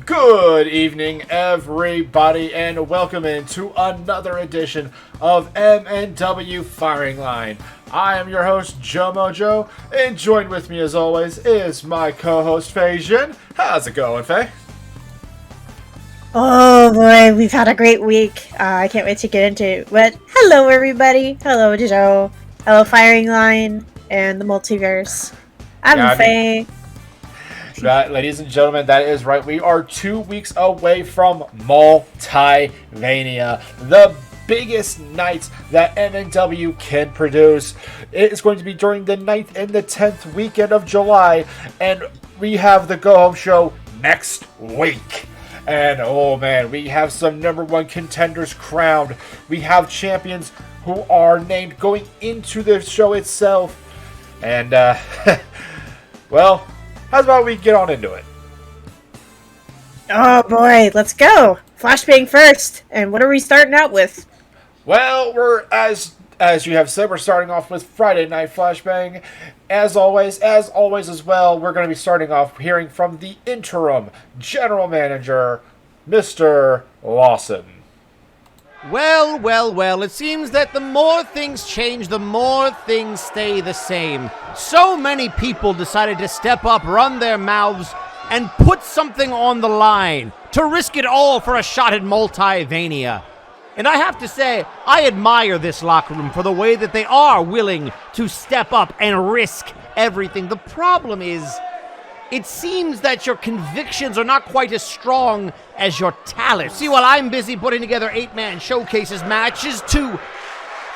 Good evening, everybody, and welcome into another edition of MNW Firing Line. I am your host, Joe Mojo, and joined with me, as always, is my co-host, Faye Jinn. How's it going, Faye? Oh boy, we've had a great week. I can't wait to get into it. But hello, everybody. Hello, Joe. Hello, Firing Line and the Multiverse. I'm Faye. Right, ladies and gentlemen, that is right. We are 2 weeks away from Multivania, the biggest night that MNW can produce. It is going to be during the 9th and the 10th weekend of July, and we have the go-home show next week. And oh man, we have some number one contenders crowned. We have champions who are named going into the show itself. And, well, how about we get on into it? Oh boy, let's go. Flashbang first. And what are we starting out with? Well, we're, as you have said, we're starting off with Friday Night Flashbang. As always as well, we're going to be starting off hearing from the interim general manager, Mr. Lawson. Well, it seems that the more things change, the more things stay the same. So many people decided to step up, run their mouths, and put something on the line to risk it all for a shot at Multivania. And I have to say, I admire this locker room for the way that they are willing to step up and risk everything. The problem is, it seems that your convictions are not quite as strong as your talent. See, while I'm busy putting together 8-man showcases matches to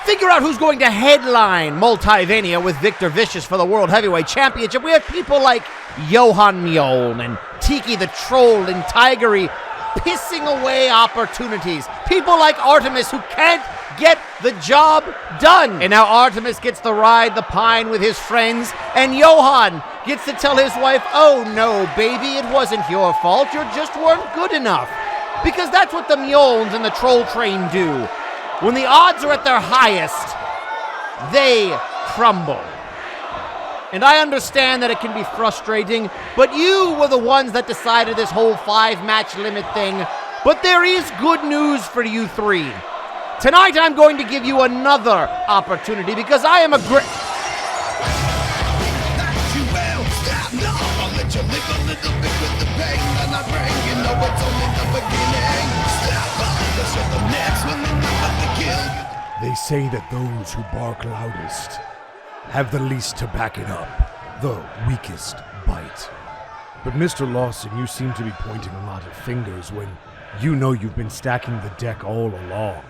figure out who's going to headline Multivania with Victor Vicious for the World Heavyweight Championship, we have people like Johan Mjoln and Tiki the Troll and Tigery pissing away opportunities. People like Artemis who can't get the job done. And now Artemis gets to ride the pine with his friends, and Johan gets to tell his wife, oh no, baby, it wasn't your fault. You just weren't good enough. Because that's what the Mjolns and the Troll Train do. When the odds are at their highest, they crumble. And I understand that it can be frustrating, but you were the ones that decided this whole 5-match limit thing. But there is good news for you three. Tonight I'm going to give you another opportunity because I am a great... They say that those who bark loudest have the least to back it up, the weakest bite. But Mr. Lawson, you seem to be pointing a lot of fingers when you know you've been stacking the deck all along.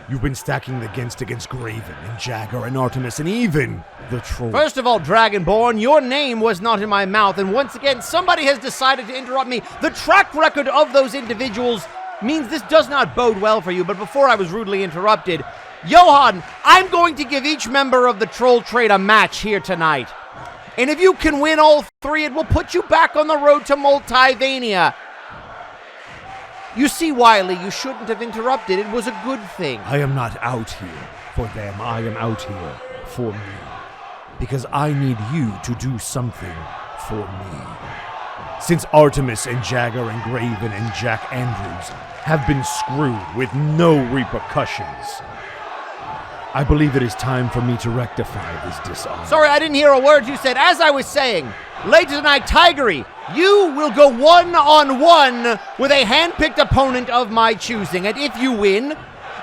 You've been stacking against Graven and Jagger and Artemis and even the Troll. First of all, Dragonborn, your name was not in my mouth, and once again, somebody has decided to interrupt me. The track record of those individuals means this does not bode well for you, but before I was rudely interrupted, Johan, I'm going to give each member of the Troll Trade a match here tonight. And if you can win all three, it will put you back on the road to Multivania. You see, Wiley, you shouldn't have interrupted. It was a good thing. I am not out here for them. I am out here for me. Because I need you to do something for me. Since Artemis and Jagger and Graven and Jack Andrews have been screwed with no repercussions, I believe it is time for me to rectify this dishonor. Sorry, I didn't hear a word you said. As I was saying, later tonight, Tigery, you will go one-on-one with a hand-picked opponent of my choosing. And if you win,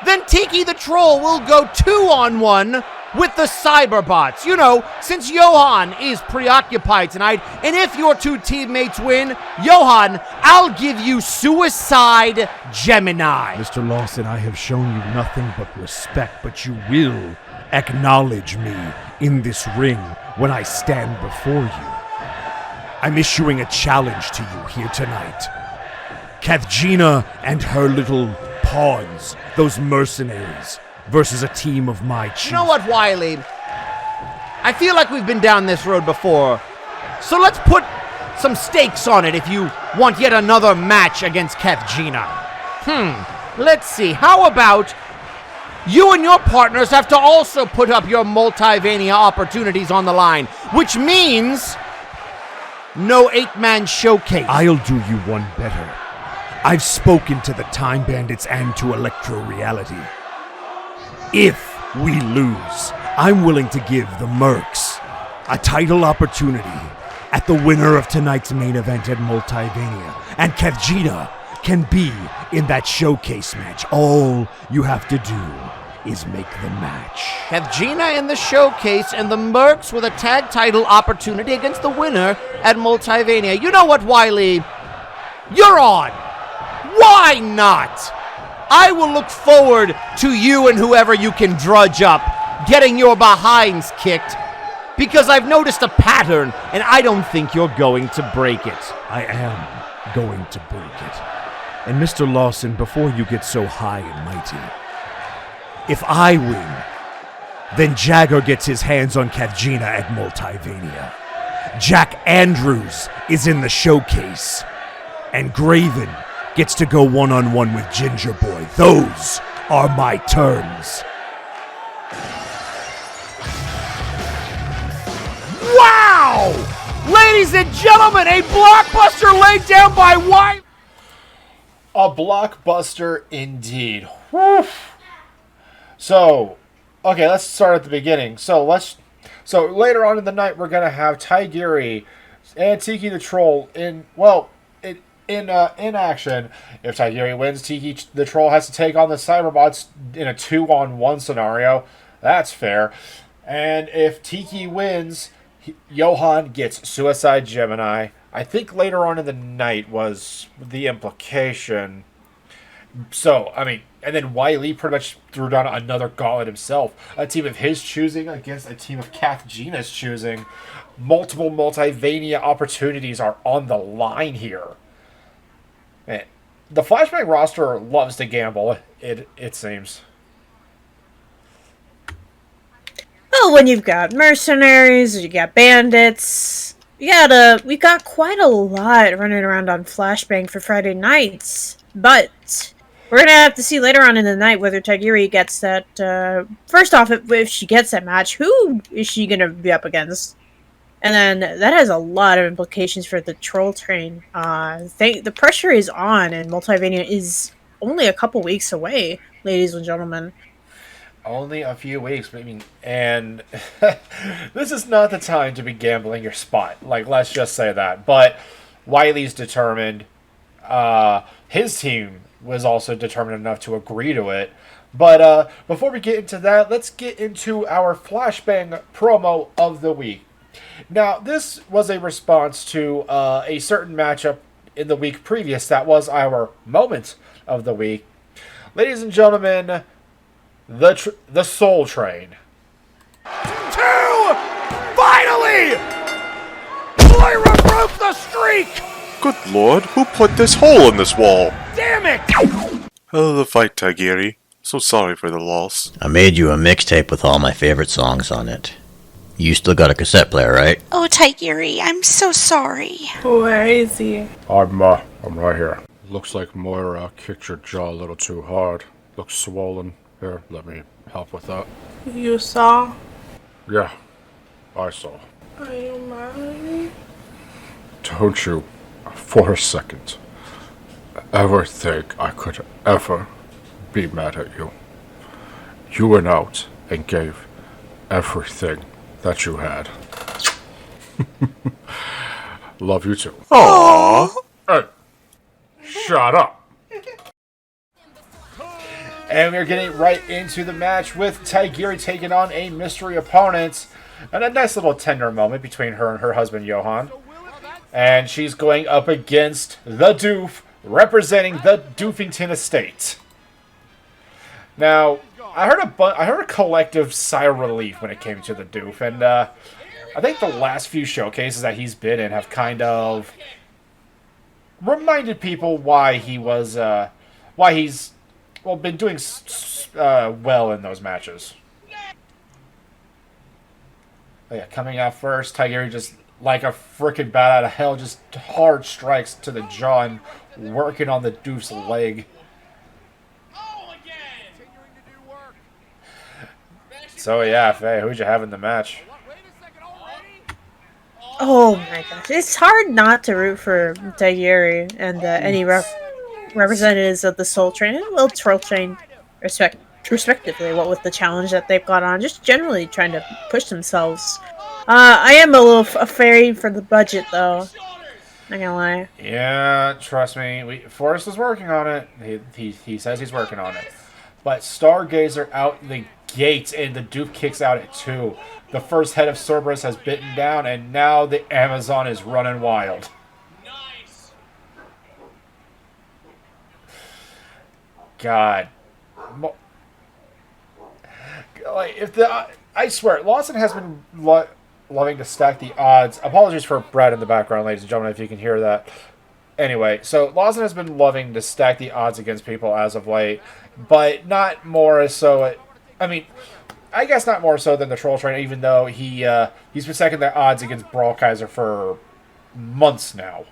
then Tiki the Troll will go 2-on-1 with the Cyberbots. You know, since Johan is preoccupied tonight, and if your two teammates win, Johan, I'll give you Suicide Gemini. Mr. Lawson, I have shown you nothing but respect, but you will acknowledge me in this ring when I stand before you. I'm issuing a challenge to you here tonight. Kathjina and her little pawns, those mercenaries, versus a team of my choosing. You know what, Wiley? I feel like we've been down this road before. So let's put some stakes on it if you want yet another match against Kathjina. Let's see. How about you and your partners have to also put up your Multivania opportunities on the line, which means No 8-man showcase. I'll do you one better. I've spoken to the Time Bandits and to Electro Reality. If we lose, I'm willing to give the Mercs a title opportunity at the winner of tonight's main event at Multivania. And Kevgina can be in that showcase match. All you have to do is make the match. Kevgina in the showcase and the Mercs with a tag title opportunity against the winner at Multivania. You know what, Wiley? You're on. Why not? I will look forward to you and whoever you can drudge up getting your behinds kicked, because I've noticed a pattern and I don't think you're going to break it. I am going to break it. And Mr. Lawson, before you get so high and mighty, if I win, then Jagger gets his hands on Kevgina at Multivania. Jack Andrews is in the showcase. And Graven gets to go one-on-one with Ginger Boy. Those are my terms. Wow! Ladies and gentlemen, a blockbuster laid down by Wiley. A blockbuster indeed. Whew. So, okay, let's start at the beginning. So later on in the night, we're gonna have Taigiri and Tiki the Troll in action. If Taigiri wins, Tiki the Troll has to take on the Cyberbots in a 2-on-1 scenario. That's fair. And if Tiki wins, Johan gets Suicide Gemini. I think later on in the night was the implication. So, I mean, and then Wiley pretty much threw down another gauntlet himself. A team of his choosing against a team of Kathgina's choosing. Multiple Multivania opportunities are on the line here. Man, the Flashbang roster loves to gamble, it seems. Well, when you've got mercenaries, you got bandits, we got quite a lot running around on Flashbang for Friday nights. But we're gonna have to see later on in the night whether Taigiri gets that. First off, if she gets that match, who is she gonna be up against? And then that has a lot of implications for the Troll Train. The pressure is on, and Multivania is only a couple weeks away, ladies and gentlemen. Only a few weeks, I mean, and this is not the time to be gambling your spot. Like, let's just say that. But Wiley's determined. His team was also determined enough to agree to it. But before we get into that, let's get into our Flashbang promo of the week. Now, this was a response to a certain matchup in the week previous. That was our moment of the week. Ladies and gentlemen, the Soul Train. 2! Finally! Moira broke the streak! Good lord, who put this hole in this wall? Damn it! Hell of a fight, Taigiri. So sorry for the loss. I made you a mixtape with all my favorite songs on it. You still got a cassette player, right? Oh, Taigiri, I'm so sorry. Where is he? I'm right here. Looks like Moira kicked your jaw a little too hard. Looks swollen. Here, let me help with that. You saw? Yeah, I saw. Are you mad at me? Don't you, for a second, ever think I could ever be mad at you? You went out and gave everything that you had. Love you too. Aww. Hey, shut up. And we're getting right into the match with Taigiri taking on a mystery opponent. And a nice little tender moment between her and her husband, Johan. And she's going up against the Doof, representing the Doofington Estate. Now, I heard a collective sigh of relief when it came to the Doof. And I think the last few showcases that he's been in have kind of reminded people why he's been doing well in those matches. Oh, yeah, coming out first, Taigiri just like a freaking bat out of hell, just hard strikes to the jaw and working on the Doof's leg. So yeah, Faye, who'd you have in the match? Oh my gosh, it's hard not to root for Taigiri and any representatives of the Soul Train and well Troll Train, respectively. What with the challenge that they've got on, just generally trying to push themselves. I am a little afraid for the budget though. Not gonna lie. Yeah, trust me. Forrest is working on it. He says he's working on it. But Stargazer out the gate, and the Duke kicks out at 2. The first head of Cerberus has bitten down, and now the Amazon is running wild. God. Like, I swear, Lawson has been loving to stack the odds. Apologies for Brad in the background, ladies and gentlemen, if you can hear that. Anyway, so Lawson has been loving to stack the odds against people as of late, but not more so. I mean, I guess not more so than the Troll Train, even though he's been stacking the odds against Brawl Kaiser for months now.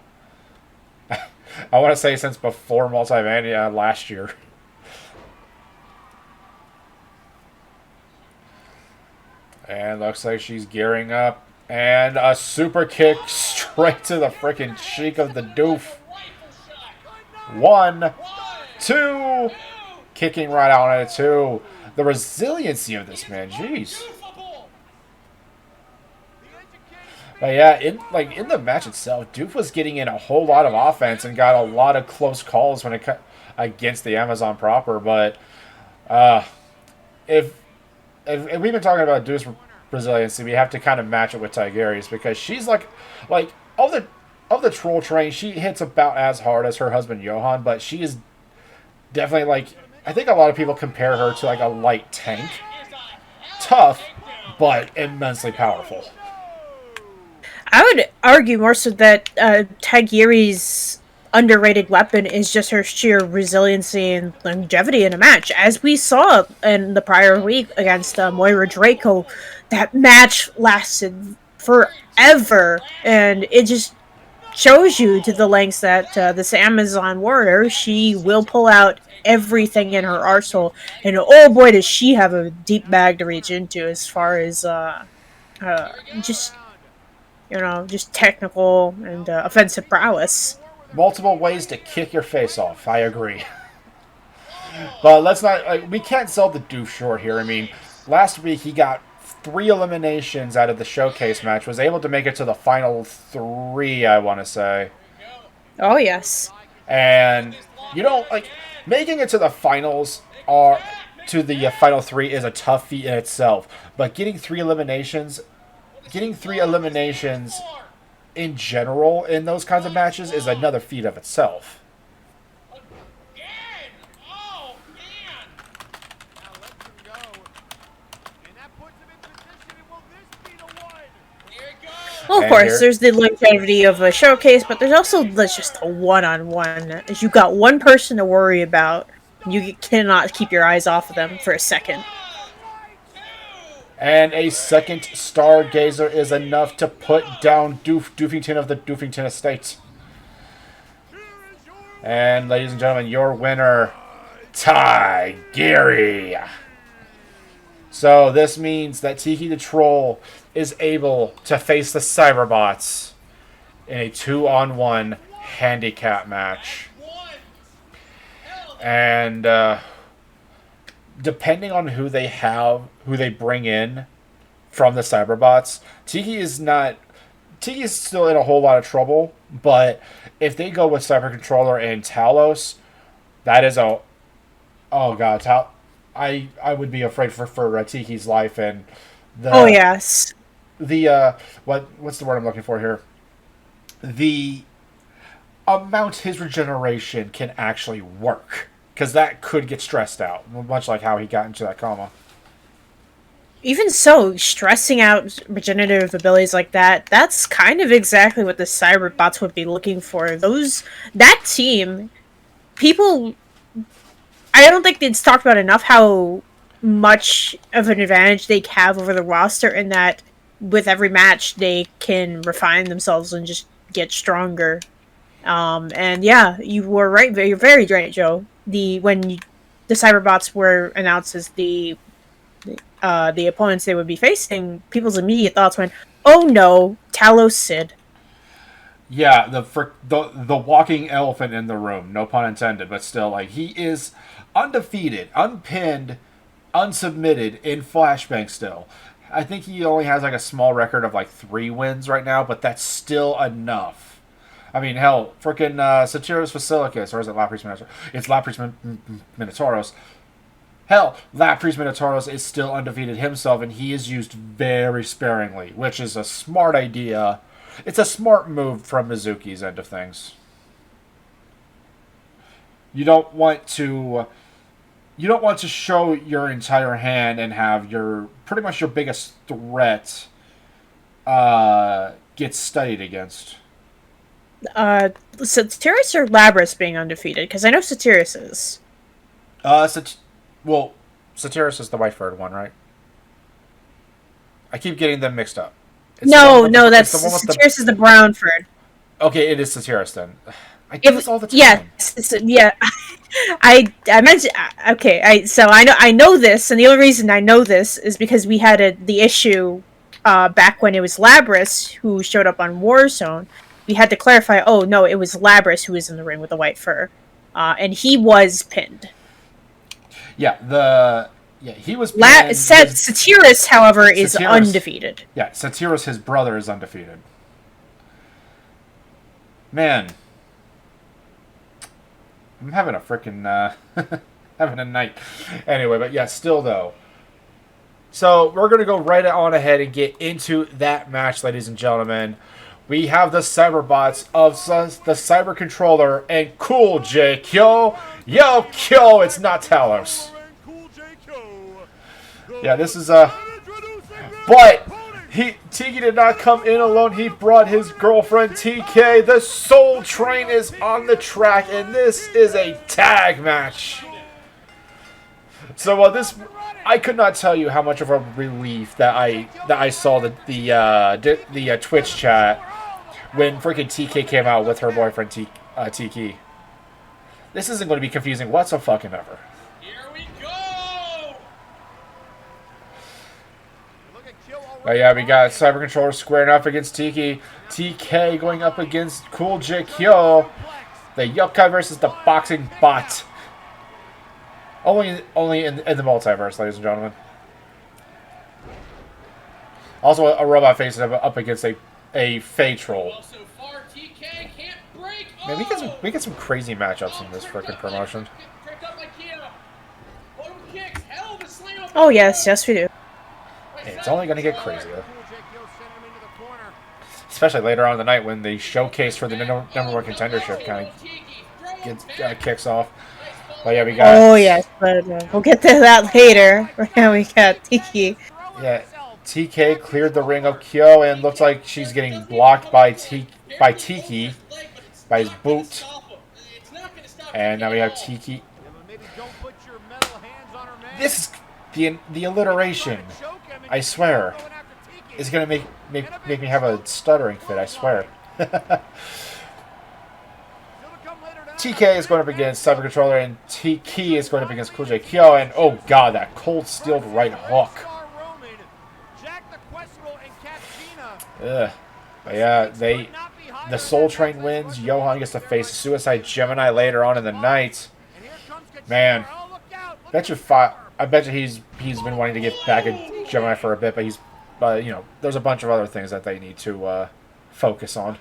I want to say since before Multiverse last year. And looks like she's gearing up. And a super kick straight to the freaking cheek of the doof. 1, 2. Kicking right out at 2. The resiliency of this man, jeez. But yeah, in the match itself, Doof was getting in a whole lot of offense and got a lot of close calls when it against the Amazon proper. But if we've been talking about Doof's resiliency, we have to kind of match it with Tigeri's, because she's like of the Troll Train, she hits about as hard as her husband Johan, but she is definitely like, I think a lot of people compare her to like a light tank. Tough, but immensely powerful. I would argue more so that Tigeri's underrated weapon is just her sheer resiliency and longevity in a match. As we saw in the prior week against Moira Draco, that match lasted forever, and it just shows you to the lengths that this Amazon warrior, she will pull out everything in her arsenal, and oh boy does she have a deep bag to reach into as far as just technical and offensive prowess. Multiple ways to kick your face off. I agree. But let's not. We can't sell the Doof short here. I mean, last week he got 3 eliminations out of the showcase match. Was able to make it to the final 3, I want to say. Oh yes. And making it to the finals to the final 3 is a tough feat in itself. But getting 3 eliminations in general in those kinds of matches is another feat of itself. Well, of course, there's the longevity of a showcase, but there's also just a one-on-one. You got one person to worry about. You cannot keep your eyes off of them for a second. And a second Stargazer is enough to put down Doofington of the Doofington Estate. And ladies and gentlemen, your winner, Tigeri. So this means that Tiki the Troll is able to face the Cyberbots in a 2-on-1 handicap match. And depending on who they bring in from the Cyberbots, Tiki is still in a whole lot of trouble, but if they go with Cyber Controller and Talos, that is oh god, I would be afraid for Tiki's life. And oh yes, what's the word I'm looking for here? The amount his regeneration can actually work, because that could get stressed out, much like how he got into that coma. Even so, stressing out regenerative abilities like that's kind of exactly what the Cyberbots would be looking for. That team, people, I don't think it's talked about enough how much of an advantage they have over the roster, in that with every match they can refine themselves and just get stronger. And yeah, you were right. You're very right, Joe. When the Cyberbots were announced as the opponents they would be facing, people's immediate thoughts went, "Oh no, Talos Sid. Yeah, the walking elephant in the room, no pun intended, but still, like, he is undefeated, unpinned, unsubmitted in Flashbang still. I think he only has like a small record of like 3 wins right now, but that's still enough. I mean, hell, freaking Satyrus Basilicus, or is it Lapris Minotaurus? It's Lapris Minotaurus. Hell, Lapris Minotaurus is still undefeated himself, and he is used very sparingly, which is a smart idea. It's a smart move from Mizuki's end of things. You don't want to show your entire hand and have your pretty much your biggest threat get studied against. Satyrus or Labras being undefeated? Because I know Satyrus is. Satyrus is the white-furred one, right? I keep getting them mixed up. That's Satyrus is the brown furred. Okay, it is Satyrus then. I do this all the time. Yeah. I meant okay. So I know this, and the only reason I know this is because we had the issue back when it was Labras who showed up on Warzone. We had to clarify. Oh no, it was Labras who was in the ring with the white fur, and he was pinned. He was pinned. Satyrus, however, is undefeated. Yeah, Satyrus, his brother, is undefeated. Man. I'm having a freaking, having a night. Anyway, but yeah, still though. So, we're going to go right on ahead and get into that match, ladies and gentlemen. We have the Cyberbots of the Cyber Controller and Cool J. Kyo. Yo, Kyo, it's not Talos. Yeah, this is but Tiki did not come in alone. He brought his girlfriend TK. The Soul Train is on the track, and this is a tag match. So I could not tell you how much of a relief that I saw the Twitch chat when freaking TK came out with her boyfriend Tiki. This isn't going to be confusing whatsoever. Oh yeah, we got Cyber Controller squaring off against Tiki. TK going up against Cool J Kyo. The Yokai versus the Boxing Bot. Only in the multiverse, ladies and gentlemen. Also, a robot faces up against a Faye troll. Man, we get some crazy matchups in this freaking promotion. Oh yes, we do. It's only going to get crazier. Especially later on in the night when the showcase for the number 1 contendership kind of kicks off. But yeah, we got... Oh yes, but we'll get to that later. Now we got Tiki. Yeah, TK cleared the ring of Kyo and looks like she's getting blocked by Tiki, by his boot. And now we have Tiki. This is the alliteration. I swear. It's going to make me have a stuttering fit, I swear. TK is going up against Cyber Controller, and Tiki is going up against Cool J Kyo, and oh god, that cold steel right hook. Ugh. But yeah, the Soul Train wins. Johan gets to face Suicide Gemini later on in the night. Man, I bet you he's been wanting to get back at Gemini for a bit, but there's a bunch of other things that they need to focus on.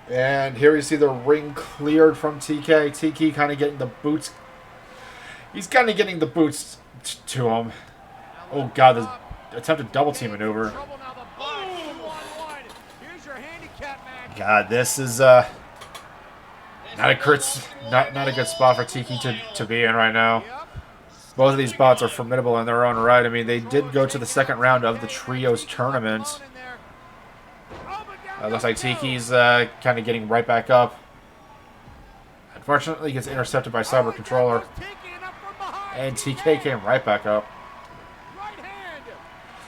And here we see the ring cleared from TK. TK kind of getting the boots. He's kind of getting the boots to him. Oh god, the attempted double team maneuver. God, this is not a good spot for Tiki to be in right now. Both of these bots are formidable in their own right. I mean, they did go to the second round of the Trios tournament. Looks like Tiki's kind of getting right back up. Unfortunately, gets intercepted by Cyber Controller. And TK came right back up.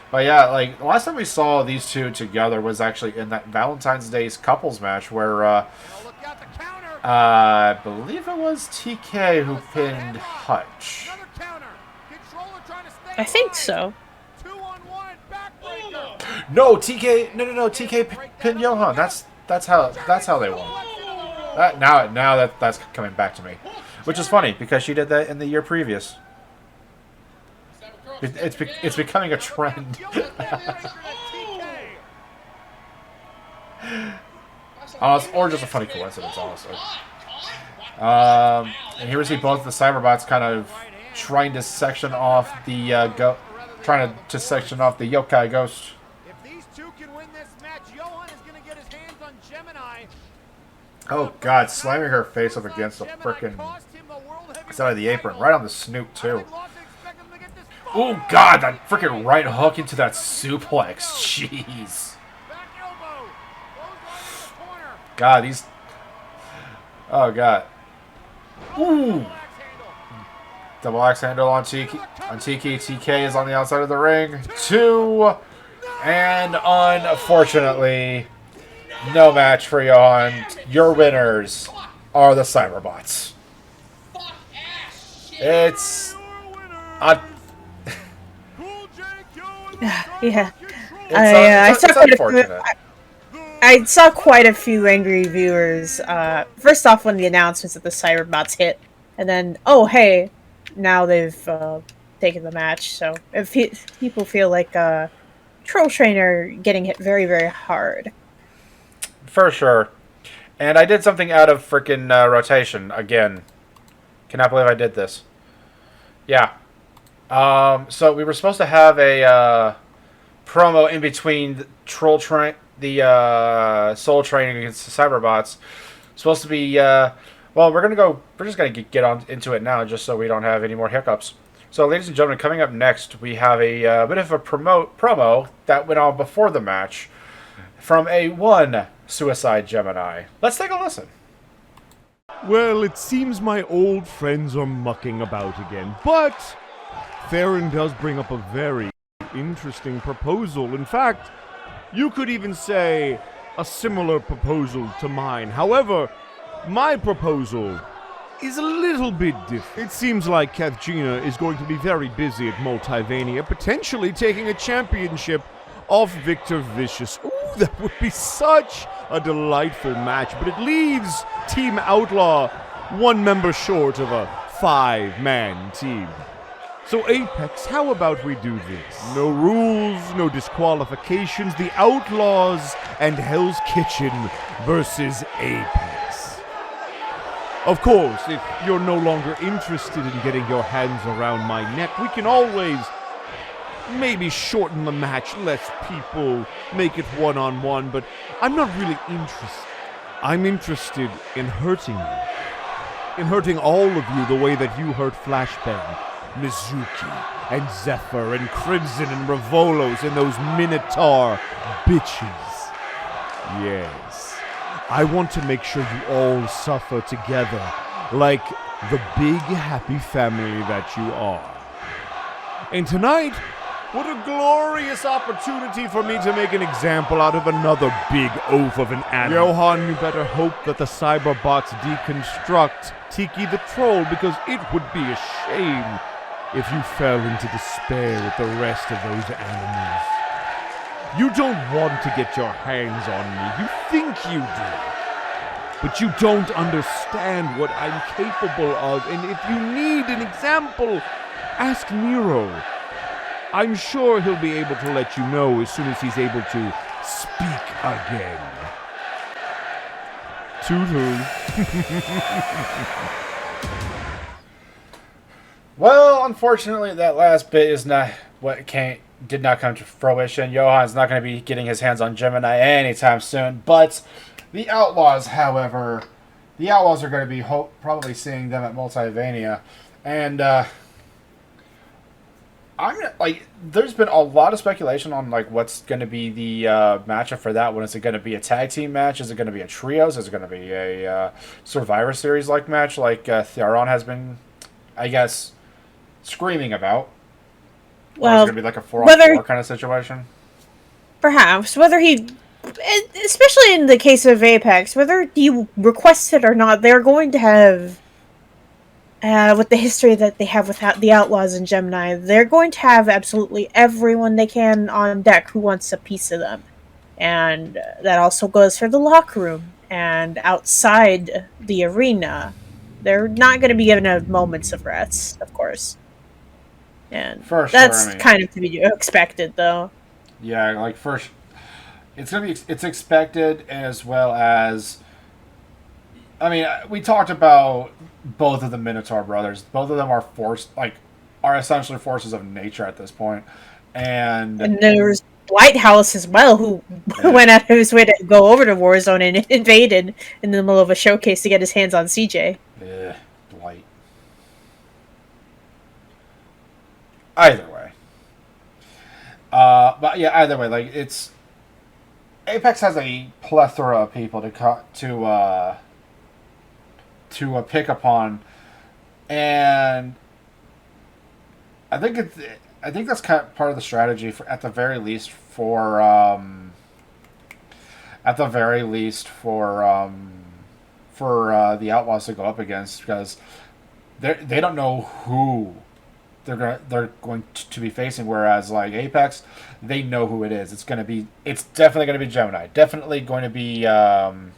But yeah, like, the last time we saw these two together was actually in that Valentine's Day's couples match where, I believe it was TK who pinned Hutch. I think so. 2-on-1 backbreaker. No, TK. No. TK pinned Johan. That's how they won. Now that's coming back to me, which is funny because she did that in the year previous. It's becoming a trend. Or just a funny coincidence, honestly. And here we see both the Cyberbots kind of trying to section off the section off the Yokai Ghost. If these two can win this match, Johan is going to get his hands on Gemini. Oh God, slamming her face up against the frickin' side of the apron, right on the snoot too. Oh God, that frickin' right hook into that suplex. Jeez. God, these. Oh God. Ooh. Double axe handle on Tiki. TK is on the outside of the ring. 2. And unfortunately, no match for Johan. Your winners are the Cyberbots. It's. Yeah. I saw quite a few angry viewers. First off, when the announcements of the Cyberbots hit, and then, oh hey, now they've taken the match. So if people feel like Troll Trainer getting hit very, very hard. For sure. And I did something out of freaking rotation again. Cannot believe I did this. Yeah. So we were supposed to have a promo in between the Soul Training against the Cyberbots. Supposed to be well, we're just gonna get on into it now, just so we don't have any more hiccups. So, ladies and gentlemen, coming up next, we have a bit of a promo that went on before the match from a one Suicide Gemini. Let's take a listen. Well, it seems my old friends are mucking about again, but Theron does bring up a very interesting proposal. In fact, you could even say a similar proposal to mine. However, my proposal is a little bit different. It seems like Kathjina is going to be very busy at Multivania, potentially taking a championship off Victor Vicious. Ooh, that would be such a delightful match, but it leaves Team Outlaw one member short of a 5-man team. So Apex, how about we do this? No rules, no disqualifications, the Outlaws and Hell's Kitchen versus Apex. Of course, if you're no longer interested in getting your hands around my neck, we can always maybe shorten the match, less people, make it one-on-one, but I'm not really interested. I'm interested in hurting you. In hurting all of you the way that you hurt Flashbang, Mizuki, and Zephyr, and Crimson, and Revolos, and those Minotaur bitches. Yes. I want to make sure you all suffer together, like the big happy family that you are. And tonight, what a glorious opportunity for me to make an example out of another big oaf of an animal. Johan, you better hope that the Cyberbots deconstruct Tiki the Troll, because it would be a shame if you fell into despair with the rest of those animals. You don't want to get your hands on me. You think you do. But you don't understand what I'm capable of. And if you need an example, ask Nero. I'm sure he'll be able to let you know as soon as he's able to speak again. Toodle. Well, unfortunately, that last bit is not what did not come to fruition. Johan's not going to be getting his hands on Gemini anytime soon. But the Outlaws, however, are going to be probably seeing them at Multivania, and there's been a lot of speculation on what's going to be the matchup for that one. Is it going to be a tag team match? Is it going to be a trios? Is it going to be a Survivor Series match like Theron has been, I guess, screaming about? Well, it's going to be like a 4-on-4 kind of situation. Perhaps. Whether he, especially in the case of Apex, whether he requests it or not, they're going to have with the history that they have with the Outlaws and Gemini, they're going to have absolutely everyone they can on deck who wants a piece of them. And that also goes for the locker room and outside the arena. They're not going to be given a moments of rest, of course. And For sure, that's I mean, kind of to be expected, though. yeah, like first, it's expected, as well as, I mean, we talked about both of the Minotaur brothers. Both of them are are essentially forces of nature at this point, and there's Lighthouse as well, who went out of his way to go over to Warzone and invaded in the middle of a showcase to get his hands on CJ. Dwight. Either way, but yeah, either way, like it's Apex has a plethora of people to pick upon, and I think that's kind of part of the strategy at the very least for the Outlaws to go up against, because they don't know who they're going to be facing, whereas like Apex, they know who it is. It's definitely going to be Gemini, definitely going to be Theron,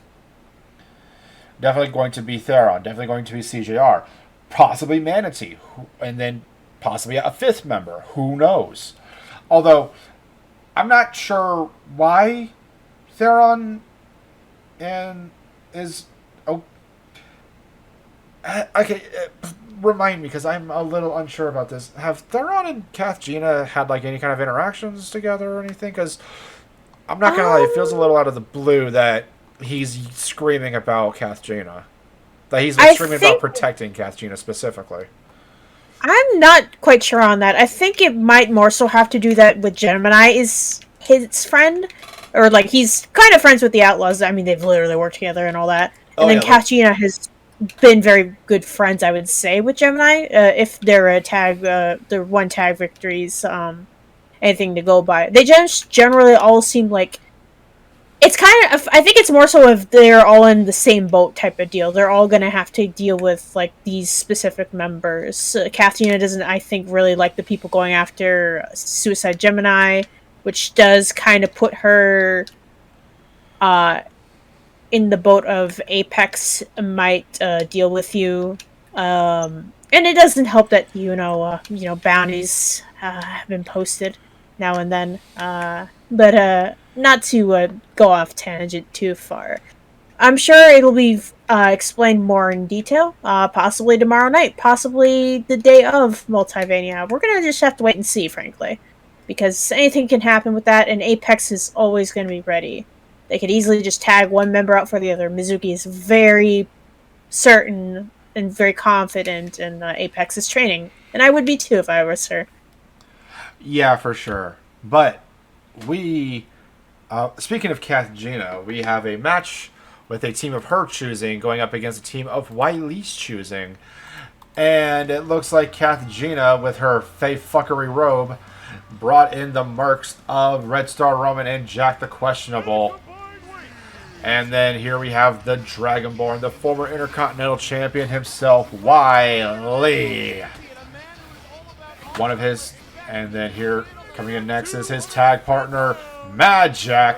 definitely going to be CJR, possibly Manatee, and then possibly a fifth member. Who knows? Although I'm not sure why Theron is. Oh, okay. Remind me, because I'm a little unsure about this. Have Theron and Kathgina had like any kind of interactions together or anything? Because I'm not gonna lie, it feels a little out of the blue that he's screaming about Kathgina. That he's screaming about protecting Kathgina specifically. I'm not quite sure on that. I think it might more so have to do that with Gemini is his friend, or like he's kind of friends with the Outlaws. I mean, they've literally worked together and all that. And then Kathgina has been very good friends, I would say, with Gemini. If they're they're one tag victories, anything to go by. They just generally all seem like it's kind of. I think it's more so if they're all in the same boat type of deal. They're all gonna have to deal with like these specific members. Kathgina doesn't, I think, really like the people going after Suicide Gemini, which does kind of put her in the boat of Apex might deal with you, and it doesn't help that bounties have been posted now and then. But not to go off tangent too far. I'm sure it'll be explained more in detail, possibly tomorrow night, possibly the day of Multivania. We're gonna just have to wait and see, frankly, because anything can happen with that, and Apex is always going to be ready. They could easily just tag one member out for the other. Mizuki is very certain and very confident in Apex's training, and I would be too if I was her. Yeah, for sure. But we, speaking of Kathgina, we have a match with a team of her choosing going up against a team of Wiley's choosing. And it looks like Kathgina, with her Faye fuckery robe, brought in the mercs of Red Star Roman and Jack the Questionable. And then here we have the Dragonborn, the former Intercontinental Champion himself, Wiley. One of his, and then here coming in next is his tag partner, Magic.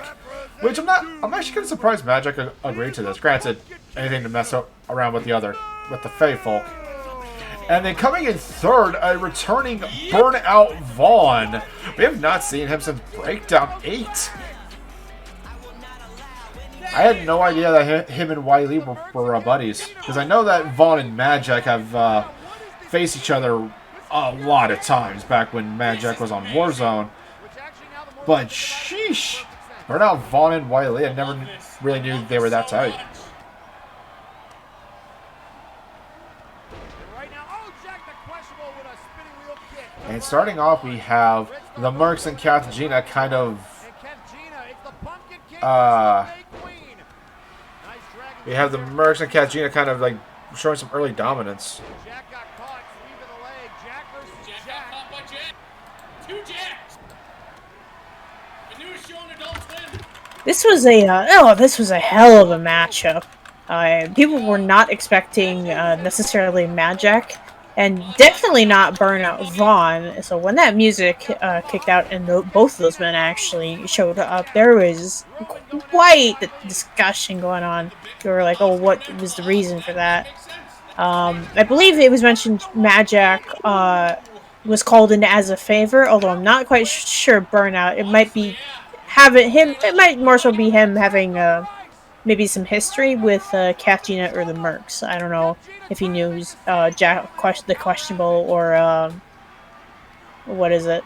Which I'm actually kind of surprised Magic agreed to this. Granted, anything to mess around with the Fae folk. And then coming in third, a returning Burnout Vaughn. We have not seen him since Breakdown 8. I had no idea that him and Wiley were buddies. Because I know that Vaughn and Magic have faced each other a lot of times back when Magic was on Warzone. But sheesh. Burnout Vaughn and Wiley, I never really knew they were that tight. And starting off, we have the Mercs and Kathgina kind of like showing some early dominance. This was a hell of a matchup. People were not expecting necessarily Mad Jack, and definitely not Burnout Vaughn. So when that music kicked out and both of those men actually showed up, there was quite the discussion going on. They were like, "Oh, what was the reason for that?" I believe it was mentioned Mad Jack was called in as a favor, although I'm not quite sure Burnout. It might be having him. It might more so be him having maybe some history with Katina or the Mercs. I don't know if he knew Jack the questionable or what is it,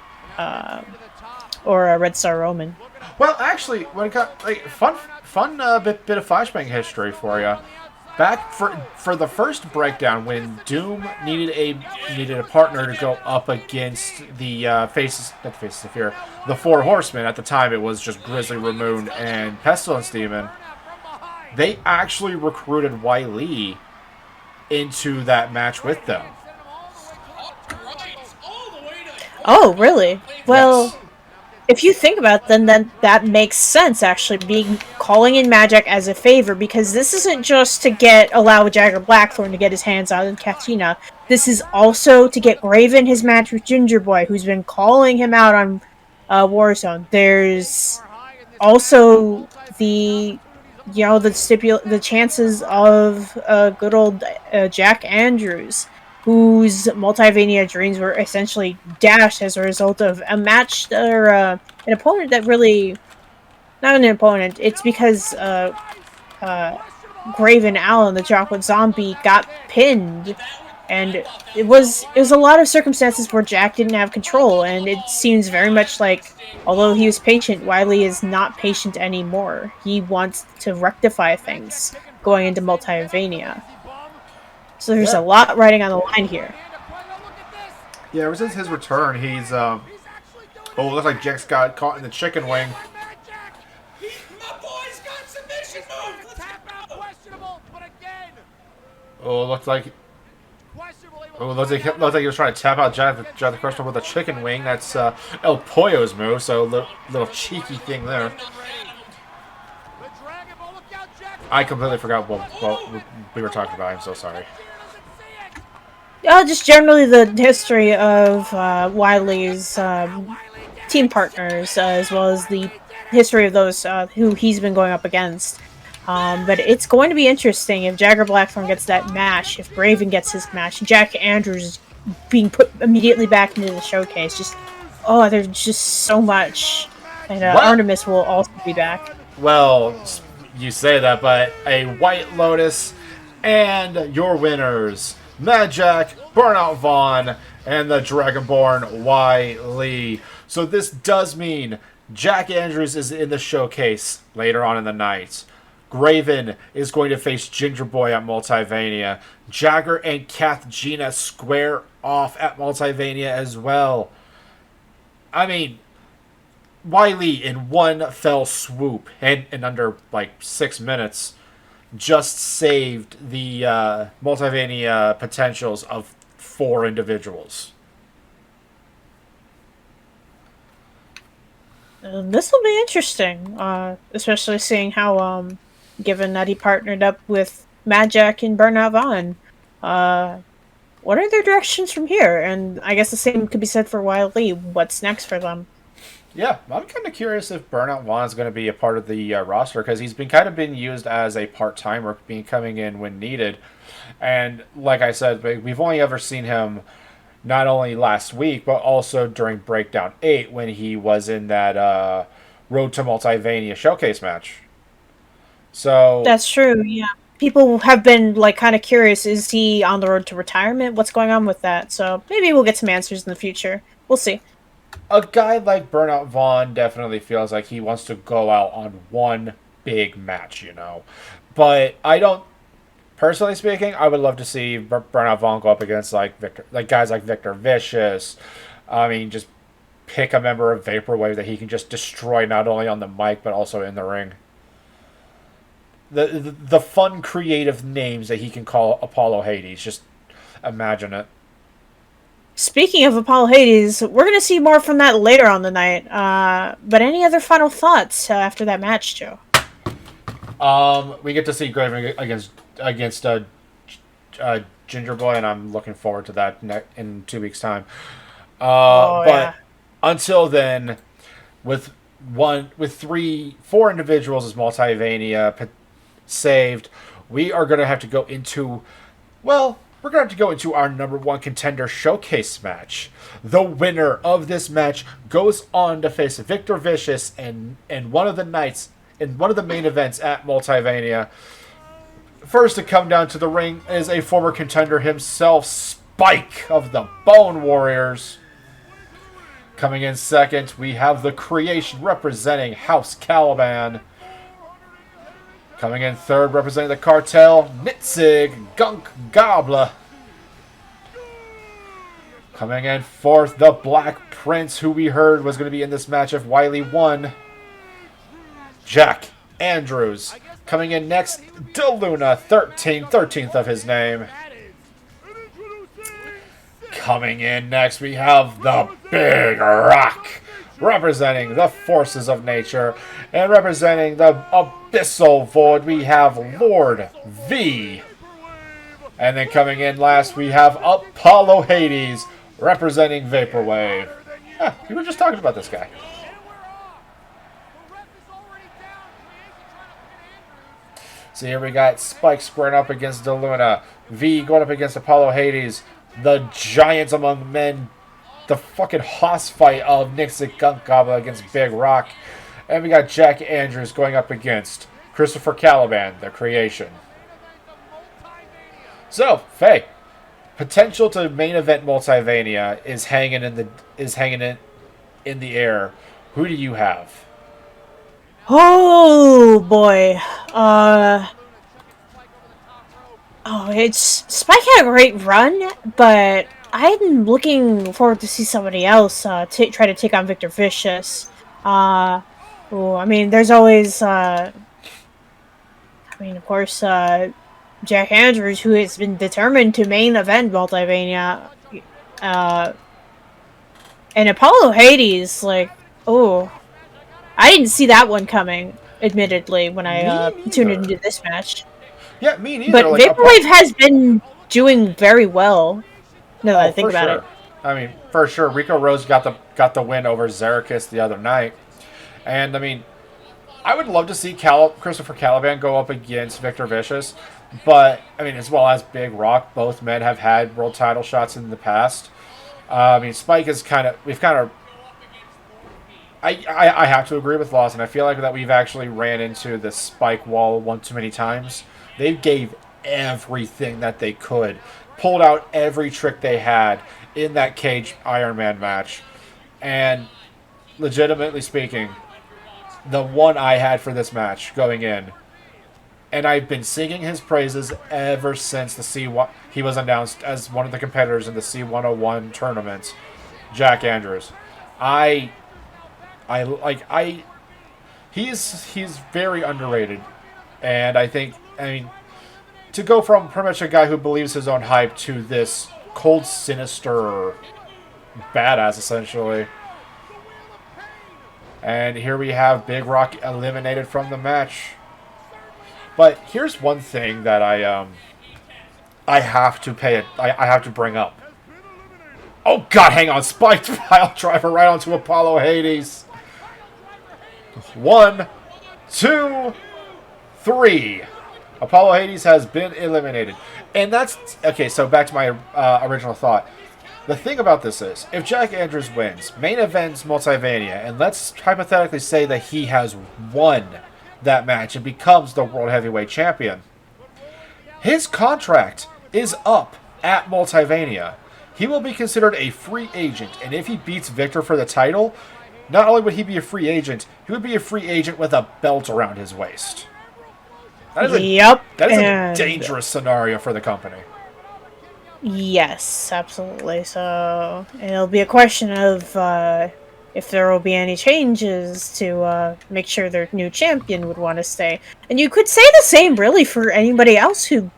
or Red Star Roman. Well, actually, when it got like fun bit of flashbang history for you. Back for the first breakdown, when Doom needed a partner to go up against the Faces of Fear, the Four Horsemen. At the time, it was just Grizzly Ramoon and Pestilence Demon. They actually recruited Lee into that match with them. Oh, really? Well, Yes. if you think about it, then that makes sense, actually, calling in Magic as a favor, because this isn't just to allow Jagger Blackthorn to get his hands on Katina. This is also to get Graven his match with Ginger Boy, who's been calling him out on Warzone. There's also the chances of good old Jack Andrews, whose Multivania dreams were essentially dashed as a result of a match or an opponent that really... Not an opponent, it's because Graven Allen, the Chocolate Zombie, got pinned. And it was a lot of circumstances where Jack didn't have control, and it seems very much like, although he was patient, Wiley is not patient anymore. He wants to rectify things going into Multivania. So there's a lot riding on the line here. Yeah, ever since his return, he's it looks like Jack's got caught in the chicken wing. Oh, looks like he was trying to tap out Jack the Crusher with a chicken wing. That's El Pollo's move, so little cheeky thing there. I completely forgot what we were talking about. I'm so sorry. Just generally the history of Wiley's team partners, as well as the history of those who he's been going up against. But it's going to be interesting if Jagger Blackthorn gets that match, if Graven gets his match, Jack Andrews being put immediately back into the showcase. There's just so much. And Artemis will also be back. Well, you say that, but a White Lotus and your winners, Mad Jack, Burnout Vaughn, and the Dragonborn Lee. So this does mean Jack Andrews is in the showcase later on in the night. Graven is going to face Ginger Boy at Multivania. Jagger and Kathgina square off at Multivania as well. I mean, Wiley in one fell swoop and in under like 6 minutes just saved the Multivania potentials of 4 individuals. This will be interesting, especially seeing how, given that he partnered up with Mad Jack and Burnout Vaughn, what are their directions from here? And I guess the same could be said for Wiley. What's next for them? Yeah, I'm kind of curious if Burnout Vaughn is going to be a part of the roster, because he's been used as a part-timer, coming in when needed. And like I said, we've only ever seen him not only last week, but also during Breakdown 8 when he was in that Road to Multivania showcase match. So That's true, yeah. People have been kind of curious, is he on the road to retirement? What's going on with that? So maybe we'll get some answers in the future. We'll see. A guy like Burnout Vaughn definitely feels like he wants to go out on one big match, But I don't, personally speaking, I would love to see Burnout Vaughn go up against guys like Victor Vicious. I mean, just pick a member of Vaporwave that he can just destroy not only on the mic but also in the ring. The fun, creative names that he can call Apollo Hades. Just imagine it. Speaking of Apollo Hades, we're going to see more from that later on the night. But any other final thoughts after that match, Joe? We get to see Graven against Ginger Boy, and I'm looking forward to that in 2 weeks' time. But until then, with 4 individuals as Multivania saved, we are going to have to go into, well, we're going to have to go into our number 1 contender showcase match. The winner of this match goes on to face Victor Vicious in one of the nights, in one of the main events at Multivania. First to come down to the ring is a former contender himself, Spike of the Bone Warriors. Coming in second, we have the Creation representing House Caliban. Coming in third, representing the Cartel, Nitzig Gunk Gobbler. Coming in fourth, the Black Prince, who we heard was going to be in this match if Wiley won, Jack Andrews. Coming in next, DeLuna, 13th of his name. Coming in next, we have the Big Rock, representing the forces of nature. And representing the Abyssal Void, we have Lord V. And then coming in last, we have Apollo Hades, representing Vaporwave. We were just talking about this guy. So here we got Spike squaring up against DeLuna, V going up against Apollo Hades, the giants among men, the fucking hoss fight of Nixie Gunk Gobbler against Big Rock, and we got Jack Andrews going up against Christopher Caliban, the Creation. So, Faye, potential to main event Multivania is hanging in the air. Who do you have? Oh boy. It's Spike had a great run, but I'm looking forward to see somebody else try to take on Victor Vicious. I mean, there's always, of course, Jack Andrews, who has been determined to main event Multivania, and Apollo Hades, I didn't see that one coming, admittedly, when I tuned into this match. Yeah, me neither. But Vaporwave has been doing very well, now that I think about it. I mean, for sure, Rico Rose got the win over Xerxes the other night. And, I mean, I would love to see Christopher Caliban go up against Victor Vicious. But, I mean, as well as Big Rock, both men have had world title shots in the past. I mean, Spike is I have to agree with Lawson. I feel like that we've actually ran into the Spike wall one too many times. They gave everything that they could. Pulled out every trick they had in that cage Iron Man match. And legitimately speaking, the one I had for this match going in, and I've been singing his praises ever since he was announced as one of the competitors in the C101 tournament, Jack Andrews. He's very underrated, and I mean, to go from pretty much a guy who believes his own hype to this cold, sinister badass, essentially. And here we have Big Rock eliminated from the match. But here's one thing that I have to bring up. Oh God, hang on! Spike pile driver right onto Apollo Hades. 1, 2, 3. Apollo Hades has been eliminated. And that's... Okay, so back to my original thought. The thing about this is, if Jack Andrews wins, main events Multivania, and let's hypothetically say that he has won that match and becomes the World Heavyweight Champion, his contract is up at Multivania. He will be considered a free agent, and if he beats Victor for the title, not only would he be a free agent, he would be a free agent with a belt around his waist. That is a dangerous scenario for the company. Yes, absolutely. So it'll be a question of if there will be any changes to make sure their new champion would want to stay. And you could say the same, really, for anybody else who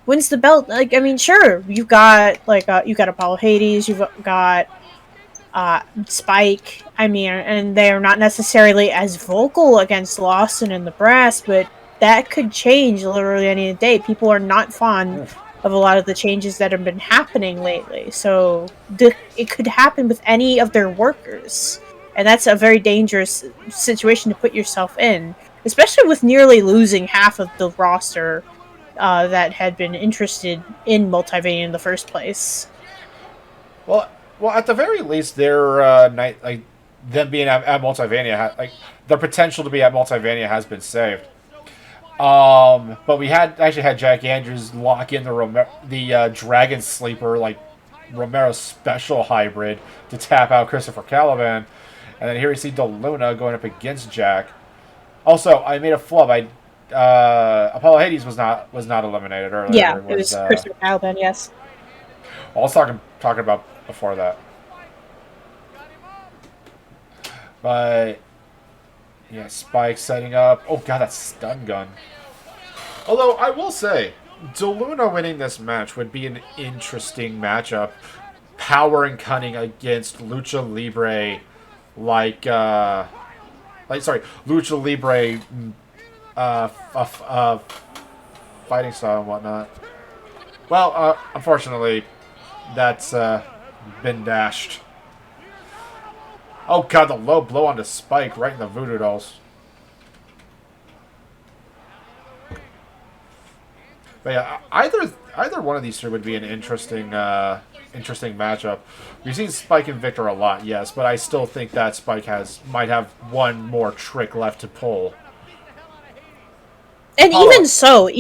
wins the belt. Like, I mean, sure, you've got you got Apollo Hades, you've got Spike. I mean, and they are not necessarily as vocal against Lawson and the Brass, but that could change literally any day. People are not fond of a lot of the changes that have been happening lately. So it could happen with any of their workers. And that's a very dangerous situation to put yourself in, especially with nearly losing half of the roster that had been interested in Multiverse in the first place. Well, at the very least, their them being at Multivania, their potential to be at Multivania has been saved. But we actually had Jack Andrews lock in the Dragon Sleeper Romero special hybrid to tap out Christopher Caliban, and then here we see DeLuna going up against Jack. Also, I made a flub. Apollo Hades was not eliminated earlier. Yeah, it was Christopher Caliban. Yes. I was talking about before that. But yeah, Spike setting up. Oh god, that stun gun. Although I will say, DeLuna winning this match would be an interesting matchup. Power and cunning against Lucha Libre, Lucha Libre, fighting style and whatnot. Well, unfortunately, that's been dashed. Oh god, the low blow onto Spike right in the voodoo dolls. But yeah, either one of these two would be an interesting matchup. We've seen Spike and Victor a lot, yes, but I still think that Spike might have one more trick left to pull. And even so,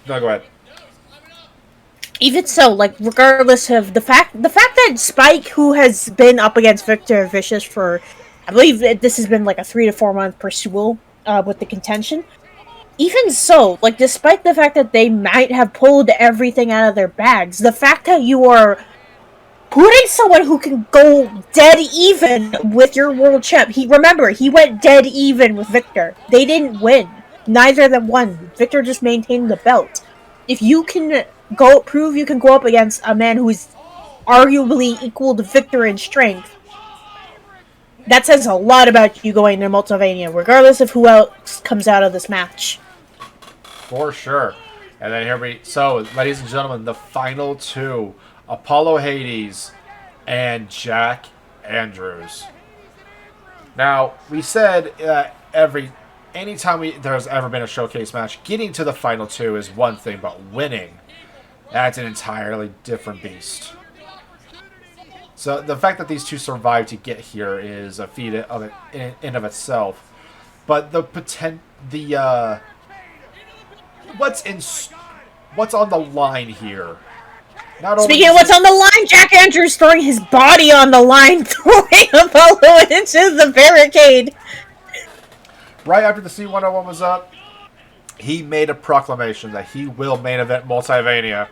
no, go ahead. Even so, regardless of the fact that Spike, who has been up against Victor Vicious for, I believe this has been a 3 to 4 month pursuit with the contention. Even so, despite the fact that they might have pulled everything out of their bags, the fact that you are putting someone who can go dead even with your world champ. He went dead even with Victor. They didn't win. Neither of them won. Victor just maintained the belt. If you can prove you can go up against a man who is arguably equal to Victor in strength, that says a lot about you going to Multivania, regardless of who else comes out of this match. For sure. And then so, ladies and gentlemen, the final two, Apollo Hades and Jack Andrews. Now, we said anytime there's ever been a showcase match, getting to the final two is one thing, but winning, that's an entirely different beast. So the fact that these two survived to get here is a feat in of itself. But what's on the line here? Speaking of what's on the line, Jack Andrews throwing his body on the line, throwing Apollo into the barricade. Right after the C101 was up, he made a proclamation that he will main event Multivania.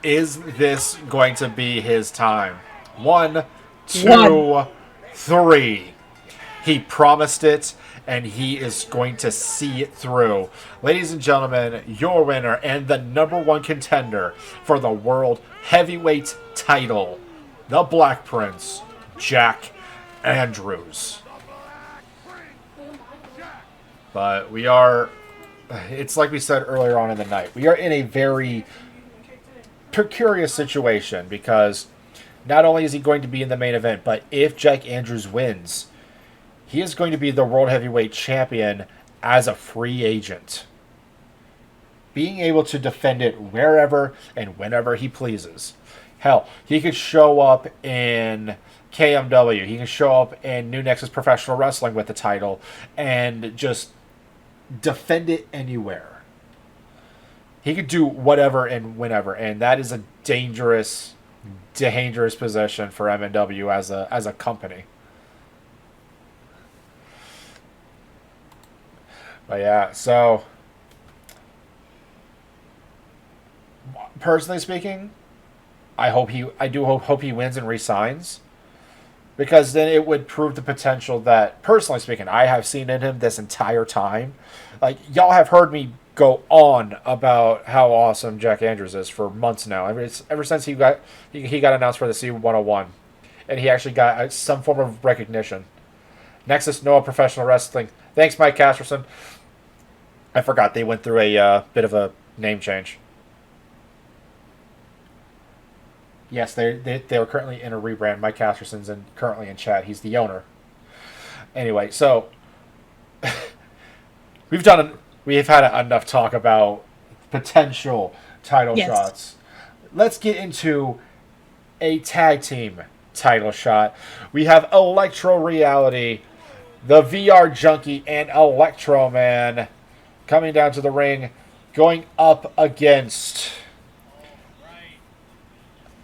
Is this going to be his time? 1, 2, 3. He promised it, and he is going to see it through. Ladies and gentlemen, your winner and the #1 contender for the World Heavyweight title, the Black Prince, Jack Andrews. But it's like we said earlier on in the night, we are in a very precarious situation because not only is he going to be in the main event, but if Jack Andrews wins, he is going to be the World Heavyweight Champion as a free agent, being able to defend it wherever and whenever he pleases. Hell, he could show up in KMW, he can show up in New Nexus Professional Wrestling with the title and just defend it anywhere. He could do whatever and whenever, and that is a dangerous position for MNW as a company. But yeah, so personally speaking, I do hope he wins and resigns, because then it would prove the potential that, personally speaking, I have seen in him this entire time. Y'all have heard me go on about how awesome Jack Andrews is for months now. Ever since he got announced for the C101, and he actually got some form of recognition. Nexus Noah Professional Wrestling. Thanks, Mike Casterson. I forgot they went through a bit of a name change. Yes, they are currently in a rebrand. Mike Casterson's currently in chat. He's the owner. Anyway, so we've had enough talk about potential title shots. Let's get into a tag team title shot. We have Electro Reality, the VR Junkie, and Electro Man coming down to the ring, going up against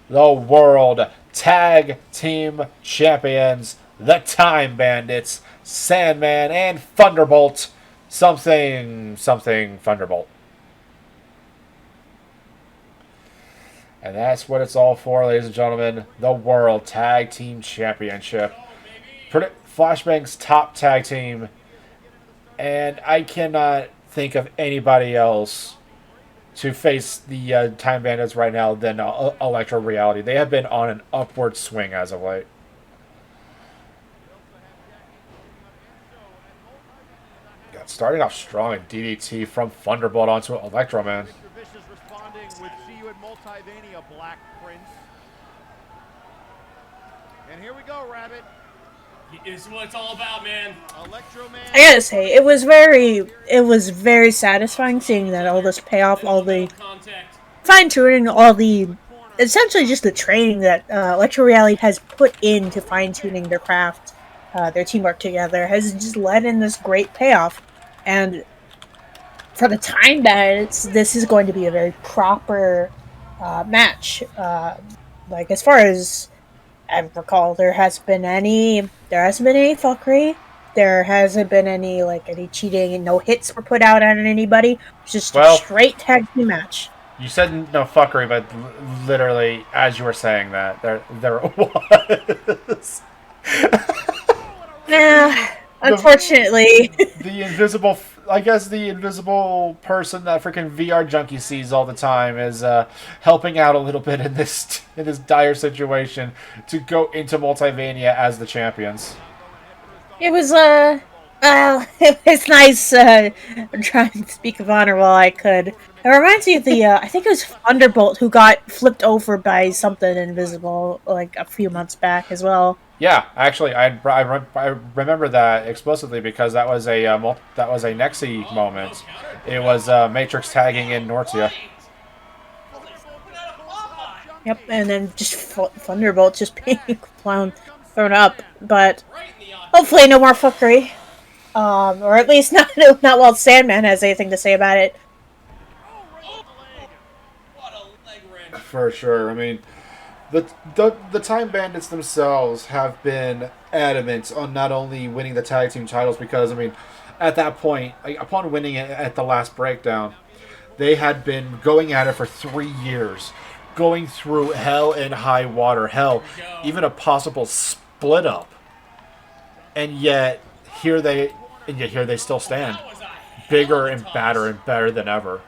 the World Tag Team Champions, the Time Bandits, Sandman, and Thunderbolt. Something Thunderbolt. And that's what it's all for, ladies and gentlemen. The World Tag Team Championship. Flashbang's top tag team. And I cannot think of anybody else to face the Time Bandits right now than Electro Reality. They have been on an upward swing as of late. Yeah, starting off strong at DDT from Thunderbolt onto Electro Man. And here we go, Rabbit. It's what it's all about, man. Electro Man. I gotta say, it was very satisfying seeing that all this payoff, all the fine tuning, all the essentially just the training that Electro Reality has put into fine tuning their craft, their teamwork together has just led in this great payoff. And for the Time Bandits, this is going to be a very proper match. Like as far as I recall, there hasn't been any fuckery. There hasn't been any cheating, and no hits were put out on anybody. It's just a straight tag team match. You said no fuckery, but literally as you were saying that, there was. Yeah, unfortunately. The invisible person that freaking VR Junkie sees all the time is helping out a little bit in this dire situation to go into Multivania as the champions. It was it was nice. I'm trying to speak of honor while I could. It reminds me of the I think it was Thunderbolt who got flipped over by something invisible like a few months back as well. Yeah, actually, I remember that explicitly because that was a Nexus moment. It was Matrix tagging in Nortia. Yep, and then just Thunderbolt just being thrown up, but hopefully no more fuckery, or at least not while Sandman has anything to say about it. For sure, I mean. The Time Bandits themselves have been adamant on not only winning the tag team titles because, I mean, at that point, upon winning it at the last breakdown, they had been going at it for 3 years, going through hell and high water, hell, even a possible split up, and yet here they still stand, bigger and badder and better than ever.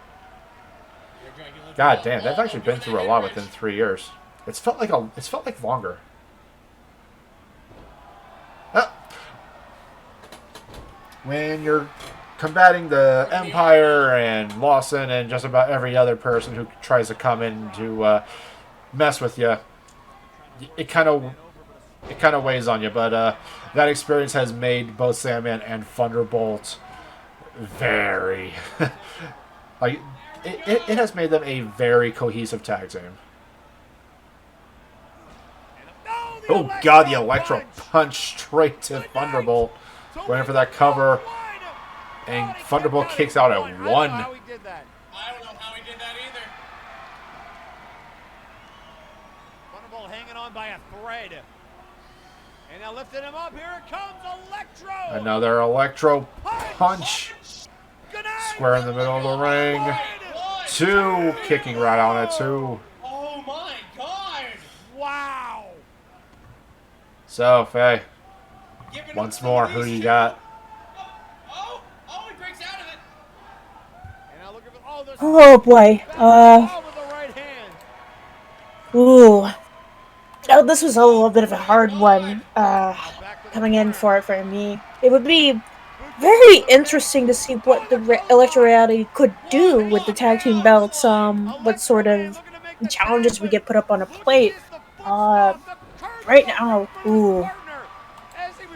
God damn, they've actually been through a lot within 3 years. It's felt like longer. When you're combating the Empire and Lawson and just about every other person who tries to come in to mess with you, it kind of weighs on you. But that experience has made both Sandman and Thunderbolt very like it has made them a very cohesive tag team. Oh god, the Electro punch straight to Thunderbolt. Waiting for that cover. And Thunderbolt kicks out at 1. I don't know how he did that either. Thunderbolt hanging on by a thread. And now lifting him up. Here it comes, Electro. Another Electro punch. Square in the middle of the ring. 2. Kicking right on it, 2. Oh my god! Wow. So, Faye, once more, who do you got? Oh, he breaks out of it. And now look at Oh boy. Ooh. Oh, this was a little bit of a hard one. Coming in for me. It would be very interesting to see what the Electro Reality could do with the tag team belts. What sort of challenges we get put up on a plate. Right now,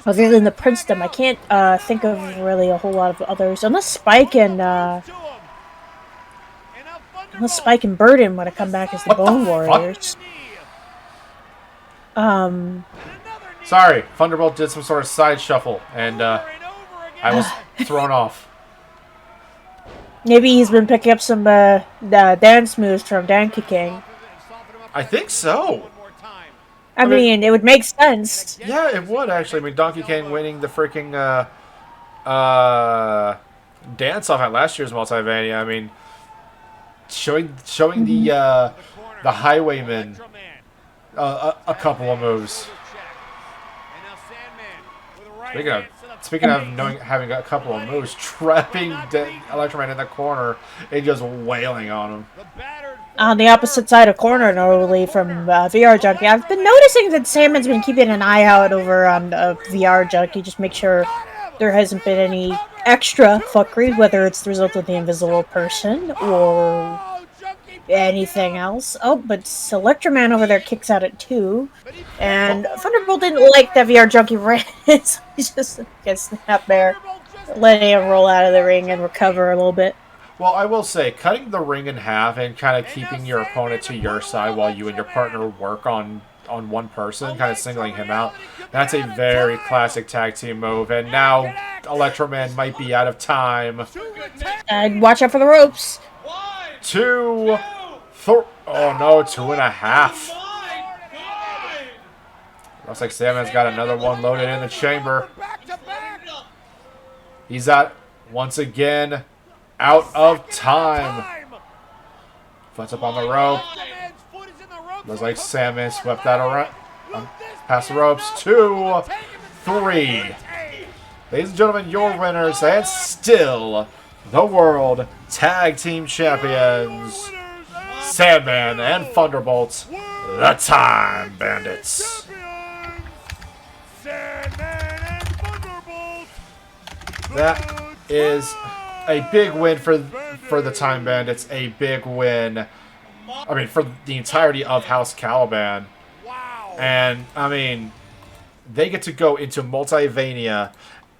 other than the Princedom, I can't think of really a whole lot of others, unless Spike and Burden want to come back as the Bone Warriors. Sorry, Thunderbolt did some sort of side shuffle, and I was thrown off. Maybe he's been picking up some dance moves from Donkey King. I think so. I mean, it would make sense. Yeah, it would actually. I mean, Donkey King winning the freaking dance-off at last year's Multiverse. I mean, showing the Highwayman a couple of moves. Speaking of having a couple of moves, trapping Electro Man in the corner and just wailing on him. On the opposite side of corner, normally from VR Junkie, I've been noticing that Salmon's been keeping an eye out over on VR Junkie, just make sure there hasn't been any extra fuckery, whether it's the result of the invisible person or anything else. Oh, but Electro Man over there kicks out at 2. And Thunderbolt didn't like that VR Junkie ran, so he just gets snapped there, letting him roll out of the ring and recover a little bit. Well, I will say, cutting the ring in half and kind of keeping your opponent to your side while you and your partner work on one person, kind of singling him out, that's a very classic tag team move. And now Electro Man might be out of time. And watch out for the ropes. 2, 3. Oh no, 2.5. Looks like Salmon's got another one loaded in the chamber. He's once again out of time. Foot's up on the rope. Looks like Salmon swept that around. Past the ropes. 2, 3. Ladies and gentlemen, your winners and still the World Tag Team Champions, Sandman and Thunderbolt, the Time Bandits. That is a big win for the Time Bandits. A big win. I mean, for the entirety of House Caliban. Wow. And I mean, they get to go into Multivania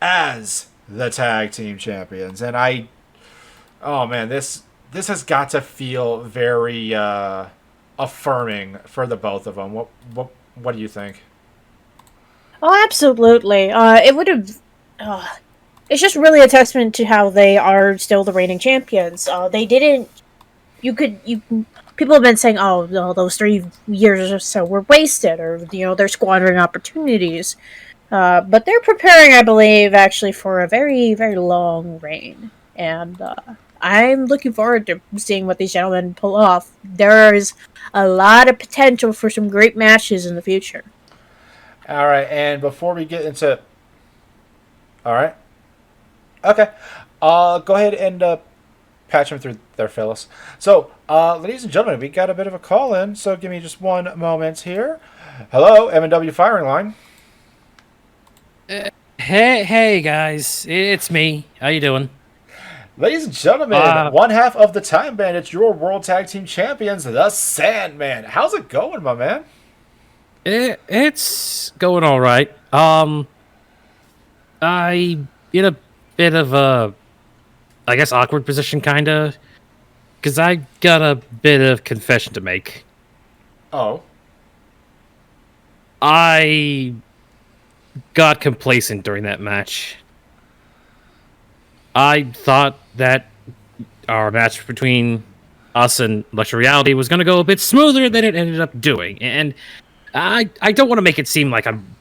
as the tag team champions. And oh man, this has got to feel very affirming for the both of them. What do you think? Oh, absolutely. It would have. It's just really a testament to how they are still the reigning champions. They didn't. People have been saying, "Oh, those 3 years or so were wasted," or they're squandering opportunities. But they're preparing, I believe, actually for a very, very long reign, and I'm looking forward to seeing what these gentlemen pull off. There's a lot of potential for some great matches in the future. All right, and before we get into... All right. Okay. Go ahead and patch them through there, Phyllis. So, ladies and gentlemen, we got a bit of a call-in, so give me just one moment here. Hello, MNW Firing Line. Hey, guys. It's me. How you doing? Ladies and gentlemen, one half of the Time Bandits, your World Tag Team Champions, the Sandman. How's it going, my man? It's going all right. I in a bit of a, I guess, awkward position, kinda, because I got a bit of confession to make. Oh. I got complacent during that match. I thought that our match between us and Electro Reality was going to go a bit smoother than it ended up doing, and I don't want to make it seem like I'm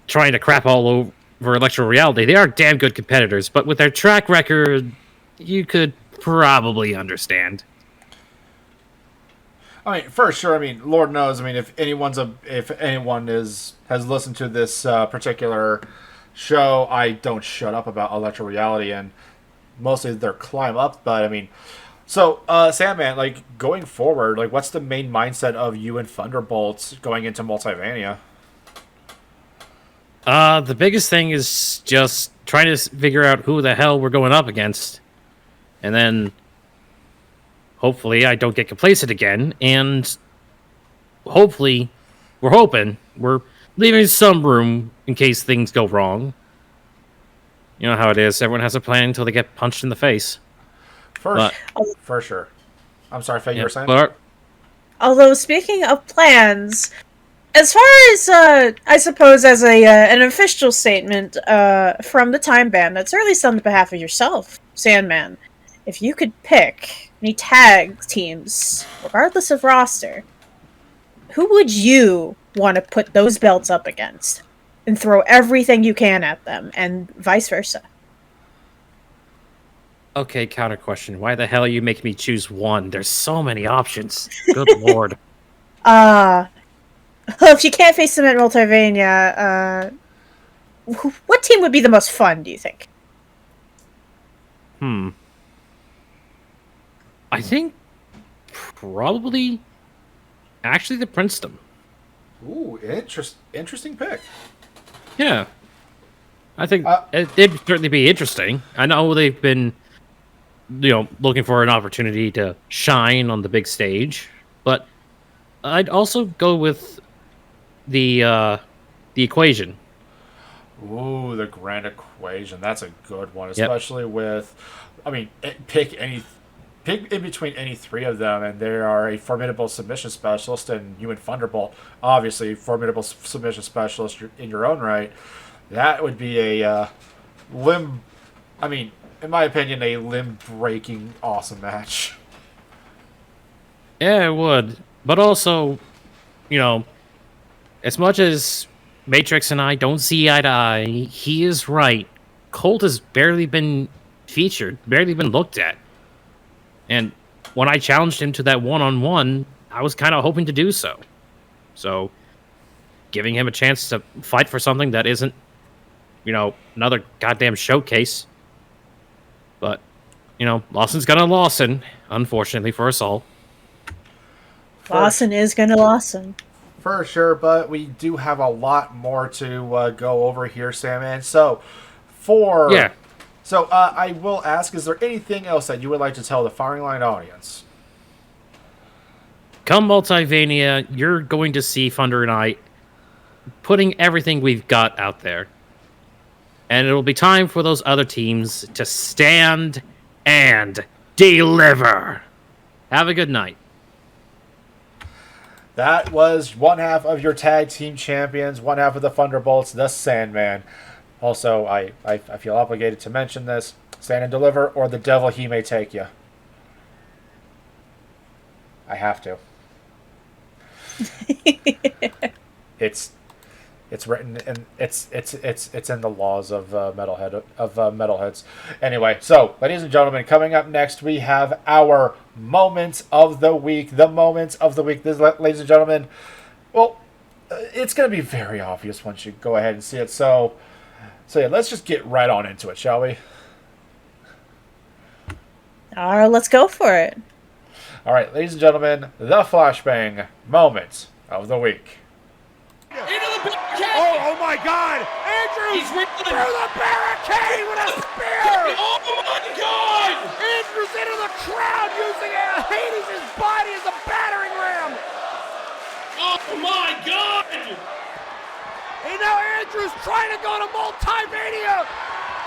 trying to crap all over Electro Reality. They are damn good competitors, but with their track record, you could probably understand. I mean, for sure. I mean, Lord knows. I mean, if anyone has listened to this particular show, I don't shut up about Electro Reality and mostly their climb up. But I mean, so Sandman, like going forward, like what's the main mindset of you and Thunderbolts going into Multivania? The biggest thing is just trying to figure out who the hell we're going up against, and then hopefully I don't get complacent again, and hopefully we're leaving some room in case things go wrong. You know how it is. Everyone has a plan until they get punched in the face. For sure. I'm sorry, Faye, you were saying? Although, speaking of plans, as far as, I suppose, as an official statement from the Time Bandits, or at least on the behalf of yourself, Sandman, if you could pick any tag teams, regardless of roster, who would you want to put those belts up against? And throw everything you can at them, and vice versa. Okay, counter question. Why the hell are you making me choose one? There's so many options. Good lord. Well, if you can't face them at Multiverse, what team would be the most fun, do you think? I think probably actually the Princeton. Ooh, interesting pick. Yeah. I think it'd certainly be interesting. I know they've been, looking for an opportunity to shine on the big stage, but I'd also go with the Equation. Ooh, the Grand Equation. That's a good one, especially with, pick in between any three of them, and they are a formidable submission specialist, and you and Thunderbolt, obviously, formidable submission specialist in your own right. That would be a in my opinion, a limb-breaking awesome match. Yeah, it would. But also, as much as Matrix and I don't see eye to eye, he is right. Colt has barely been featured, barely been looked at. And when I challenged him to that one-on-one, I was kind of hoping to do so. So, giving him a chance to fight for something that isn't, another goddamn showcase. But, Lawson's gonna Lawson, unfortunately for us all. Lawson is gonna Lawson. For sure, but we do have a lot more to go over here, Sam. So I will ask, is there anything else that you would like to tell the Firing Line audience? Come Multivania, you're going to see Thunder and I putting everything we've got out there. And it'll be time for those other teams to stand and deliver. Have a good night. That was one half of your tag team champions, one half of the Thunderbolts, the Sandman. Also, I feel obligated to mention this. Stand and deliver, or the devil he may take you. I have to. It's written and it's in the laws of metalheads. Anyway, so ladies and gentlemen, coming up next we have our moments of the week. The moments of the week. This, ladies and gentlemen, well, it's going to be very obvious once you go ahead and see it. So yeah, let's just get right on into it, shall we? All right, let's go for it. All right, ladies and gentlemen, the Flashbang moment of the week. Into the barricade! Oh my God! Andrews through the barricade with a spear! Oh my God! Andrews into the crowd using Hades' body as a battering ram! Oh my God! And now Andrews trying to go to Multiverse!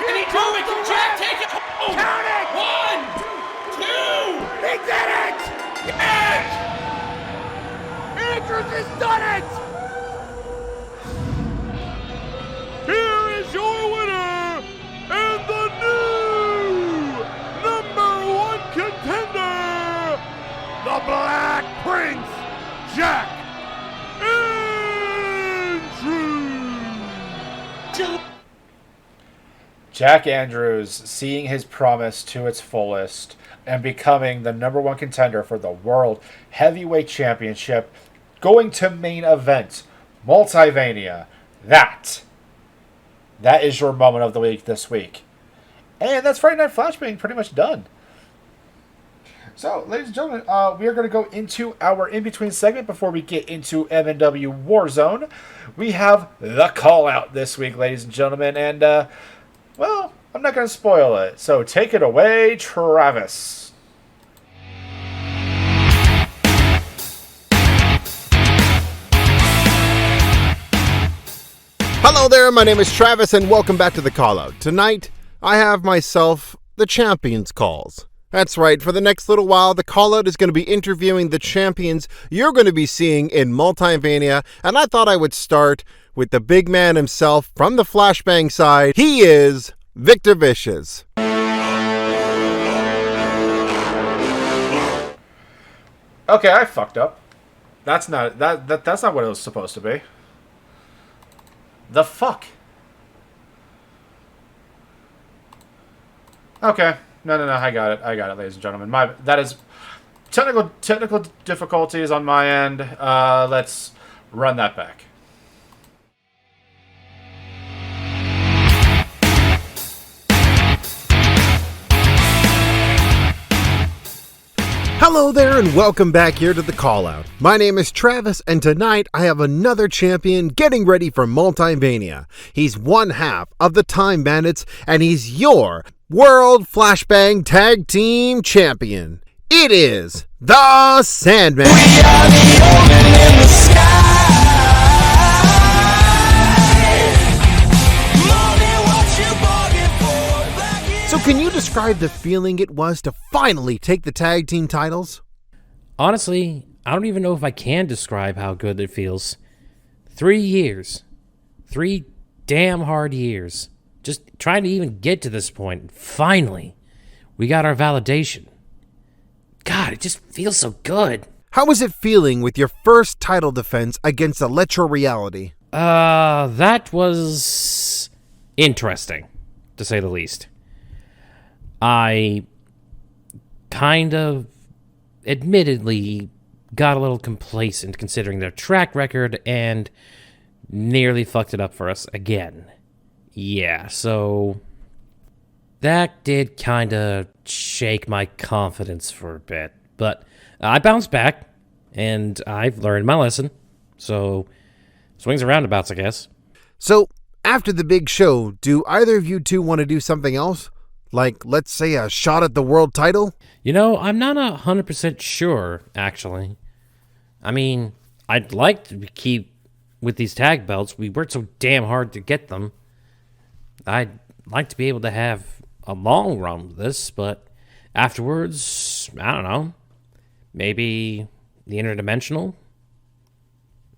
Can he do it? Can Jack take it home? Count it! 1, 2! He did it! Yes! Andrews has done it! Here is your winner, and the new #1 contender, the Black Prince, Jack Andrews. Jack Andrews seeing his promise to its fullest and becoming the #1 contender for the World Heavyweight Championship, going to main event, Multivania. That is your moment of the week this week. And that's Friday Night Flashbang pretty much done. So, ladies and gentlemen, we are going to go into our in-between segment before we get into MNW Warzone. We have the call-out this week, ladies and gentlemen. And Well, I'm not going to spoil it. So take it away, Travis. Hello there, my name is Travis, and welcome back to the Callout. Tonight, I have myself the Champions Calls. That's right, for the next little while, the Callout is going to be interviewing the champions you're going to be seeing in Multiverse, and I thought I would start with the big man himself from the Flashbang side. He is Victor Vicious. Okay, I fucked up. That's not that's not what it was supposed to be. The fuck? Okay. No, I got it, ladies and gentlemen. That is technical difficulties on my end. Let's run that back. Hello there and welcome back here to the Callout. My name is Travis and tonight I have another champion getting ready for Multiverse. He's one half of the Time Bandits and he's your World Flashbang Tag Team Champion. It is the Sandman. We are the omen in the sky. So can you describe the feeling it was to finally take the tag team titles? Honestly, I don't even know if I can describe how good it feels. 3 years. 3 damn hard years. Just trying to even get to this point. Finally, we got our validation. God, it just feels so good. How was it feeling with your first title defense against Electro Reality? That was interesting, to say the least. I kind of admittedly got a little complacent considering their track record and nearly fucked it up for us again. Yeah, so that did kind of shake my confidence for a bit. But I bounced back, and I've learned my lesson. So, swings and roundabouts, I guess. So, after the big show, do either of you two want to do something else? Like, let's say, a shot at the world title? You know, I'm not 100% sure, actually. I mean, I'd like to keep with these tag belts. We worked so damn hard to get them. I'd like to be able to have a long run with this, but afterwards, I don't know. Maybe the interdimensional?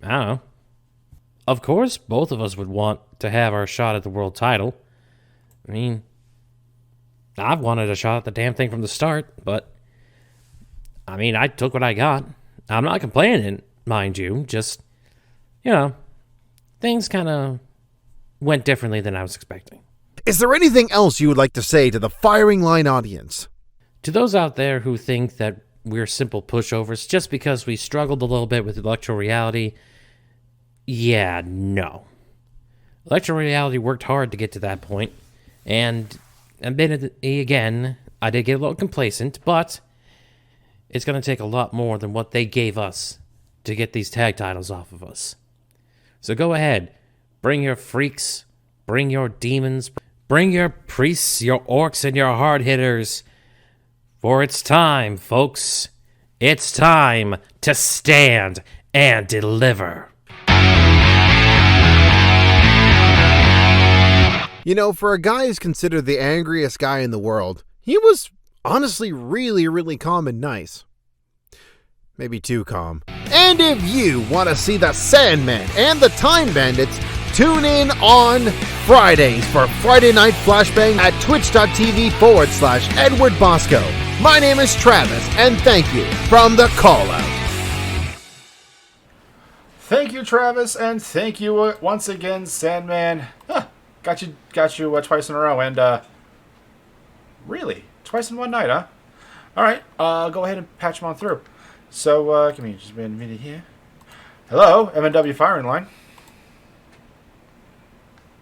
I don't know. Of course, both of us would want to have our shot at the world title. I mean, I've wanted a shot at the damn thing from the start, but I mean, I took what I got. I'm not complaining, mind you, just, you know, things kind of went differently than I was expecting. Is there anything else you would like to say to the Firing Line audience? To those out there who think that we're simple pushovers just because we struggled a little bit with Electro Reality, yeah, no. Electro Reality worked hard to get to that point, and admittedly, again, I did get a little complacent, but it's going to take a lot more than what they gave us to get these tag titles off of us. So go ahead, bring your freaks, bring your demons, bring your priests, your orcs, and your hard hitters. For it's time, folks. It's time to stand and deliver. You know, for a guy who's considered the angriest guy in the world, he was honestly really, really calm and nice. Maybe too calm. And if you want to see the Sandman and the Time Bandits, tune in on Fridays for Friday Night Flashbang at twitch.tv/Edward Bosco. My name is Travis, and thank you from the Callout. Thank you, Travis, and thank you once again, Sandman. Huh. Got you twice in a row, and really, twice in one night, huh? All right, go ahead and patch them on through. So, give me just a minute here. Hello, MNW Firing Line.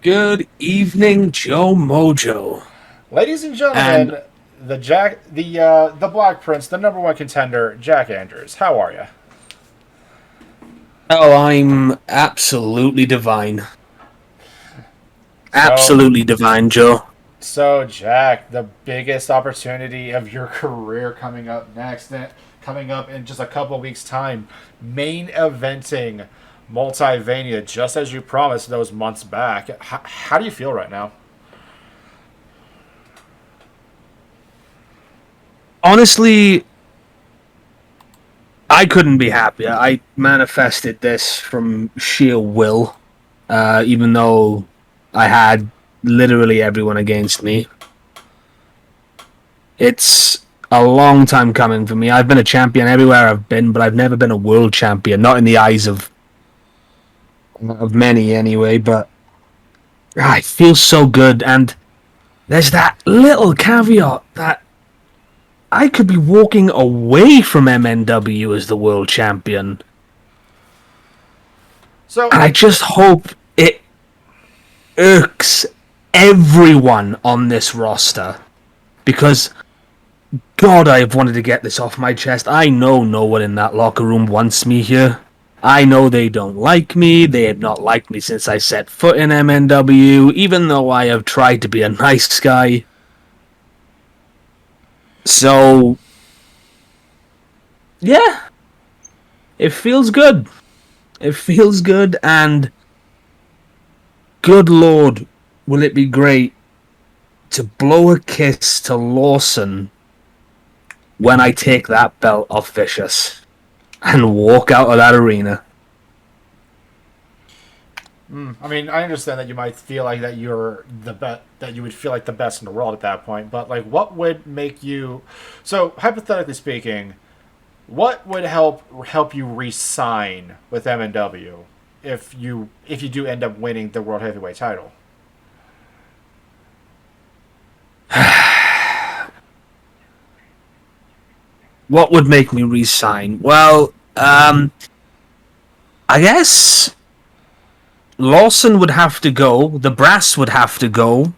Good evening, Joe Mojo. Ladies and gentlemen, the Black Prince, the #1 contender, Jack Andrews. How are you? Oh, I'm absolutely divine. Absolutely divine, Joe. So, Jack, the biggest opportunity of your career coming up next, coming up in just a couple of weeks' time, main eventing Multivania, just as you promised those months back. How do you feel right now? Honestly, I couldn't be happier. I manifested this from sheer will, even though I had literally everyone against me. It's a long time coming for me. I've been a champion everywhere I've been, but I've never been a world champion. Not in the eyes of many, anyway. But it feels so good, and there's that little caveat that I could be walking away from MNW as the world champion. So and I just hope it irks everyone on this roster, because God, I've wanted to get this off my chest. I know no one in that locker room wants me here. I know they don't like me. They have not liked me since I set foot in MNW, even though I have tried to be a nice guy. So, yeah, it feels good. It feels good, and good Lord, will it be great to blow a kiss to Lawson when I take that belt off Vicious and walk out of that arena. I mean, I understand that you might feel like that you're the best, that you would feel like the best in the world at that point. But like, what would make you? So hypothetically speaking, what would help you re-sign with MNW if you do end up winning the world heavyweight title? What would make me re-sign? Well, I guess Lawson would have to go. The brass would have to go.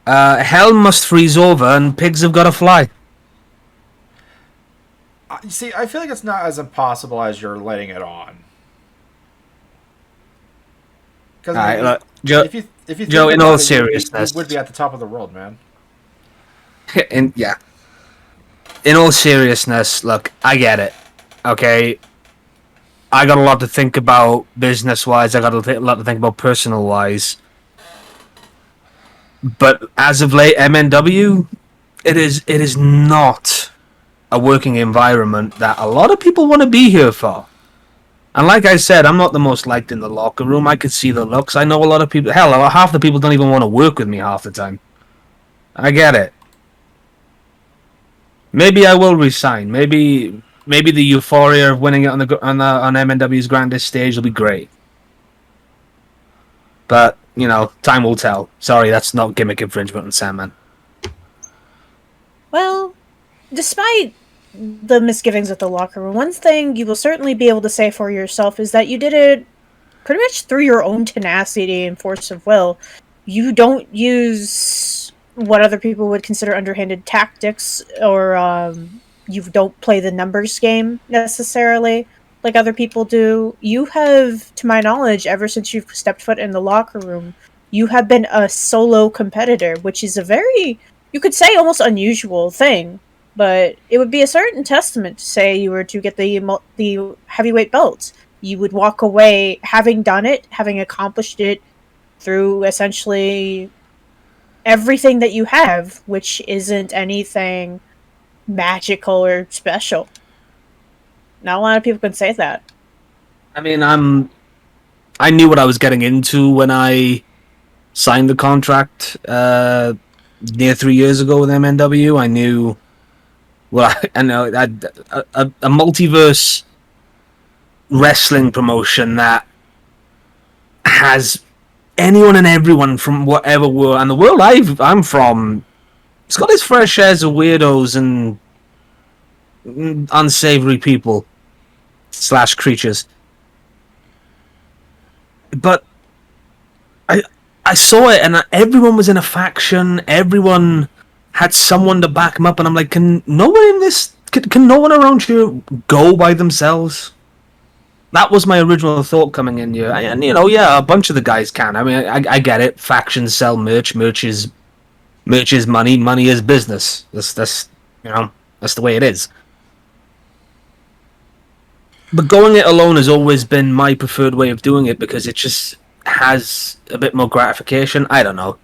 Hell must freeze over, and pigs have got to fly. You see, I feel like it's not as impossible as you're letting it on. Because Joe, if you Joe, think in about all it, seriousness, you would be at the top of the world, man. In all seriousness, look, I get it. Okay, I got a lot to think about business-wise. I got a lot to think about personal-wise. But as of late, MNW, it is not a working environment that a lot of people want to be here for. And like I said, I'm not the most liked in the locker room. I could see the looks. I know a lot of people. Hell, half the people don't even want to work with me half the time. I get it. Maybe I will resign. Maybe the euphoria of winning it on MNW's grandest stage will be great. But time will tell. Sorry, that's not gimmick infringement on Sandman. Well, despite the misgivings of the locker room, one thing you will certainly be able to say for yourself is that you did it pretty much through your own tenacity and force of will. You don't use what other people would consider underhanded tactics, or you don't play the numbers game necessarily like other people do. You have, to my knowledge, ever since you've stepped foot in the locker room, you have been a solo competitor, which is a very, you could say, almost unusual thing. But it would be a certain testament to say you were to get the heavyweight belt. You would walk away having done it, having accomplished it through essentially everything that you have, which isn't anything magical or special. Not a lot of people can say that. I mean, I knew what I was getting into when I signed the contract near 3 years ago with MNW. I knew. Well, I know a multiverse wrestling promotion that has anyone and everyone from whatever world, and the world I'm from, it's got its fair shares of weirdos and unsavory people / creatures. But I saw it, and everyone was in a faction. Everyone had someone to back them up, and I'm like, can no one around here go by themselves? That was my original thought coming in here. And a bunch of the guys can. I mean, I get it. Factions sell merch. Merch is Merch is money. Money is business. That's that's the way it is. But going it alone has always been my preferred way of doing it because it just has a bit more gratification. I don't know.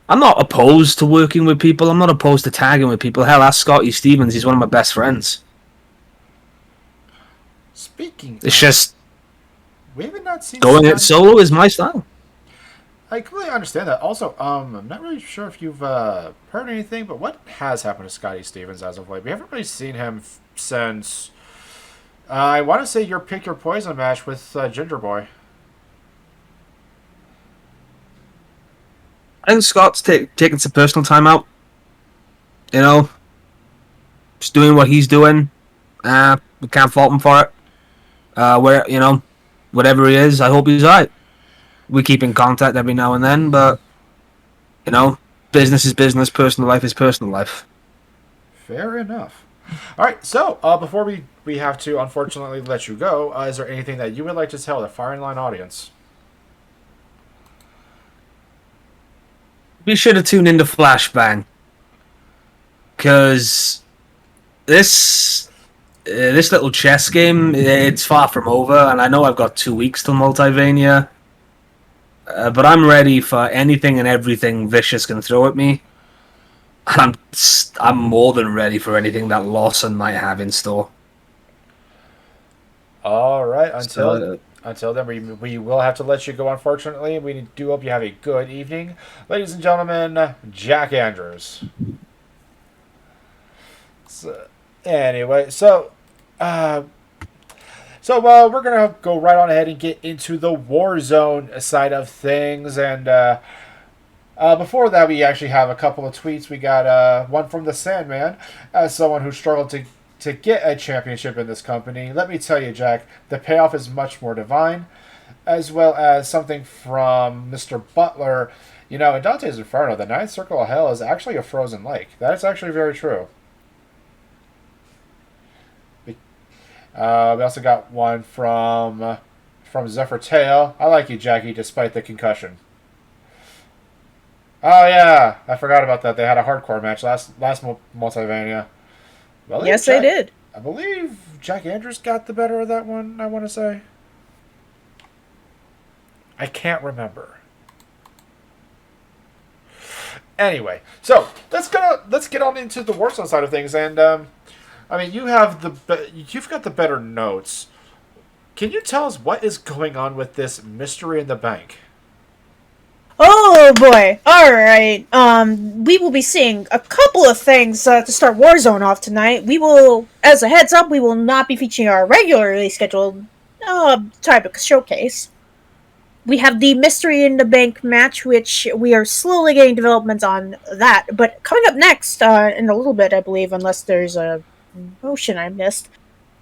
I'm not opposed to working with people. I'm not opposed to tagging with people. Hell, ask Scotty Stevens. He's one of my best friends. It's just we haven't not seen going it solo is my style. I completely understand that. Also, I'm not really sure if you've heard anything, but what has happened to Scotty Stevens as of late? We haven't really seen him since. I want to say your pick your poison match with Ginger Boy. I think Scott's taking some personal time out. You know, just doing what he's doing. We can't fault him for it. Whatever he is, I hope he's alright. We keep in contact every now and then, but business is business, personal life is personal life. Fair enough. All right, so before we have to unfortunately let you go, is there anything that you would like to tell the Firing Line audience? Be sure to tune into Flashbang, because this little chess game, it's far from over, and I know I've got 2 weeks till Multivania, but I'm ready for anything and everything Vicious can throw at me. And I'm more than ready for anything that Lawson might have in store. All right, until then, we will have to let you go, unfortunately. We do hope you have a good evening. Ladies and gentlemen, Jack Andrews. Anyway, so we're going to go right on ahead and get into the Warzone side of things. And before that, we actually have a couple of tweets. We got one from the Sandman, as someone who struggled to get a championship in this company. Let me tell you, Jack, the payoff is much more divine, as well as something from Mr. Butler. In Dante's Inferno, the ninth circle of hell is actually a frozen lake. That is actually very true. We also got one from Zephyr Tail. I like you, Jackie, despite the concussion. Oh yeah, I forgot about that. They had a hardcore match last Multivania. Yes, they did. I believe Jack Andrews got the better of that one, I want to say. I can't remember. Anyway, so let's get on into the Warzone side of things, and you've got the better notes. Can you tell us what is going on with this mystery in the bank? Oh boy! Alright, we will be seeing a couple of things to start Warzone off tonight. We will, as a heads up, we will not be featuring our regularly scheduled type of showcase. We have the Mystery in the Bank match, which we are slowly getting developments on that. But coming up next, in a little bit, I believe, unless there's a motion I missed,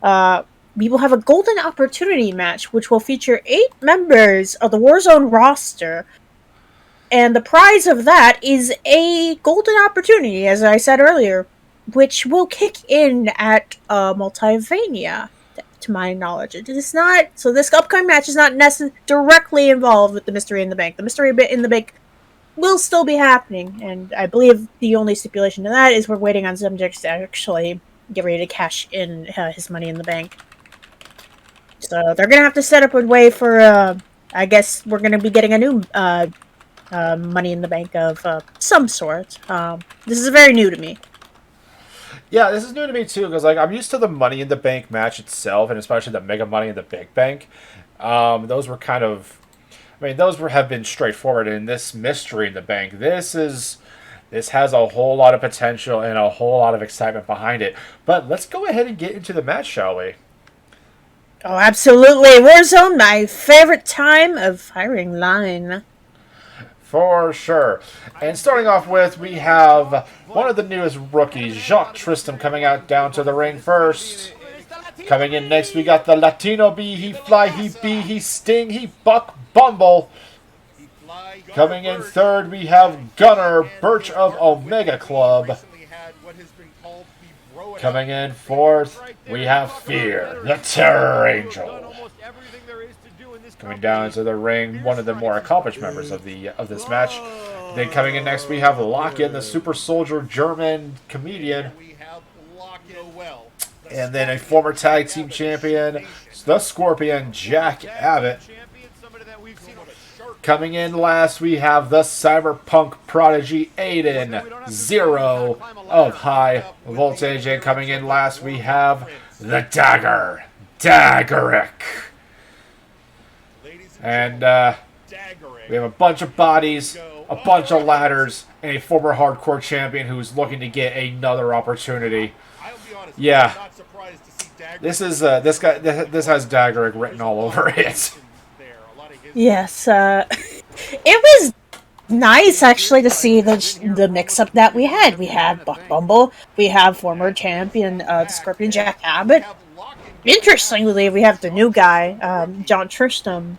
we will have a Golden Opportunity match, which will feature 8 members of the Warzone roster. And the prize of that is a Golden Opportunity, as I said earlier, which will kick in at Multivania, to my knowledge. It is not, so this upcoming match is not directly involved with the Mystery in the Bank. The Mystery in the Bank will still be happening, and I believe the only stipulation to that is we're waiting on Subjects to actually get ready to cash in his money in the bank. So they're going to have to set up a way for, I guess we're going to be getting a new money in the bank of some sort. This is very new to me. Yeah, this is new to me too, because I'm used to the Money in the Bank match itself, and especially the Mega Money in the Big Bank. Those were kind of, have been straightforward. In this Mystery in the Bank, this has a whole lot of potential and a whole lot of excitement behind it. But let's go ahead and get into the match, shall we? Oh, absolutely. Warzone, my favorite time of Firing Line. For sure. And starting off with, we have one of the newest rookies, Jacques Tristram, coming out down to the ring first. Coming in next, we got the Latino B. He fly, he be, he sting, he buck, bumble. Coming in third, we have Gunner Birch of Omega Club. Coming in fourth, we have Fear, the Terror Angel. Coming down to the ring, one of the more accomplished members of this match, Then coming in next, we have Lock-In, the super soldier German comedian. And then a former tag team champion, the Scorpion, Jack Abbott. Coming in last, we have the cyberpunk prodigy Aiden, Zero of High Voltage. And coming in last, we have the Dagger, Daggerick. And we have a bunch of bodies, a bunch of ladders, and a former hardcore champion who's looking to get another opportunity. Yeah, this is this guy. This has Daggerick written all over it. Yes, it was nice actually to see the mix-up that we had. We had Buck Bumble, we have former champion the Scorpion Jack Abbott. Interestingly, we have the new guy, John Tristram,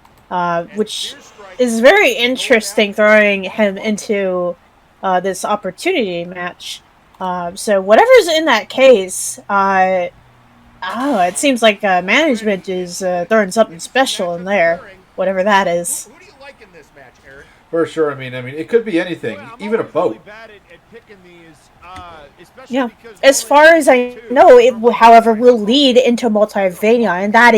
which is very interesting, throwing him into this opportunity match. So whatever's in that case, it seems like management is throwing something special in there. Whatever that is. Who do you like in this match, Eric? For sure. I mean, it could be anything, even a boat. Yeah. As far as I know, it, however, will lead into Multiverse, and that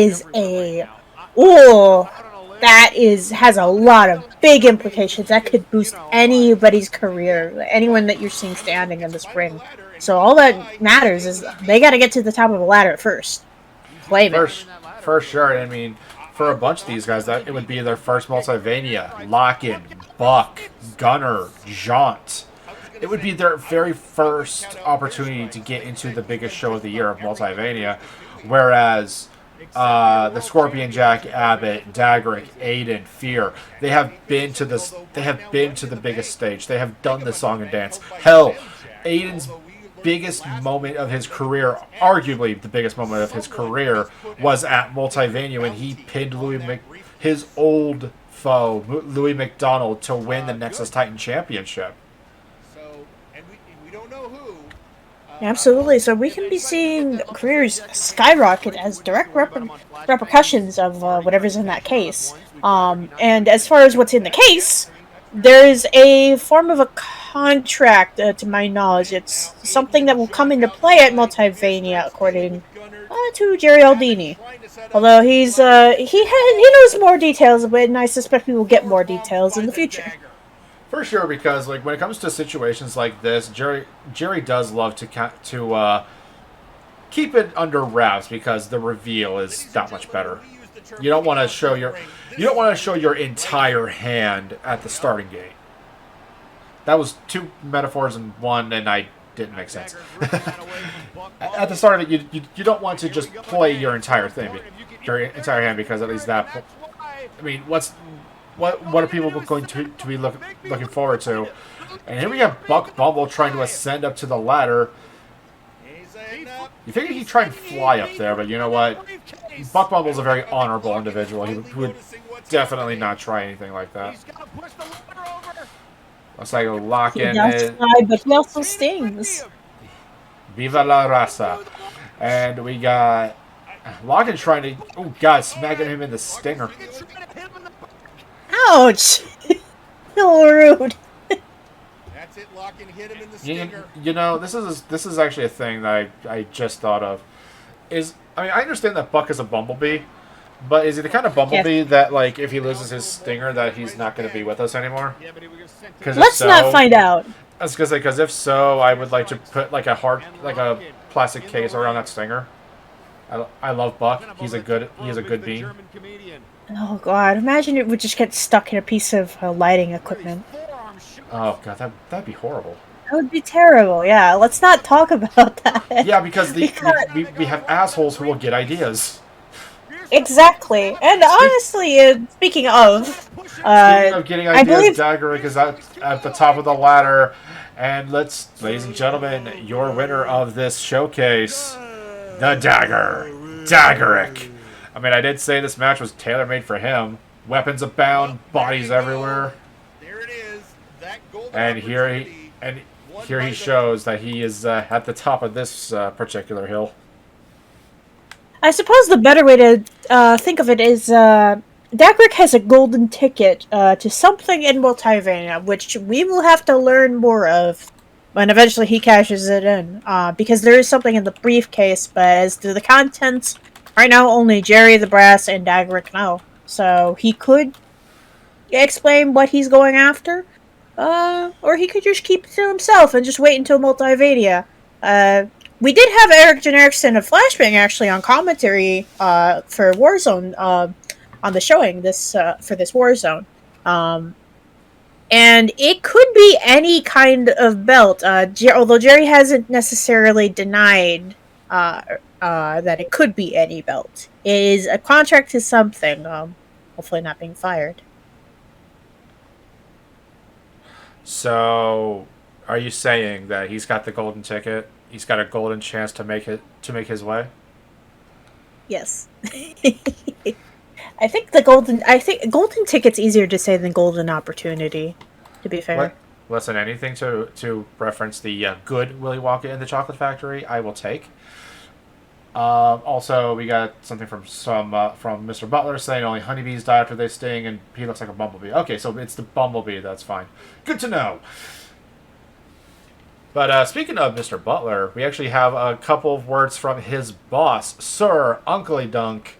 is has a lot of big implications. That could boost anybody's career, anyone that you're seeing standing in this ring. So all that matters is they got to get to the top of the ladder first. Claim it. For sure. I mean, for a bunch of these guys, that it would be their first Multiverse. Lock-In, Buck, Gunner, Jaunt. It would be their very first opportunity to get into the biggest show of the year of Multiverse. Whereas the Scorpion, Jack Abbott, Daggerick, Aiden, Fear, they have been to this. They have been to the biggest stage. They have done the song and dance. Hell, Aiden's biggest moment of his career, arguably the biggest moment of his career, was at Multiverse when he pinned his old foe, Louis McDonald, to win the Nexus Titan Championship. Absolutely. So we can be seeing careers skyrocket as direct repercussions of whatever's in that case. And as far as what's in the case, there is a form of a contract, to my knowledge. It's something that will come into play at Multiverse, according to Jerry Aldini. Although he knows more details of it, and I suspect we will get more details in the future. For sure, because like when it comes to situations like this, Jerry does love to keep it under wraps because the reveal is that much better. You don't want to show your entire hand at the starting gate. That was two metaphors in one, and I didn't make sense. At the start of it, you don't want to just play your entire hand, because at least that. I mean, what are people going to be looking forward to? And here we have Buck Bumble trying to ascend up to the ladder. You figure he'd try and fly up there, but you know what? Buck Bumble's a very honorable individual. He would definitely not try anything like that. Looks like a Lock-In. He does fly, but he also stings. Viva la raza. And we got Lock-In trying to, oh god, smacking him in the stinger. Ouch! So rude. That's it, Lock-In hit him in the stinger. You know, this is actually a thing that I just thought of. I understand that Buck is a bumblebee, but is he the kind of bumblebee that, like, if he loses his stinger, that he's not going to be with us anymore? Let's not find out. I was gonna say, because if so, I would like to put like a plastic case around that stinger. I love Buck. He's a good bean. Oh god, imagine it would just get stuck in a piece of lighting equipment. Oh god, that'd be horrible. That would be terrible. Yeah, let's not talk about that. Yeah, because we have assholes who will get ideas. Exactly. And honestly, speaking of getting ideas, Daggerick is at the top of the ladder. And ladies and gentlemen, your winner of this showcase, the Dagger, Daggerick. I mean, I did say this match was tailor-made for him. Weapons abound, bodies everywhere. There it is. That golden and here he shows that he is at the top of this particular hill. I suppose the better way to think of it is Dagrick has a golden ticket to something in Multiverse, which we will have to learn more of when eventually he cashes it in. Because there is something in the briefcase, but as to the contents, right now only Jerry, the Brass, and Dagrick know. So he could explain what he's going after, or he could just keep it to himself and just wait until Multiverse. We did have Eric Jenerickson of Flashbang actually on commentary for Warzone on the showing this for this Warzone. And it could be any kind of belt, although Jerry hasn't necessarily denied that it could be any belt. It is a contract to something, hopefully not being fired. So, are you saying that he's got the golden ticket? He's got a golden chance to make his way? Yes. I think golden ticket's easier to say than golden opportunity, to be fair. Listen, anything to reference the good Willy Wonka in the Chocolate Factory, I will take. Also, we got something from Mr. Butler saying only honeybees die after they sting, and he looks like a bumblebee. Okay, so it's the bumblebee. That's fine. Good to know. But speaking of Mr. Butler, we actually have a couple of words from his boss, Sir Uncle Dunk,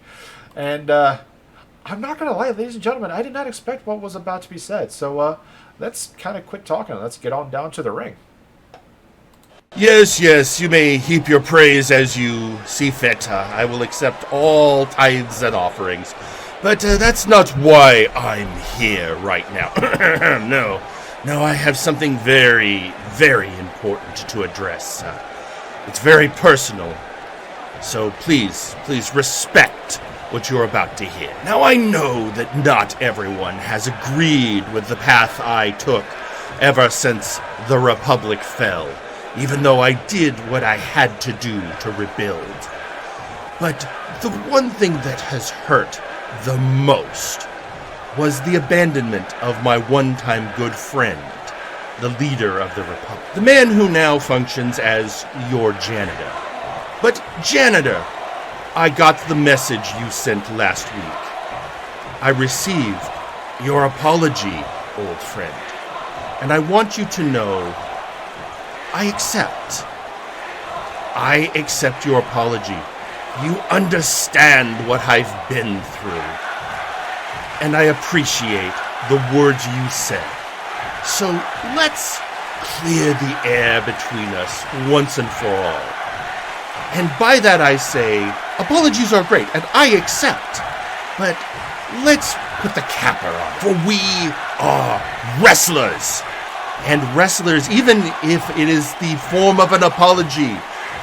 and I'm not gonna lie, ladies and gentlemen, I did not expect what was about to be said. So let's kind of quit talking. Let's get on down to the ring. Yes, yes, you may heap your praise as you see fit. I will accept all tithes and offerings. But that's not why I'm here right now. No, I have something very, very important to address. It's very personal. So please respect what you're about to hear. Now, I know that not everyone has agreed with the path I took ever since the Republic fell, even though I did what I had to do to rebuild. But the one thing that has hurt the most was the abandonment of my one-time good friend, the leader of the Republic, the man who now functions as your janitor. But janitor, I got the message you sent last week. I received your apology, old friend, and I want you to know I accept your apology. You understand what I've been through. And I appreciate the words you said. So let's clear the air between us once and for all. And by that I say, apologies are great, and I accept. But let's put the capper on it. For we are wrestlers. And wrestlers, even if it is the form of an apology,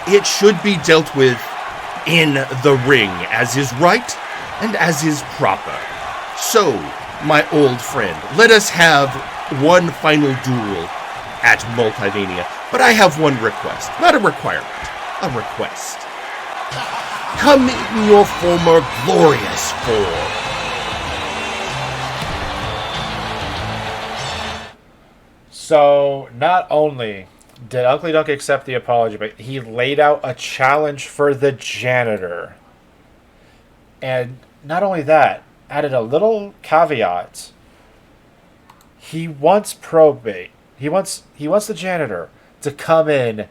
it should be dealt with in the ring, as is right and as is proper. So, my old friend, let us have one final duel at Multiverse. But I have one request, not a requirement, a request. Come in your former glorious form. So, not only did Uncle Dunk accept the apology, but he laid out a challenge for the janitor. And not only that, added a little caveat. He wants probate. He wants the janitor to come in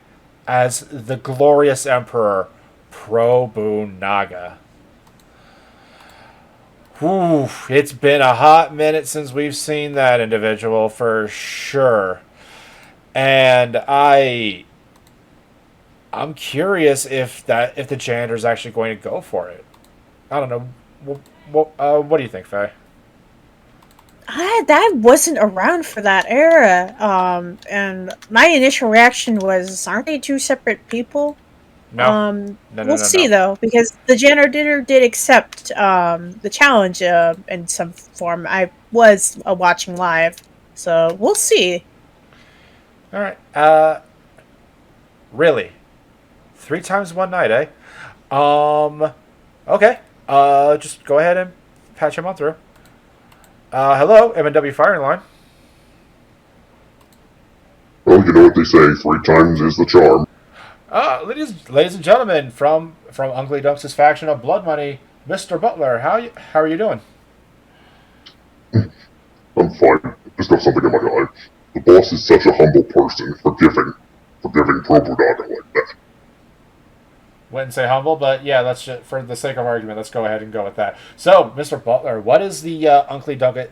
as the glorious Emperor Probunaga. Whew, it's been a hot minute since we've seen that individual for sure. And I'm curious if the janitor's actually going to go for it. I don't know. What do you think, Faye? That wasn't around for that era. And my initial reaction was, aren't they two separate people? No. We'll see though, because the janitor did accept the challenge in some form. I was watching live, so we'll see. All right. Really? 3 times one night, eh? Okay. Just go ahead and patch him on through. Hello, MNW Firing Line. Well, you know what they say, 3 times is the charm. Ladies and gentlemen, from Uncle Dunk's faction of Blood Money, Mr. Butler, how are you doing? I'm fine. Just got something in my eye. The boss is such a humble person, forgiving Probonaga like that. Wouldn't say humble, but yeah, let's just, for the sake of argument, let's go ahead and go with that. So, Mr. Butler, what is the Uncle Dunk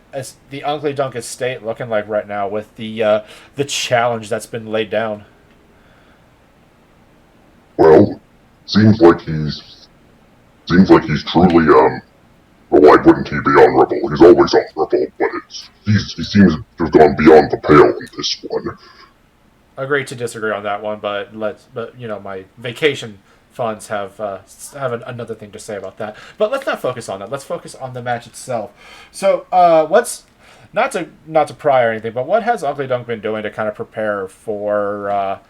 estate looking like right now with the challenge that's been laid down? Well, seems like he's truly well, why wouldn't he be on Rebel? He's always on Rebel, but he seems to have gone beyond the pale in this one. Agree to disagree on that one, but you know, my vacation funds have another thing to say about that. But let's not focus on that. Let's focus on the match itself. So, what's not to pry or anything, but what has Ugly Dunk been doing to kind of prepare for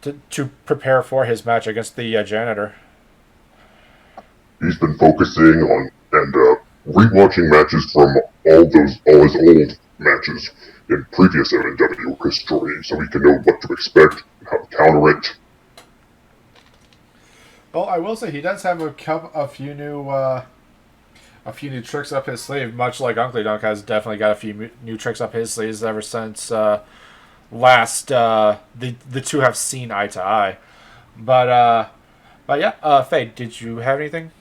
to prepare for his match against the janitor? He's been focusing on and rewatching matches from all his old matches in previous MNW history, so he can know what to expect and how to counter it. Well, I will say he does have a few new tricks up his sleeve, much like Uncle Dunk has definitely got a few new tricks up his sleeves ever since last the two have seen eye to eye. But yeah, Faye, did you have anything?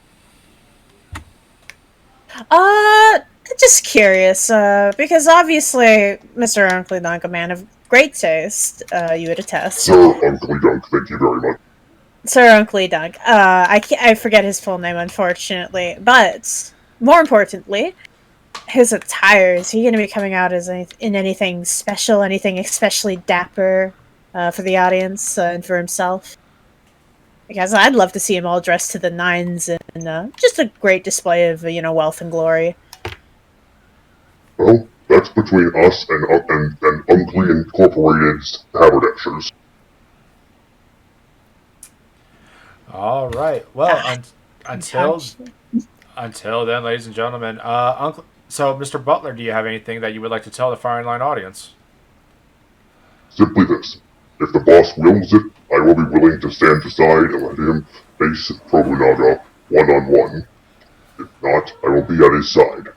Just curious, because obviously Mr. Uncle Dunk, a man of great taste, you would attest. Sir Uncle Dunk, thank you very much. Sir Uncle Dunk. I forget his full name, unfortunately. But, more importantly, his attire. Is he going to be coming out as in anything special, anything especially dapper for the audience and for himself? Because I'd love to see him all dressed to the nines and just a great display of, wealth and glory. Well, that's between us and Uncle Incorporated's haberdashers. All right. Well, until then, ladies and gentlemen, So, Mr. Butler, do you have anything that you would like to tell the Firing Line audience? Simply this: if the boss wills it, I will be willing to stand aside and let him face Probonaga one-on-one. If not, I will be at his side.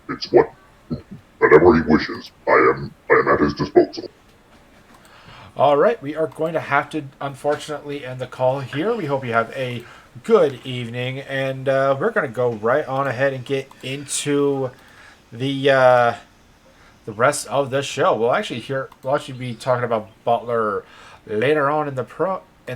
It's whatever he wishes. I am at his disposal. All right, we are going to have to, unfortunately, end the call here. We hope you have a good evening, and we're going to go right on ahead and get into the rest of the show. We'll actually be talking about Butler later on in the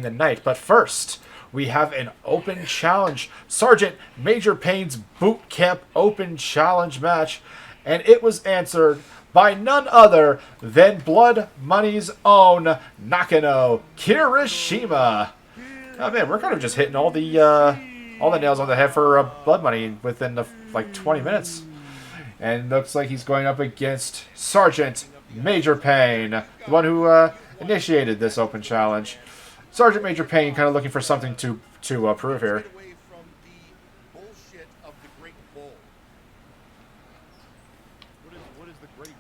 night, but first we have an open challenge, Sergeant Major Payne's Boot Camp Open Challenge match, and it was answered by none other than Blood Money's own Nakano Kirishima. Oh man, we're kind of just hitting all the nails on the head for Blood Money within the 20 minutes. And looks like he's going up against Sergeant Major Payne, the one who initiated this open challenge. Sergeant Major Payne kind of looking for something to prove here.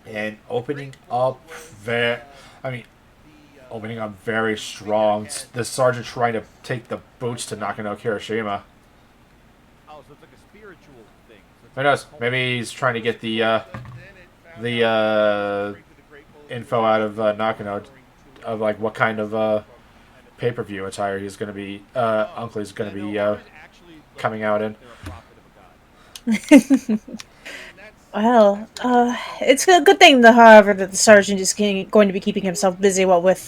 And opening up very strong. The sergeant trying to take the boots to Nakano Kirishima. Who knows? Maybe he's trying to get the info out of Nakano of what kind of pay-per-view attire he's going to be. Uncle is going to be coming out in. Well, it's a good thing, however, that the sergeant is going to be keeping himself busy, with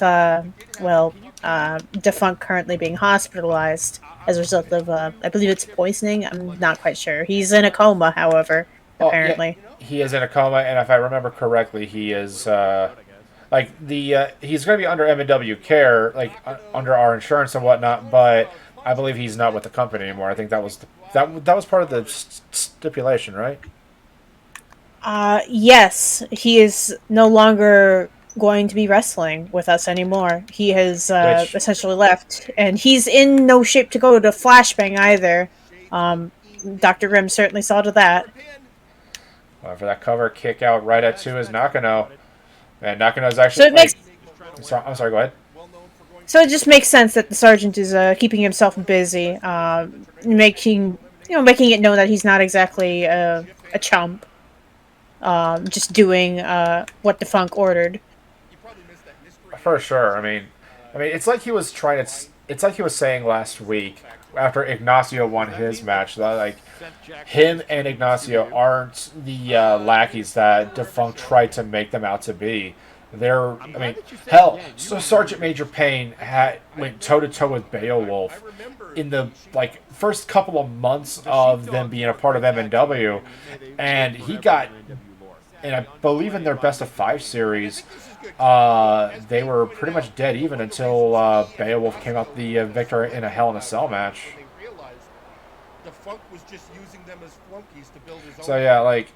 defunct currently being hospitalized as a result of, I believe it's poisoning. I'm not quite sure. He's in a coma, however, apparently. Yeah, he is in a coma, and if I remember correctly, he is, he's going to be under MNW care, under our insurance and whatnot, but I believe he's not with the company anymore. I think that was part of the stipulation, right? Yes, he is no longer going to be wrestling with us anymore. He has essentially left, and he's in no shape to go to Flashbang either. Dr. Grimm certainly saw to that. Well, for that cover kick out right at 2 is Nakano. And Nakano's actually... I'm sorry, go ahead. So it just makes sense that the sergeant is keeping himself busy, making it known that he's not exactly a chump. just doing what the Funk ordered. For sure. I mean, it's like he was trying to. It's like he was saying last week after Ignacio won his match that like him and Ignacio aren't the lackeys that Defunct tried to make them out to be. They're, I mean, hell, so Sergeant Major Payne went toe to toe with Beowulf in the first couple of months of them being a part of MNW, and he got, and I believe in their best of 5 series, they were pretty much dead even until Beowulf came out the victor in a Hell in a Cell match. So yeah, like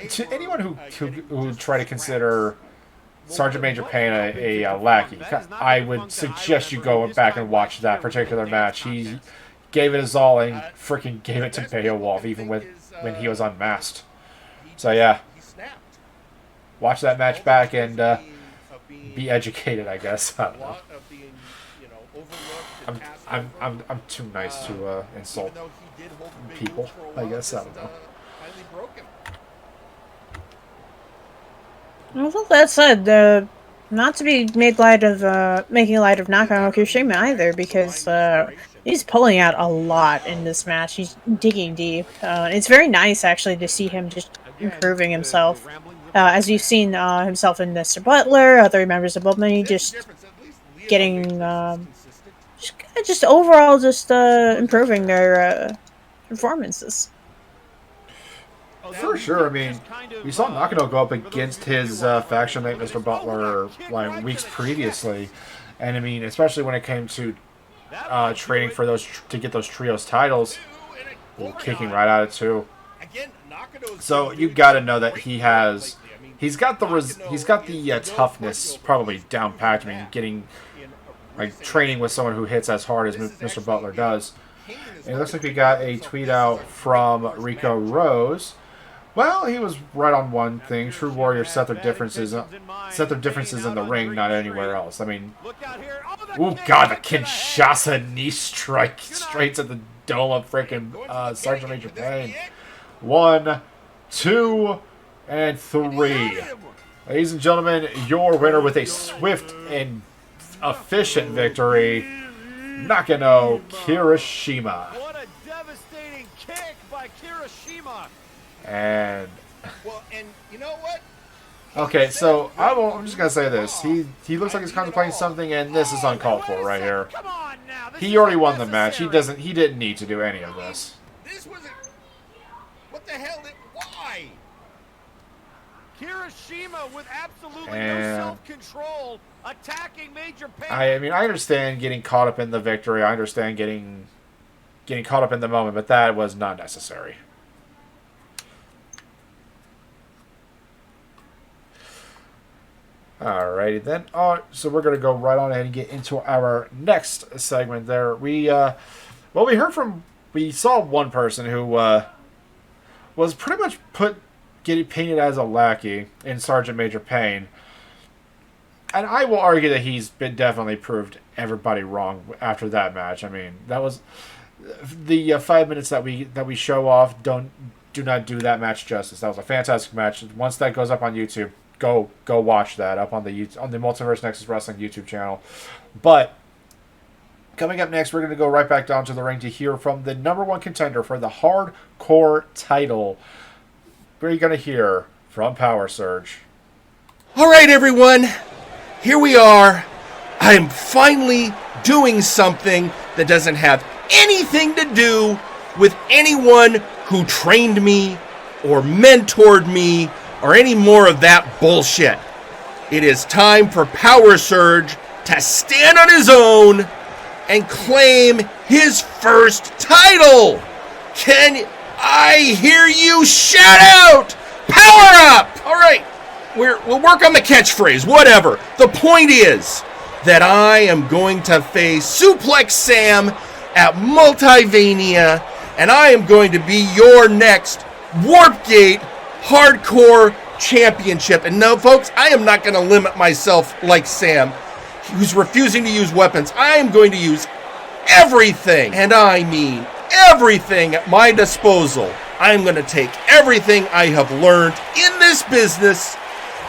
to anyone who try to consider Sergeant Major Payne a lackey, I would suggest you go back and watch that particular match. He gave it his all and freaking gave it to Beowulf even when he was unmasked. So yeah, watch that match back and be educated, I guess. I don't know. I'm too nice to insult people, I guess. I don't know. Well, with that said, not to be made light of making light of Nakano Kushima either, because he's pulling out a lot in this match. He's digging deep. It's very nice actually to see him just improving himself. As you've seen himself in Mr. Butler, other members of Bubman, just getting just overall just improving their performances. For sure. I mean, we saw Nakano go up against his faction mate, Mr. Butler, like weeks previously, and I mean, especially when it came to training for those to get those trios titles, kicking right at it too. So you got to know that he's got the toughness probably down packed. I mean, getting training with someone who hits as hard as Mr. Butler does. And it looks like we got a tweet out from Rico Rose. Well, he was right on one thing. True warriors set their differences in the ring, not anywhere else. I mean, oh god, the Kinshasa knee strike straight to the dome of freaking Sergeant Major Payne. 1, 2, and 3. Ladies and gentlemen, your winner with a swift and efficient victory, Nakano Kirishima. What a devastating kick by Kirishima. And and you know what? Okay, so I'm just gonna say this. He looks like he's contemplating something, and this is uncalled for right here. He already won the match. He didn't need to do any of this. This was what the hell? Why? Kirishima with absolutely no self-control, attacking Major Payne. I mean, I understand getting caught up in the victory. I understand getting caught up in the moment, but that was not necessary. Alrighty then. So we're gonna go right on ahead and get into our next segment. There, we saw one person who was pretty much getting painted as a lackey in Sergeant Major Payne, and I will argue that he's been definitely proved everybody wrong after that match. I mean, that was the 5 minutes that we show off. Do not do that match justice. That was a fantastic match. Once that goes up on YouTube, go watch that up on the Multiverse Nexus Wrestling YouTube channel. But coming up next, we're going to go right back down to the ring to hear from the #1 contender for the hardcore title. We're going to hear from Power Surge. All right, everyone. Here we are. I am finally doing something that doesn't have anything to do with anyone who trained me or mentored me or any more of that bullshit. It is time for Power Surge to stand on his own and claim his first title. Can I hear you shout out? Power up! All right, we'll work on the catchphrase, whatever. The point is that I am going to face Suplex Sam at Multivania, and I am going to be your next Warpgate Hardcore Championship. And no, folks, I am not going to limit myself like Sam, who's refusing to use weapons. I am going to use everything, and I mean everything at my disposal. I'm going to take everything I have learned in this business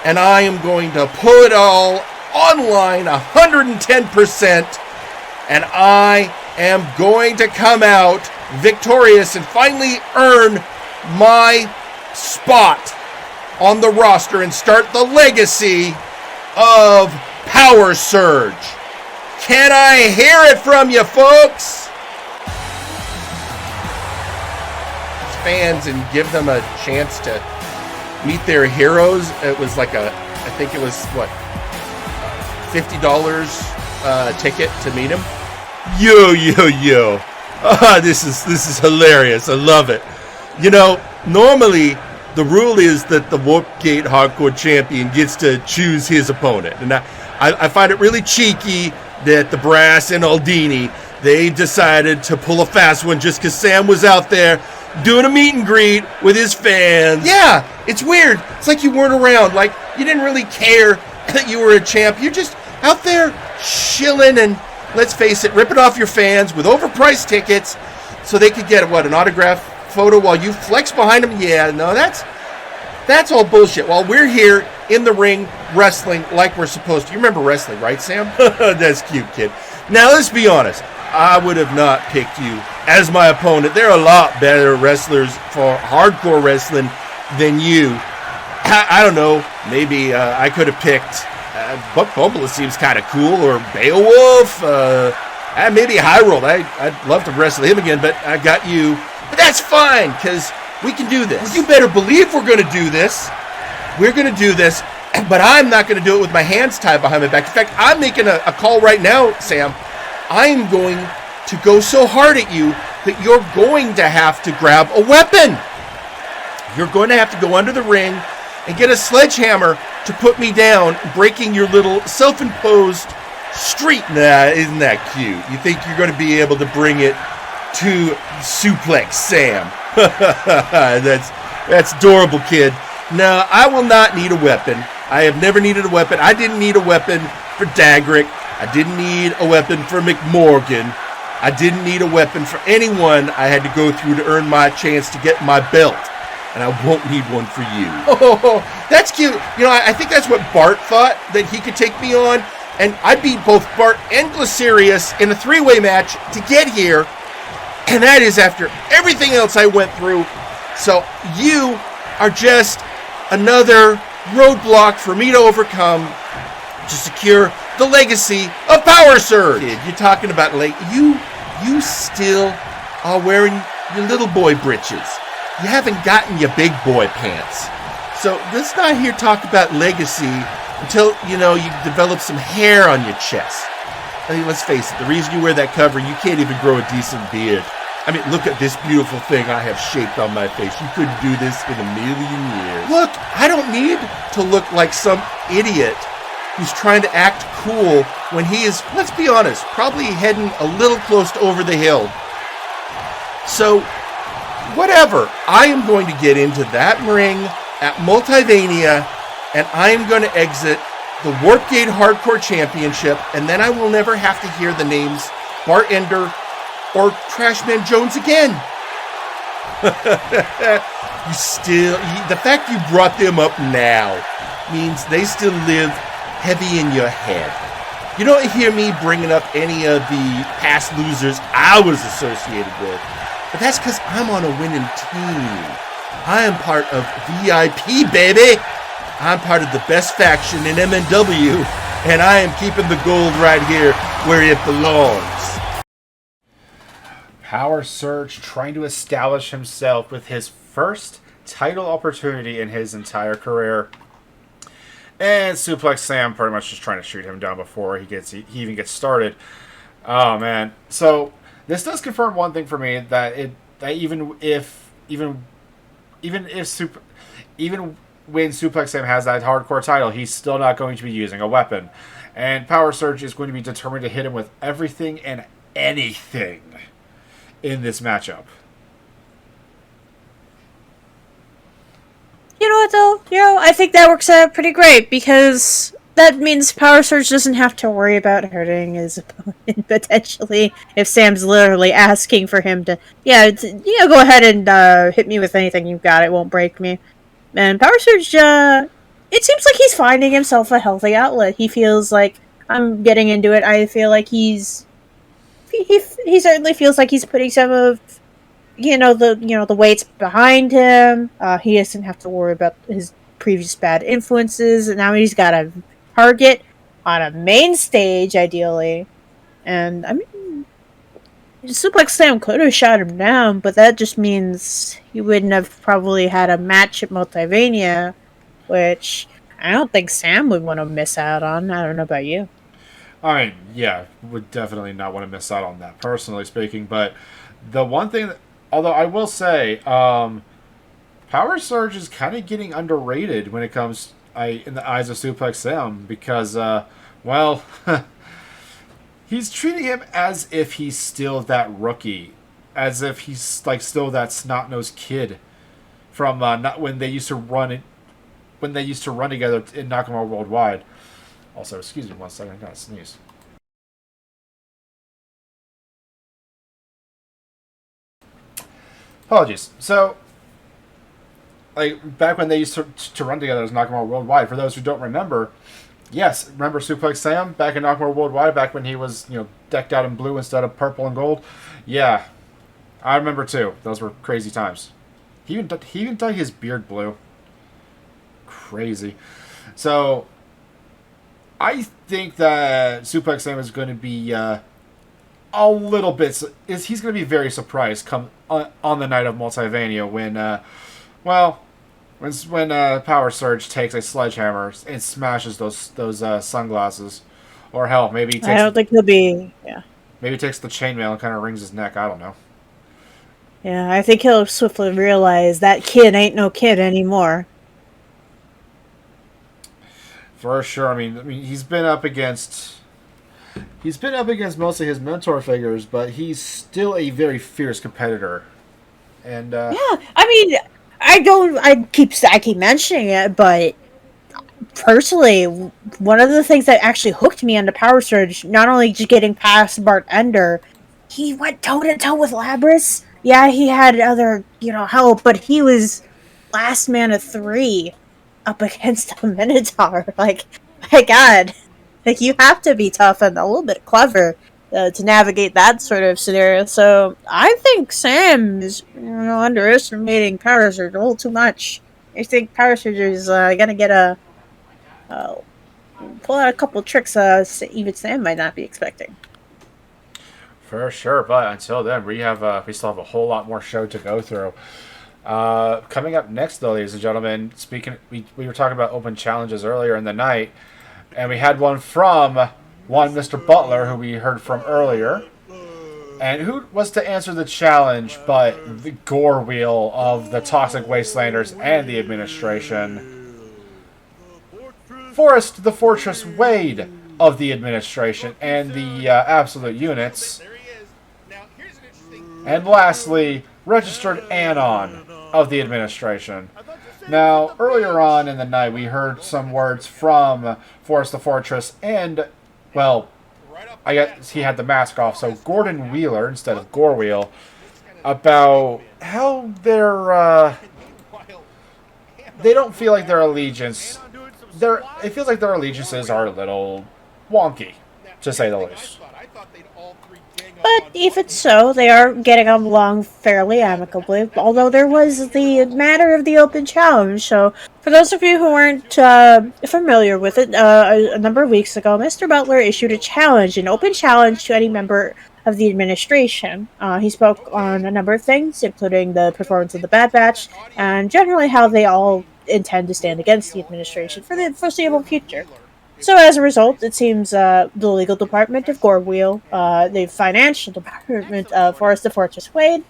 and I am going to put it all online 110%, and I am going to come out victorious and finally earn my spot on the roster and start the legacy of Power Surge. Can I hear it from you folks? Fans, and give them a chance to meet their heroes. It was like I think it was what, $50 ticket to meet him. Yo. This is hilarious. I love it. You know, normally the rule is that the Warpgate Hardcore Champion gets to choose his opponent. And I find it really cheeky that the Brass and Aldini, they decided to pull a fast one just because Sam was out there doing a meet and greet with his fans. Yeah, it's weird. It's like you weren't around. Like, you didn't really care that you were a champ. You're just out there shilling and, let's face it, ripping off your fans with overpriced tickets so they could get, an autograph photo while you flex behind them? Yeah, no, that's all bullshit. While we're here in the ring wrestling like we're supposed to. You remember wrestling, right, Sam? That's cute, kid. Now, let's be honest. I would have not picked you as my opponent. There are a lot better wrestlers for hardcore wrestling than you. I don't know. Maybe I could have picked Buck Bumble seems kind of cool, or Beowulf. Maybe Hyrule. I'd love to wrestle him again, but I got you. But that's fine, because we can do this. Well, you better believe we're going to do this. We're going to do this, but I'm not going to do it with my hands tied behind my back. In fact, I'm making a call right now, Sam. I'm going to go so hard at you that you're going to have to grab a weapon. You're going to have to go under the ring and get a sledgehammer to put me down, breaking your little self-imposed street. Nah, isn't that cute? You think you're going to be able to bring it to Suplex Sam? That's adorable, kid. No, I will not need a weapon. I have never needed a weapon. I didn't need a weapon for Dagrick. I didn't need a weapon for McMorgan. I didn't need a weapon for anyone I had to go through to earn my chance to get my belt. And I won't need one for you. Oh, that's cute. You know, I think that's what Bart thought, that he could take me on. And I beat both Bart and Glycerius in a three-way match to get here. And that is after everything else I went through. So you are just another roadblock for me to overcome to secure the legacy of Power Surge. Kid, you're talking about you still are wearing your little boy britches. You haven't gotten your big boy pants. So let's not here talk about legacy until, you develop some hair on your chest. I mean, let's face it, the reason you wear that cover, you can't even grow a decent beard. I mean, look at this beautiful thing I have shaped on my face. You couldn't do this in a million years. Look, I don't need to look like some idiot who's trying to act cool when he is, let's be honest, probably heading a little close to over the hill. So, whatever. I am going to get into that ring at Multivania, and I am going to exit the Warpgate Hardcore Championship, and then I will never have to hear the names Bart Ender or Trashman Jones again. The fact you brought them up now means they still live heavy in your head. You don't hear me bringing up any of the past losers I was associated with, but that's because I'm on a winning team. I am part of VIP, baby. I'm part of the best faction in MNW, and I am keeping the gold right here where it belongs. Power Surge trying to establish himself with his first title opportunity in his entire career. And Suplex Sam pretty much just trying to shoot him down before he even gets started. Oh man. So this does confirm one thing for me, that even when Suplex Sam has that hardcore title, he's still not going to be using a weapon. And Power Surge is going to be determined to hit him with everything and anything in this matchup. You know what, though? I think that works out pretty great, because that means Power Surge doesn't have to worry about hurting his opponent potentially. If Sam's literally asking for him to, go ahead and hit me with anything you've got. It won't break me. And Power Surge, it seems like he's finding himself a healthy outlet. He feels like I'm getting into it. I feel like he certainly feels like he's putting some of the weights behind him. He doesn't have to worry about his previous bad influences, and now he's got a target on a main stage, ideally. And I mean, Suplex Slam could have shot him down, but that just means he wouldn't have probably had a match at Multivania, which I don't think Sam would want to miss out on. I don't know about you. I mean, yeah, would definitely not want to miss out on that, personally speaking. But the one thing that, although I will say, Power Surge is kind of getting underrated when it comes in the eyes of Suplex Sam because, he's treating him as if he's still that rookie, as if he's like still that snot-nosed kid from not when they used to run together in Nakamura Worldwide. Also, excuse me 1 second, I gotta sneeze. Apologies. So, like, back when they used to run together as Nakamura Worldwide, for those who don't remember, yes, remember Suplex Sam back in Nakamura Worldwide, back when he was, decked out in blue instead of purple and gold? Yeah, I remember too. Those were crazy times. He even dyed his beard blue. Crazy. So, I think that Suplex Sam is going to be a little bit. He's going to be very surprised come on the night of Multivania when Power Surge takes a sledgehammer and smashes those sunglasses, or hell, maybe he takes. I don't think he'll be. Yeah. Maybe he takes the chainmail and kind of wrings his neck. I don't know. Yeah, I think he'll swiftly realize that kid ain't no kid anymore. For sure. I mean, he's been up against mostly his mentor figures, but he's still a very fierce competitor. And yeah, I mean, I keep mentioning it, but personally, one of the things that actually hooked me onto Power Surge, not only just getting past Bart Ender, he went toe to toe with Labras. Yeah, he had other help, but he was last man of 3 up against a Minotaur. Like, my God, like, you have to be tough and a little bit clever to navigate that sort of scenario. So I think Sam is underestimating Power Surge a little too much. I think Power Surge is gonna get pull out a couple tricks even Sam might not be expecting. For sure, but until then, we still have a whole lot more show to go through. Coming up next, though, ladies and gentlemen, we were talking about open challenges earlier in the night, and we had one from Mr. Butler, who we heard from earlier, and who was to answer the challenge but the gore wheel of the Toxic Wastelanders and the administration. Forrest the Fortress Wade of the administration and the Absolute Units. And lastly, Registered Anon of the administration. Now, earlier on in the night, we heard some words from Forrest the Fortress and, well, I guess he had the mask off, so Gordon Wheeler instead of Gore Wheel, about how they don't feel like their allegiance, it feels like their allegiances are a little wonky, to say the least. But even so, they are getting along fairly amicably, although there was the matter of the open challenge. So, for those of you who aren't familiar with it, a number of weeks ago, Mr. Butler issued an open challenge to any member of the administration. He spoke on a number of things, including the performance of the Bad Batch, and generally how they all intend to stand against the administration for the foreseeable future. So as a result, it seems the legal department of Gore Wheel, the financial department of Forrest the Fortress Wade,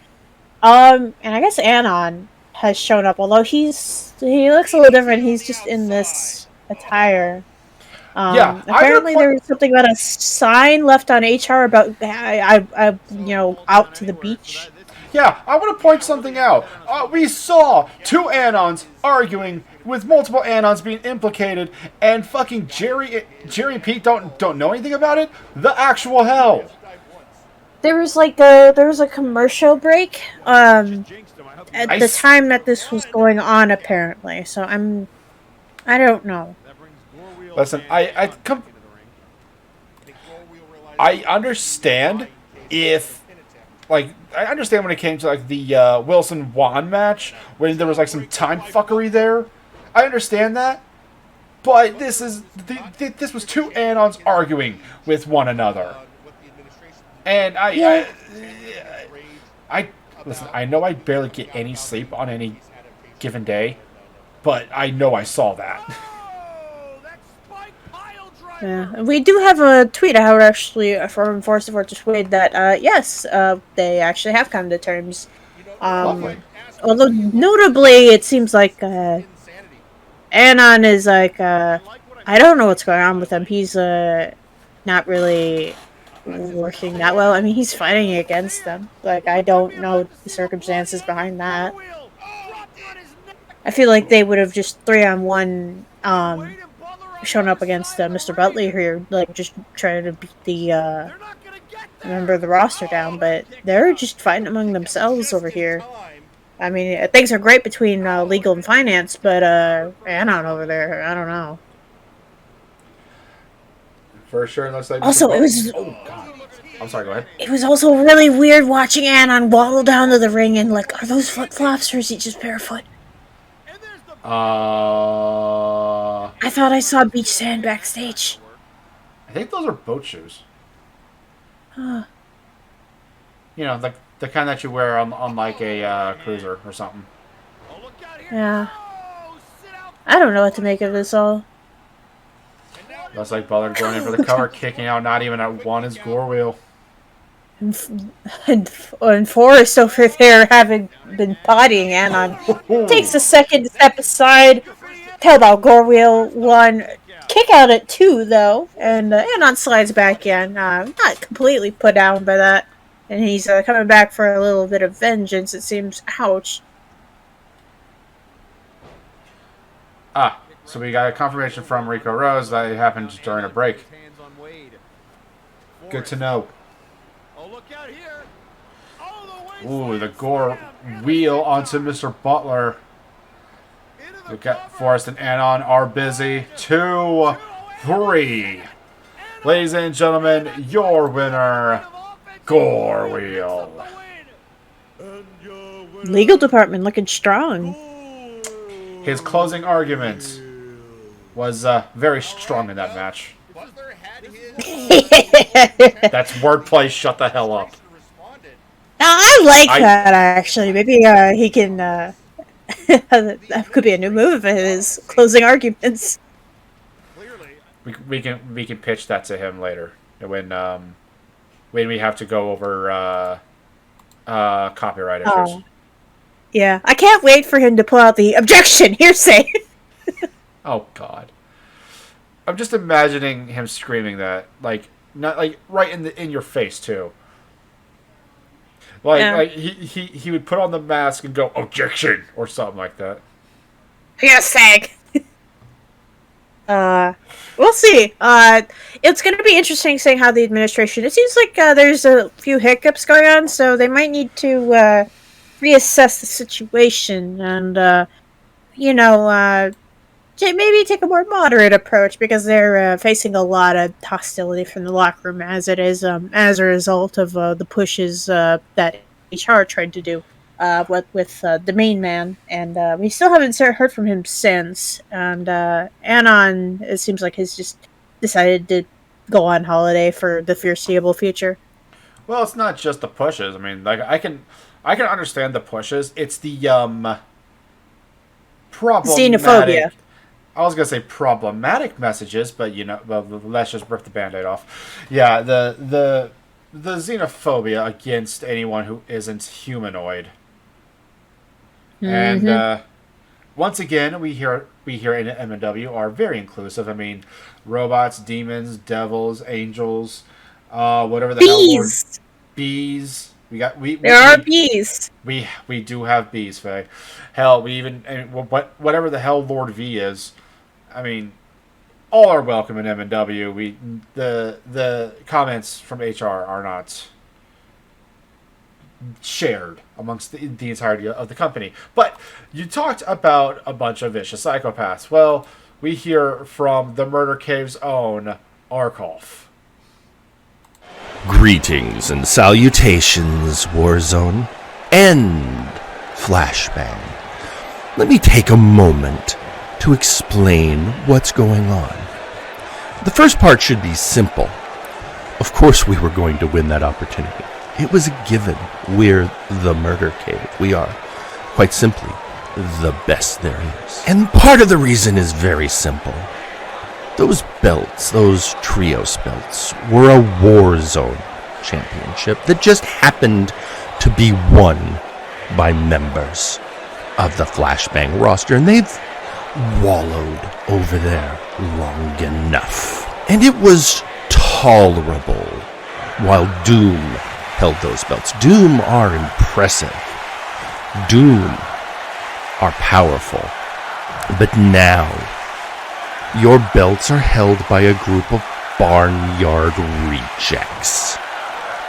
and I guess Anon has shown up, although he looks a little different. He's just in this attire. Apparently there was something about a sign left on HR about out to the beach. Yeah, I want to point something out. We saw 2 Anons arguing with multiple Anons being implicated, and fucking Jerry and Pete don't know anything about it. The actual hell. There was a commercial break at the time that this was going on, apparently. So I don't know. Listen, I understand if, like, I understand when it came to, like, the Wilson-Juan match, when there was, like, some time fuckery there. I understand that. But this was two Anons arguing with one another. And listen, I know I barely get any sleep on any given day, but I know I saw that. Yeah, we do have a tweet out actually from Force of Fortress Wade that yes, they actually have come to terms. Although notably, it seems like Anon is like I don't know what's going on with him. He's not really working that well. I mean, he's fighting against them. Like, I don't know the circumstances behind that. I feel like they would have just 3-on-1 shown up against Mr. Butler here, like, just trying to beat the member of the roster down, but they're just fighting among themselves over here. I mean, things are great between legal and finance, but Anon over there, I don't know. For sure, unless they also, it was. Oh god, I'm sorry. Go ahead. It was also really weird watching Anon waddle down to the ring and like, are those flip flops or is he just barefoot? I thought I saw beach sand backstage. I think those are boat shoes. Huh. You know, like the kind that you wear on like a cruiser or something. Yeah. I don't know what to make of this all. Looks like Butler going in for the cover, kicking out not even at one is Gore Wheel. And Forrest over there having been bodying Anon takes a second to step aside. Tell about Gore Wheel 1. Kick out at 2 though. And Anon slides back in. Not completely put down by that. And he's coming back for a little bit of vengeance, it seems. Ouch. So we got a confirmation from Rico Rose that it happened during a break. Good to know. Ooh, the Gore wheel onto Mr. Butler. Look at Forrest and Anon are busy. 2, 3. Ladies and gentlemen, your winner, Gore Wheel. Legal department looking strong. His closing argument was very strong in that match. That's wordplay. Shut the hell up. I like that, actually. Maybe he can... that could be a new move of his, closing arguments. We can pitch that to him later when we have to go over copyright issues. Yeah, I can't wait for him to pull out the objection hearsay. Oh God, I'm just imagining him screaming that, like, not like right in your face too. Like he would put on the mask and go objection or something like that. Hearsay. We'll see. It's going to be interesting seeing how the administration. It seems like there's a few hiccups going on, so they might need to reassess the situation and maybe take a more moderate approach because they're facing a lot of hostility from the locker room as it is as a result of the pushes that HR tried to do with the main man, and we still haven't heard from him since. And Anon, it seems like, has just decided to go on holiday for the foreseeable future. Well, it's not just the pushes. I mean, like I can understand the pushes. It's the problematic. Xenophobia. I was gonna say problematic messages, but let's just rip the Band-Aid off. Yeah, the xenophobia against anyone who isn't humanoid. Mm-hmm. And once again, we here in MNW are very inclusive. I mean, robots, demons, devils, angels, whatever the hell. Bees. There are bees. We do have bees, Faye. Hell, we even whatever the hell Lord V is. I mean, all are welcome in MNW. The comments from HR are not shared amongst the entirety of the company. But you talked about a bunch of vicious psychopaths. Well, we hear from the Murder Cave's own Arkolf. Greetings and salutations, Warzone and Flashbang. Let me take a moment to explain what's going on. The first part should be simple. Of course we were going to win that opportunity. It was a given. We're the Murder Cave. We are, quite simply, the best there is. And part of the reason is very simple. Those belts, those trios belts, were a Warzone championship that just happened to be won by members of the Flashbang roster, and they've wallowed over there long enough. And it was tolerable while Doom held those belts. Doom are impressive. Doom are powerful. But now, your belts are held by a group of barnyard rejects.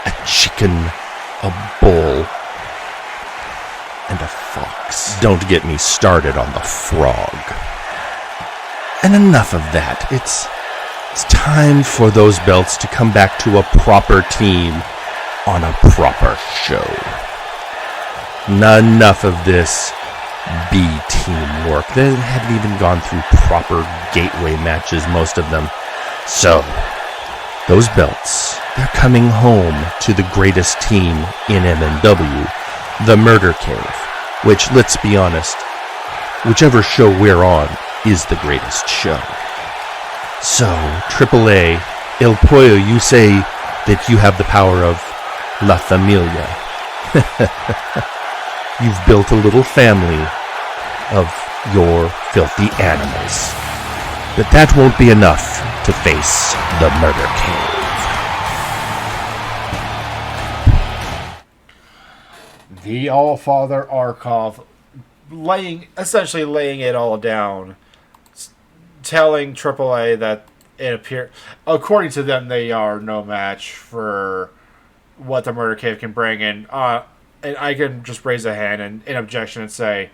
A chicken, a bull, and a fox. Don't get me started on the frog. And enough of that. It's time for those belts to come back to a proper team on a proper show. Enough of this B-team work. They haven't even gone through proper gateway matches, most of them. So, those belts, they're coming home to the greatest team in MNW, the Murder Cave, which, let's be honest, whichever show we're on is the greatest show. So, AAA, El Pollo, you say that you have the power of La Familia. You've built a little family of your filthy animals. But that won't be enough to face the Murder Cave. The All-Father Arkolf essentially laying it all down, telling AAA that according to them, they are no match for what the Murder Cave can bring in. And I can just raise a hand in objection and say,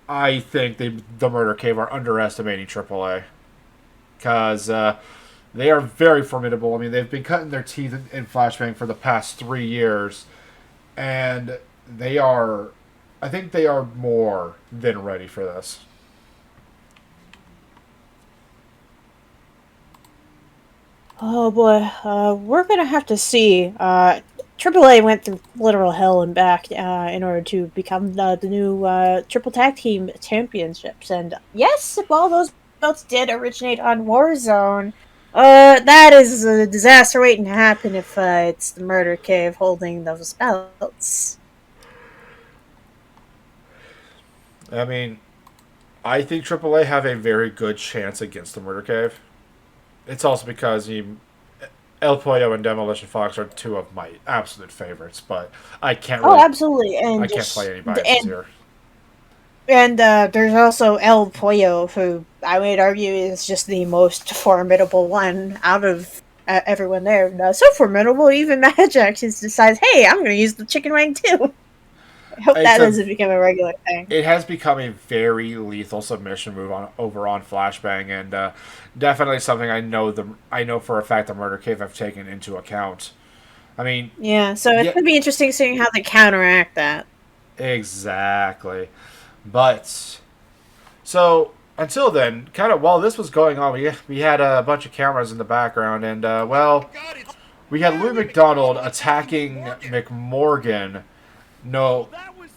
I think the Murder Cave are underestimating AAA. Because they are very formidable. I mean, they've been cutting their teeth in Flashbang for the past 3 years. And I think they are more than ready for this. Oh boy, we're gonna have to see. AAA went through literal hell and back in order to become the new Triple Tag Team Championships. And yes, while those belts did originate on Warzone, that is a disaster waiting to happen if it's the Murder Cave holding those belts. I mean, I think AAA have a very good chance against the Murder Cave. It's also because El Pollo and Demolition Fox are two of my absolute favorites, but I can't really... Oh, absolutely. And I can't play any biases here. And there's also El Pollo, who I would argue is just the most formidable one out of everyone there. So formidable, even Magic just decides, hey, I'm going to use the chicken wing too. I hope that doesn't become a regular thing. It has become a very lethal submission move over on Flashbang, and definitely something I know for a fact the Murder Cave have taken into account. I mean, yeah, so it could be interesting seeing how they counteract that. Exactly, but so until then, kind of while this was going on, we had a bunch of cameras in the background, and we had Louis McDonald attacking McMorgan.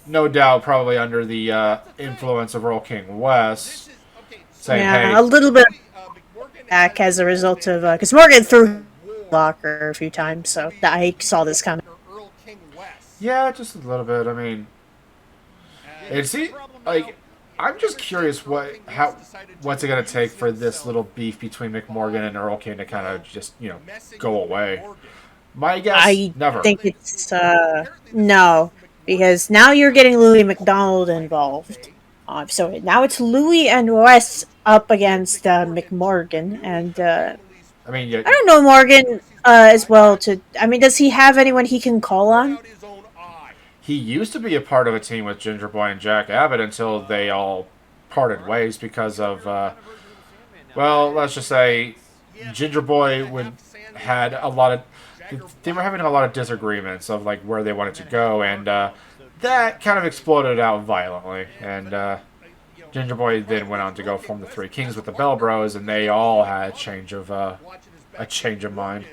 No doubt, probably under the influence of Earl King West. Saying, hey, a little bit back as a result of because Morgan threw locker a few times, so I saw this coming. Yeah, just a little bit. I mean, I'm just curious what's it gonna take for this little beef between McMorgan and Earl King to kind of just go away. My guess, I never. think it's no, because now you're getting Louis McDonald involved. So now it's Louis and Wes up against McMorgan, and I mean, yeah, I don't know Morgan as well. I mean, does he have anyone he can call on? he used to be a part of a team with Ginger Boy and Jack Abbott until they all parted ways because of, well, let's just say, Ginger Boy had a lot of. They were having a lot of disagreements of like where they wanted to go, and that kind of exploded out violently. And Ginger Boy then went on to go form the Three Kings with the Bell Bros, and they all had a change of mind.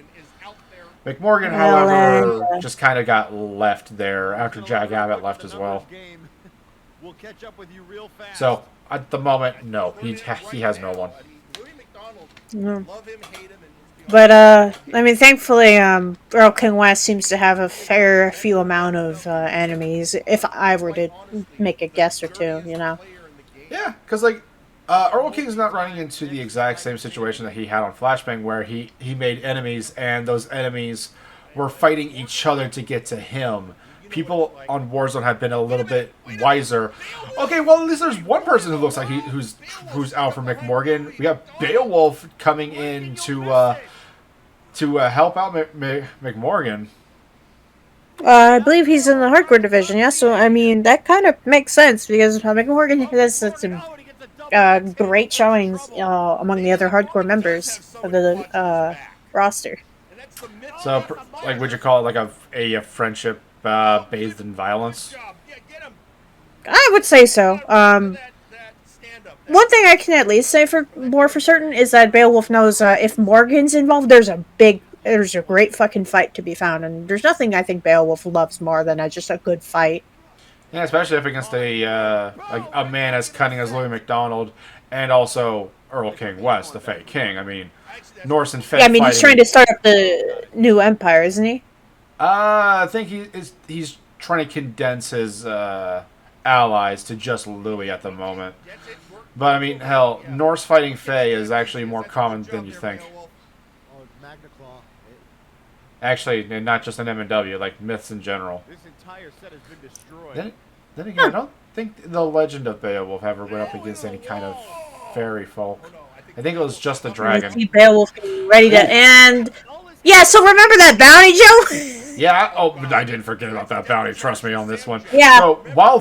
McMorgan, however, just kind of got left there after Jack Abbott left as well. So at the moment, no, he has no one. Mm. But I mean, thankfully, Earl King West seems to have a fair few amount of enemies. If I were to make a guess or two, you know. Yeah, because like Earl King's not running into the exact same situation that he had on Flashbang, where he made enemies and those enemies were fighting each other to get to him. People on Warzone have been a little bit wiser. Okay, well, at least there's one person who looks like who's out for McMorgan. We got Beowulf coming in to help out McMorgan. I believe he's in the hardcore division, yeah. So I mean, that kind of makes sense because McMorgan has some great showings among the other hardcore members of the roster. So, like, would you call it like a friendship bathed in violence? I would say so. One thing I can at least say for certain is that Beowulf knows if Morgan's involved, there's a great fucking fight to be found, and there's nothing I think Beowulf loves more than just a good fight. Yeah, especially if against a man as cunning as Louis McDonald and also Earl King West, the Faye King. I mean, Norse and Faye. Yeah, I mean, he's trying to start up the new empire, isn't he? I think he's trying to condense his allies to just Louis at the moment. But I mean, hell, Norse fighting Faye is actually more common than you think. Actually, not just in MNW, like myths in general. Then again, I don't think the legend of Beowulf ever went up against any kind of fairy folk. I think it was just the dragon. See Beowulf ready to end. Yeah, so remember that bounty, Joe? Yeah, I didn't forget about that bounty. Trust me on this one. Yeah. So while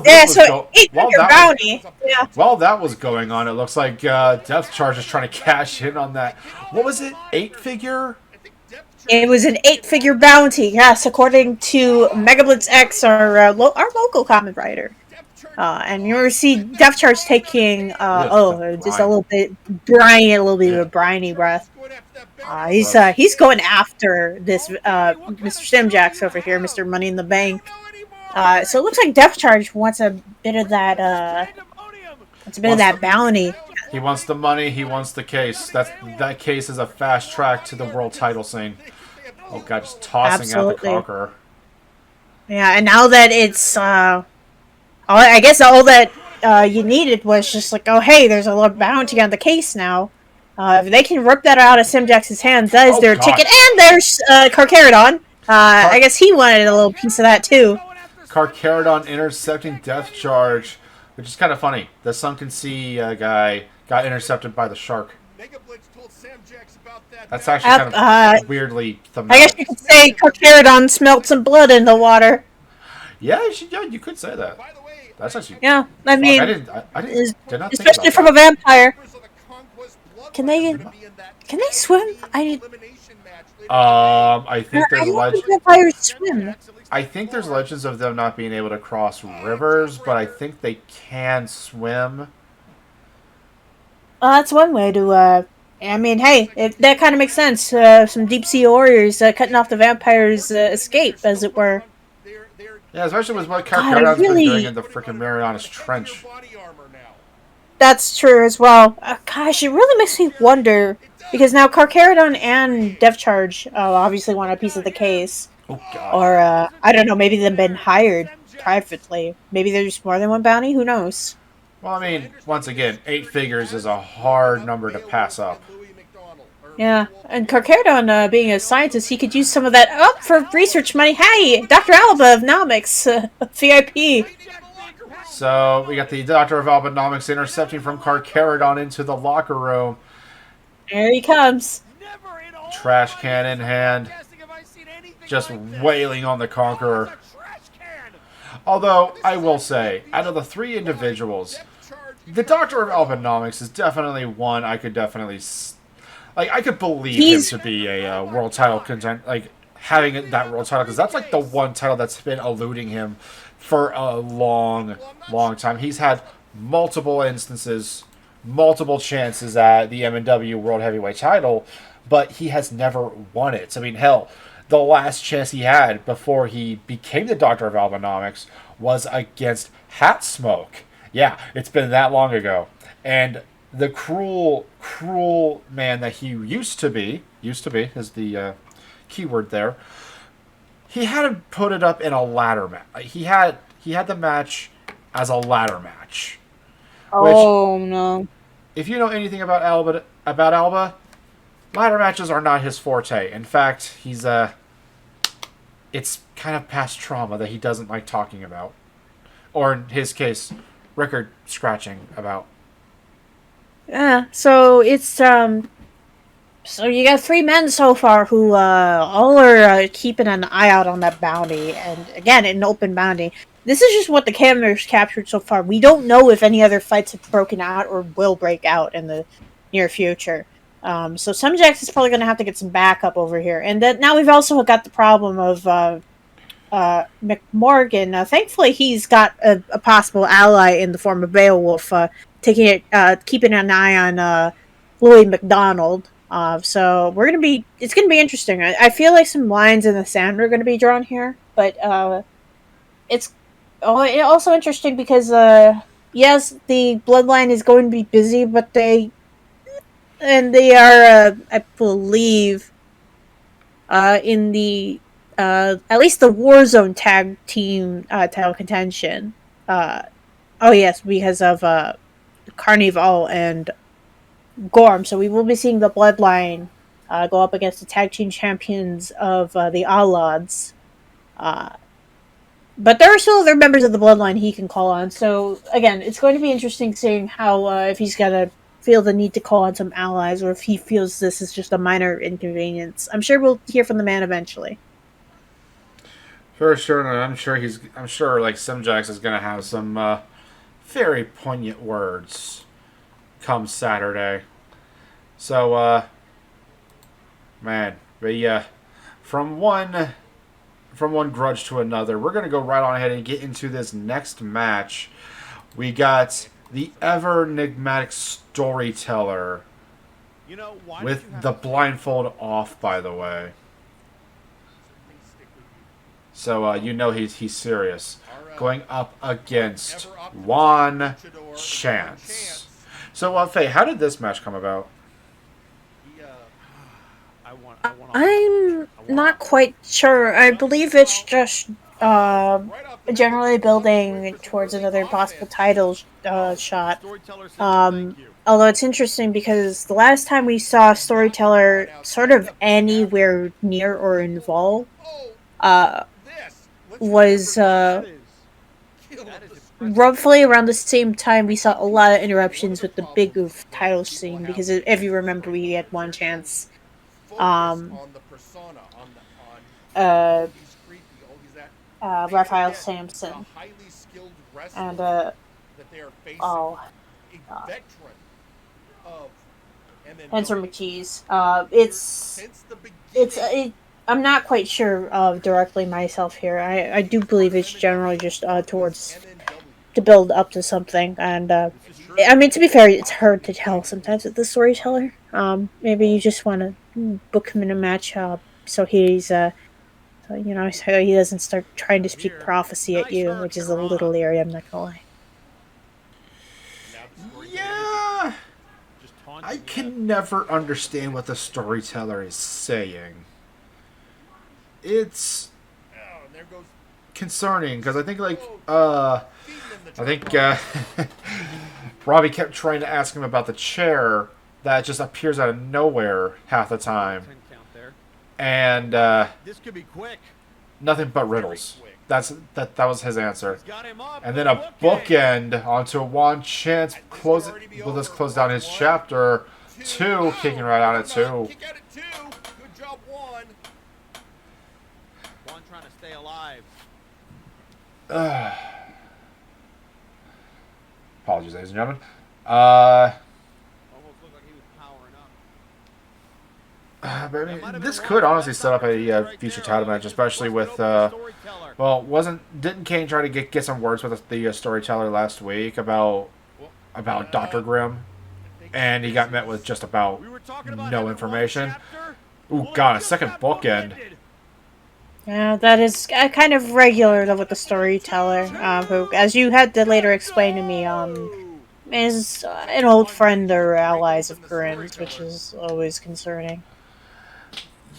that was going on, it looks like Death Charge is trying to cash in on that. What was it? 8-figure? It was an 8-figure bounty, yes, according to Megablitz X, our local comic writer. And you see Death Charge taking just a little bit of a briny breath. He's going after this Mr. Simjax over here, Mr. Money in the Bank. So it looks like Death Charge wants a bit of that bounty. He wants the money. He wants the case. That case is a fast track to the world title scene. Oh god, just tossing out the Conqueror. Yeah, and now that it's, I guess all that you needed was just like, oh hey, there's a little bounty on the case now. If they can rip that out of Simjax's hands, that is their ticket. And there's Carcharodon. I guess he wanted a little piece of that too. Carcharodon intercepting Death Charge, which is kind of funny. The Sunken Sea guy got intercepted by the shark. That's actually kind of weirdly thematic. I guess you could say Carcharodon smelt some blood in the water. Yeah, you could say that. That's actually... Yeah, I mean... I did not think especially from a vampire. Can they swim? I think there's legends. Vampires swim. I think there's legends of them not being able to cross rivers, but I think they can swim. That's one way to. I mean, hey, that kind of makes sense. Some deep sea warriors cutting off the vampires' escape, as it were. Yeah, especially with what Carcharodon's been doing in the freaking Marianas Trench. That's true as well. Gosh, it really makes me wonder, because now Carcharodon and Death Charge obviously want a piece of the case. Oh, God. Or, I don't know, maybe they've been hired privately. Maybe there's more than one bounty, who knows? Well, I mean, once again, 8 figures is a hard number to pass up. Yeah, and Carcaradon, being a scientist, he could use some of that up for research money. Hey, Dr. Alba of Nomics, VIP. So we got the Doctor of Albenomics intercepting from Carcaradon into the locker room. There he comes. Trash can in hand, just wailing on the Conqueror. Although, I will say, out of the three individuals, the Doctor of Albenomics is definitely one I could definitely... Like, I could believe him to be a world title contender, like, having that world title, because that's, like, the one title that's been eluding him for a long, long time. He's had multiple instances, multiple chances at the MNW World Heavyweight title, but he has never won it. I mean, hell, the last chance he had before he became the Doctor of Albenomics was against Hat Smoke. Yeah, it's been that long ago. And the cruel, cruel man that he used to be is the keyword there, he had to put it up in a ladder match. He had the match as a ladder match. Oh, no. If you know anything about Alba, ladder matches are not his forte. In fact, he's it's kind of past trauma that he doesn't like talking about. Or in his case, record scratching about. Yeah, so it's, so you got 3 men so far who, all are keeping an eye out on that bounty. And again, an open bounty. This is just what the cameras captured so far. We don't know if any other fights have broken out or will break out in the near future. So Jax is probably going to have to get some backup over here. And then now we've also got the problem of McMorgan. Thankfully, he's got a possible ally in the form of Beowulf, keeping an eye on Louis McDonald. So it's going to be interesting. I feel like some lines in the sand are going to be drawn here, but it's also interesting because yes, the bloodline is going to be busy, but they are, I believe, in the at least the Warzone tag team title contention. Oh yes, because of Carnival and Gorm. So we will be seeing the bloodline go up against the tag team champions of the Allods. But there are still other members of the bloodline he can call on. So again, it's going to be interesting seeing how if he's gonna feel the need to call on some allies, or if he feels this is just a minor inconvenience. I'm sure we'll hear from the man eventually. For sure, and I'm sure like Jax is gonna have some very poignant words come Saturday. So man, but yeah, from one grudge to another, we're gonna go right on ahead and get into this next match. We got the ever enigmatic storyteller with the blindfold off, by the way. So he's serious. Going up against Juan Chance. So Faye, how did this match come about? I'm not quite sure. I believe it's just generally building towards another possible title shot. Although it's interesting because the last time we saw Storyteller sort of anywhere near or involved was roughly around the same time we saw a lot of interruptions with the Big Oof title scene, because if you remember, we had One Chance. Raphael Sampson and Answer McCheese. I'm not quite sure directly myself here. I do believe it's generally just towards to build up to something, and I mean, to be fair, it's hard to tell sometimes with the storyteller. Maybe you just want to book him in a match so he's so he doesn't start trying to speak prophecy at you, which is a little leery, I'm not gonna lie. Yeah, I can never understand what the storyteller is saying. It's concerning because I think Robbie kept trying to ask him about the chair that just appears out of nowhere half the time. And This could be quick. nothing but riddles. That was his answer. And then a bookend onto Juan Chance will just close down his chapter 2, kicking right out at 2. Kick out at 2. Good job, Juan. Juan trying to stay alive. Apologies, ladies and gentlemen. Almost looked like he was powering up. But I mean, this could honestly set up a future title match, especially with well, didn't Kane try to get some words with the storyteller last week about Dr. Grimm, and he got met with just about no information. Ooh, God, a second bookend. Yeah, that is kind of regular though with the storyteller, who, as you had to later explain to me, is an old friend or allies of Grimm's, which is always concerning.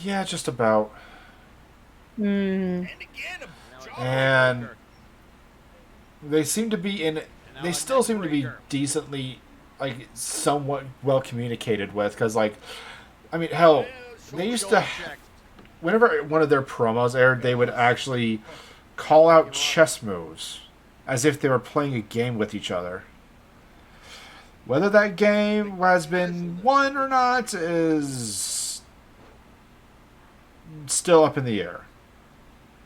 Yeah, just about. Hmm. And they seem to be in. They still seem to be decently, like, somewhat well communicated with. Because, like, I mean, hell, they used to. Whenever one of their promos aired, they would actually call out chess moves as if they were playing a game with each other. Whether that game has been won or not is still up in the air.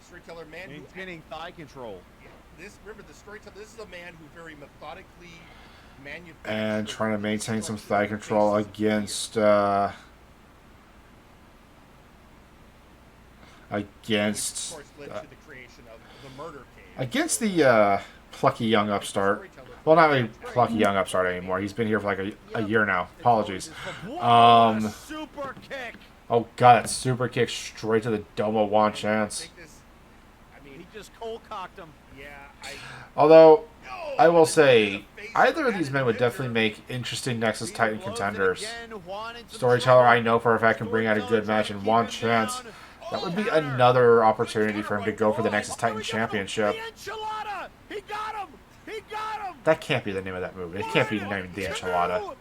Storyteller man maintaining thigh control. Remember the storyteller. This is a man who very methodically manufactured and trying to maintain some thigh control against the plucky young upstart. Well, not really plucky young upstart anymore. He's been here for like a year now. Apologies. Super kick. Oh God, that super kick straight to the dome of Juan Chance. I mean, he just cold cocked him. Yeah. Although, I will say, either of these men would definitely make interesting Nexus Titan contenders. Storyteller, I know for a fact, can bring out a good match, and Juan Chance, that would be another opportunity for him to go for the Nexus Titan Championship. He got him. He got him. That can't be the name of that movie. It can't be named The Enchilada.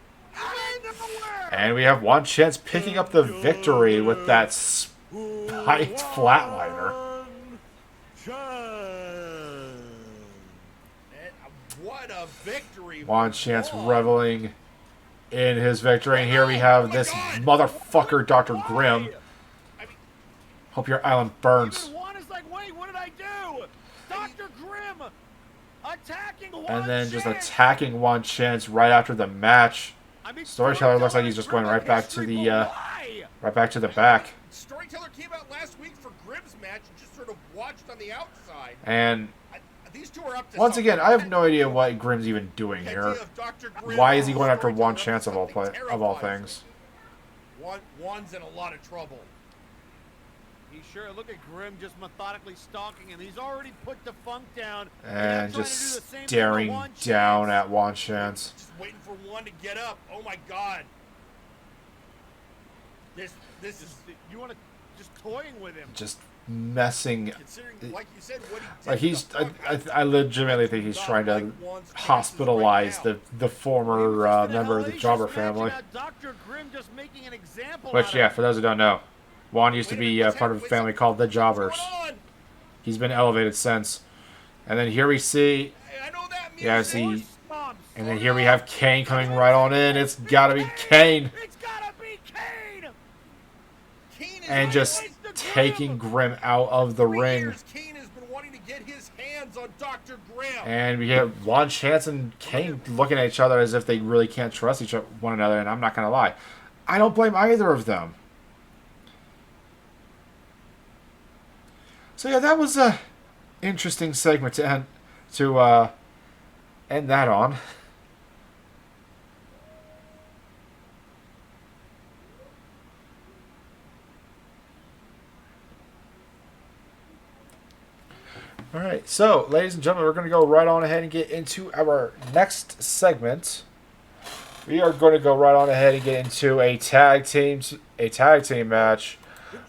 And we have Juan Chance picking up the victory with that spiked flatliner. What a victory! Juan Chance reveling in his victory. And here we have this motherfucker, Dr. Grimm. Hope your island burns. Juan is like, wait, what did I do? Dr. Grimm attacking Juan And then just Chance. attacking Juan Chance right after the match. Storyteller looks like he's just going right back to the back. Storyteller came out last week for Grimm's match and just sort of watched on the outside. And these two are up to once again, I have no idea what Grimm's even doing here. Why is he going after Juan Chance of all things? Juan's in a lot of trouble. He sure, look at Grimm just methodically stalking him. He's already put the funk down. And just staring down at Juan Chance. Just waiting for Juan to get up. Oh my God. This is, you want to just toying with him. Just messing. Like you said, what he like he's, I legitimately think he's trying to hospitalize the former member of the Jobber family. Which, yeah, for those who don't know, Juan used to be part of a family called the Jobbers. He's been elevated since. And then here we see, yeah, see, and then here we have Kane coming right on in. It's gotta be Kane. And just taking Grimm out of the ring. And we have Juan Chance and Kane looking at each other as if they really can't trust one another. And I'm not going to lie, I don't blame either of them. So yeah, that was a interesting segment to end that on. Alright, so, ladies and gentlemen, we're going to go right on ahead and get into our next segment. We are going to go right on ahead and get into a tag team match.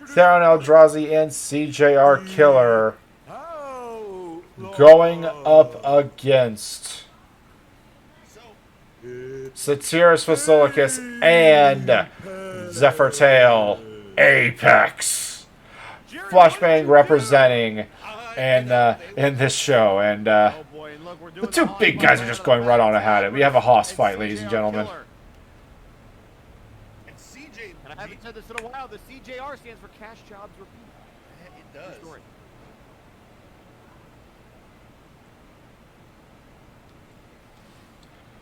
Theron Eldrazi and CJR Killer going up against Satyrus Vasilicus, and Zephyr Tail Apex. Flashbang representing in this show, and the two big guys are just going right on ahead. We have a hoss fight, ladies and gentlemen. And I haven't said this in a while. The CJR stands for Cash Jobs Repeat. It does.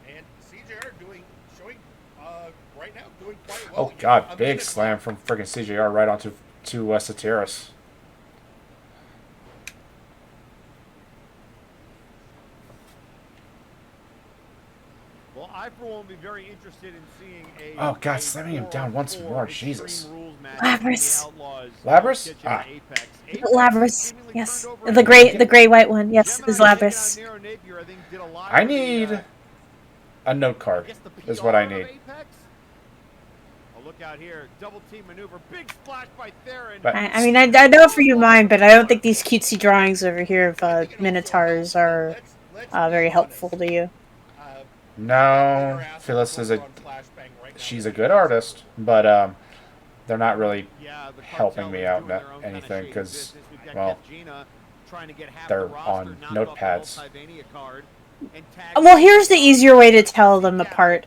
And CJR showing right now doing quite well. Oh god, big slam from freaking CJR right onto Satyrus. Well, I for one will be very interested in seeing a. Oh god, slamming him down once more. Jesus. Labras. Labras? Ah. Labras. Yes. The gray white one. Yes, is Labras. I need a note card. Is what I need. Look out here, double team maneuver, big splash by Theron. I mean, I know for you mine, but I don't think these cutesy drawings over here of Minotaurs are very helpful to you. No, Phyllis is she's a good artist, but they're not really helping me out in anything because, well, they're on notepads. Well, here's the easier way to tell them apart.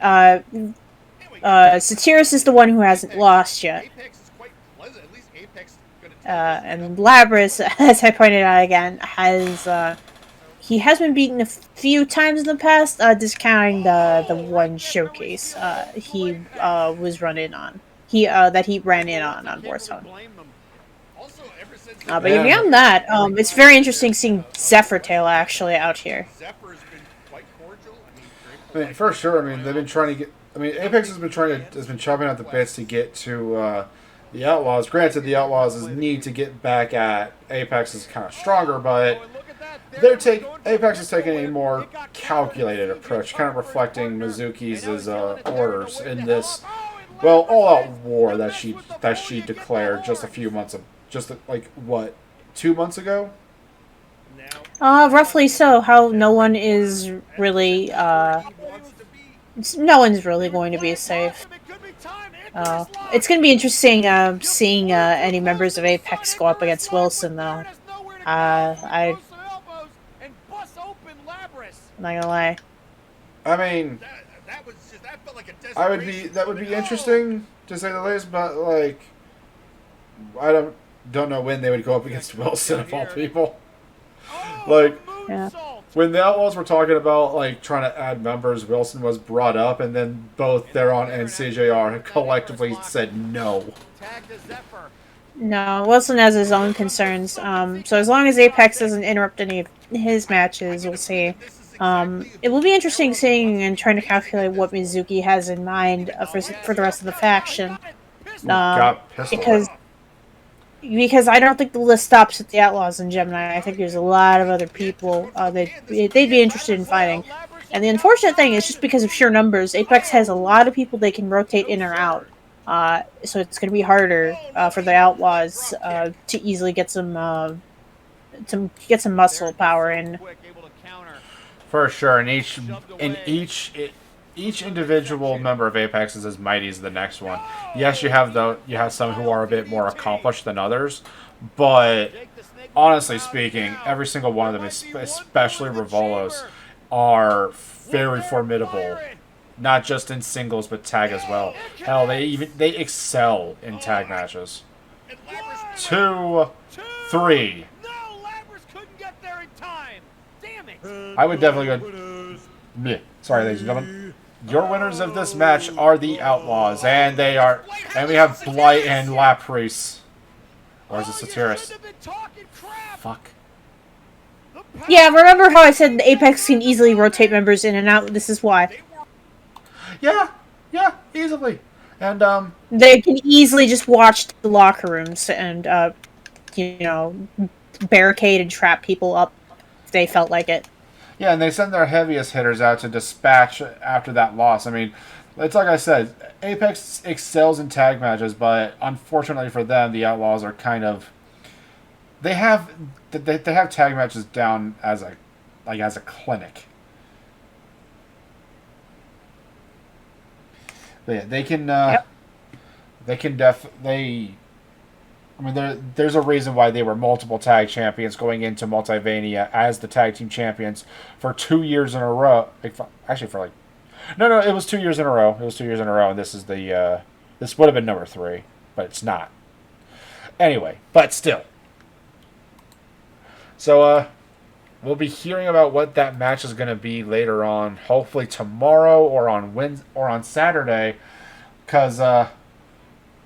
Satyrus is the one who hasn't lost yet. And Labras, as I pointed out again, he has been beaten a few times in the past, discounting the one showcase he was running on. That he ran in on Warzone. But beyond that, it's very interesting seeing Zephyr Tail actually out here. I mean, for sure. I mean, they've been trying to get. I mean, Apex has been chopping out the bits to get to the Outlaws. Granted, the Outlaws' need to get back at Apex is kind of stronger, but Apex is taking a more calculated approach, kind of reflecting Mizuki's orders in this, well, all-out war that she declared just a few months, like what, 2 months ago? Roughly so. How no one is really no one's really going to be safe. It's going to be interesting seeing any members of Apex go up against Wilson, though. I'm not gonna lie. I mean, that would be interesting to say the least, but like, I don't know when they would go up against Wilson of all people. Like, yeah. When the Outlaws were talking about like trying to add members, Wilson was brought up, and then both Theron and CJR collectively said no. No, Wilson has his own concerns. So as long as Apex doesn't interrupt any of his matches, we'll see. It will be interesting seeing and trying to calculate what Mizuki has in mind for the rest of the faction. Because I don't think the list stops at the Outlaws and Gemini. I think there's a lot of other people they'd be interested in fighting. And the unfortunate thing is just because of sheer numbers, Apex has a lot of people they can rotate in or out. So it's going to be harder for the Outlaws to easily get some muscle power in. For sure, and each individual member of Apex is as mighty as the next one. Yes, you have some who are a bit more accomplished than others, but honestly speaking, every single one of them, especially Revolos, are very formidable. Not just in singles, but tag as well. Hell, they excel in tag matches. 2, 3. I would definitely go. Bleh. Sorry, ladies and gentlemen. Your winners of this match are the Outlaws, and we have Blight and Laprise. Or is it Satyrus? Fuck. Yeah, remember how I said the Apex can easily rotate members in and out? This is why. Yeah, easily. And they can easily just watch the locker rooms and barricade and trap people up if they felt like it. Yeah, and they send their heaviest hitters out to dispatch after that loss. I mean, it's like I said, Apex excels in tag matches, but unfortunately for them, the Outlaws are kind of they have tag matches down as a clinic. But yeah, they can. I mean, there's a reason why they were multiple tag champions going into Multivania as the tag team champions for 2 years in a row. Actually, for like, no, it was 2 years in a row. It was 2 years in a row, and this is this would have been number 3, but it's not. Anyway, but still. So, we'll be hearing about what that match is going to be later on, hopefully tomorrow or on Wednesday or on Saturday, because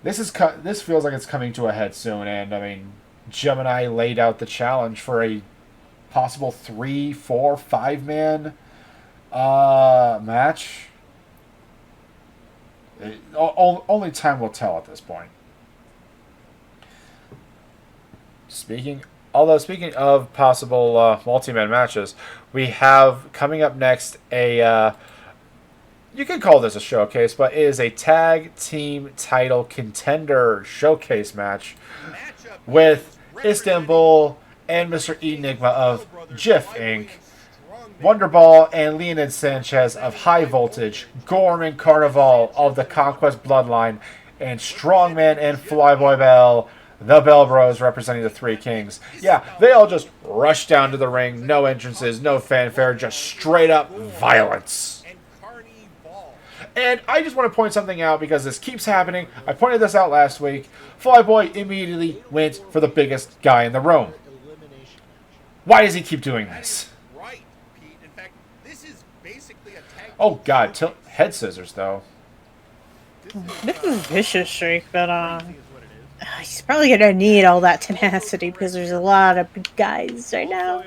this feels like it's coming to a head soon, and I mean, Gemini laid out the challenge for a possible 3, 4, 5-man match. Only time will tell at this point. Speaking of possible multi-man matches, we have coming up next a you can call this a showcase, but it is a tag team title contender showcase match with Istanbul and Mr. Enigma of Jiff Inc., Wonderball and Leonid Sanchez of High Voltage, Gorm and Carnival of the Conquest Bloodline, and Strongman and Flyboy Bell, the Bell Bros representing the Three Kings. Yeah, they all just rush down to the ring, no entrances, no fanfare, just straight up violence. And I just want to point something out because this keeps happening. I pointed this out last week. Flyboy immediately went for the biggest guy in the room. Why does he keep doing this? Oh god, head scissors though. This is vicious streak, but he's probably gonna need all that tenacity because there's a lot of big guys right now.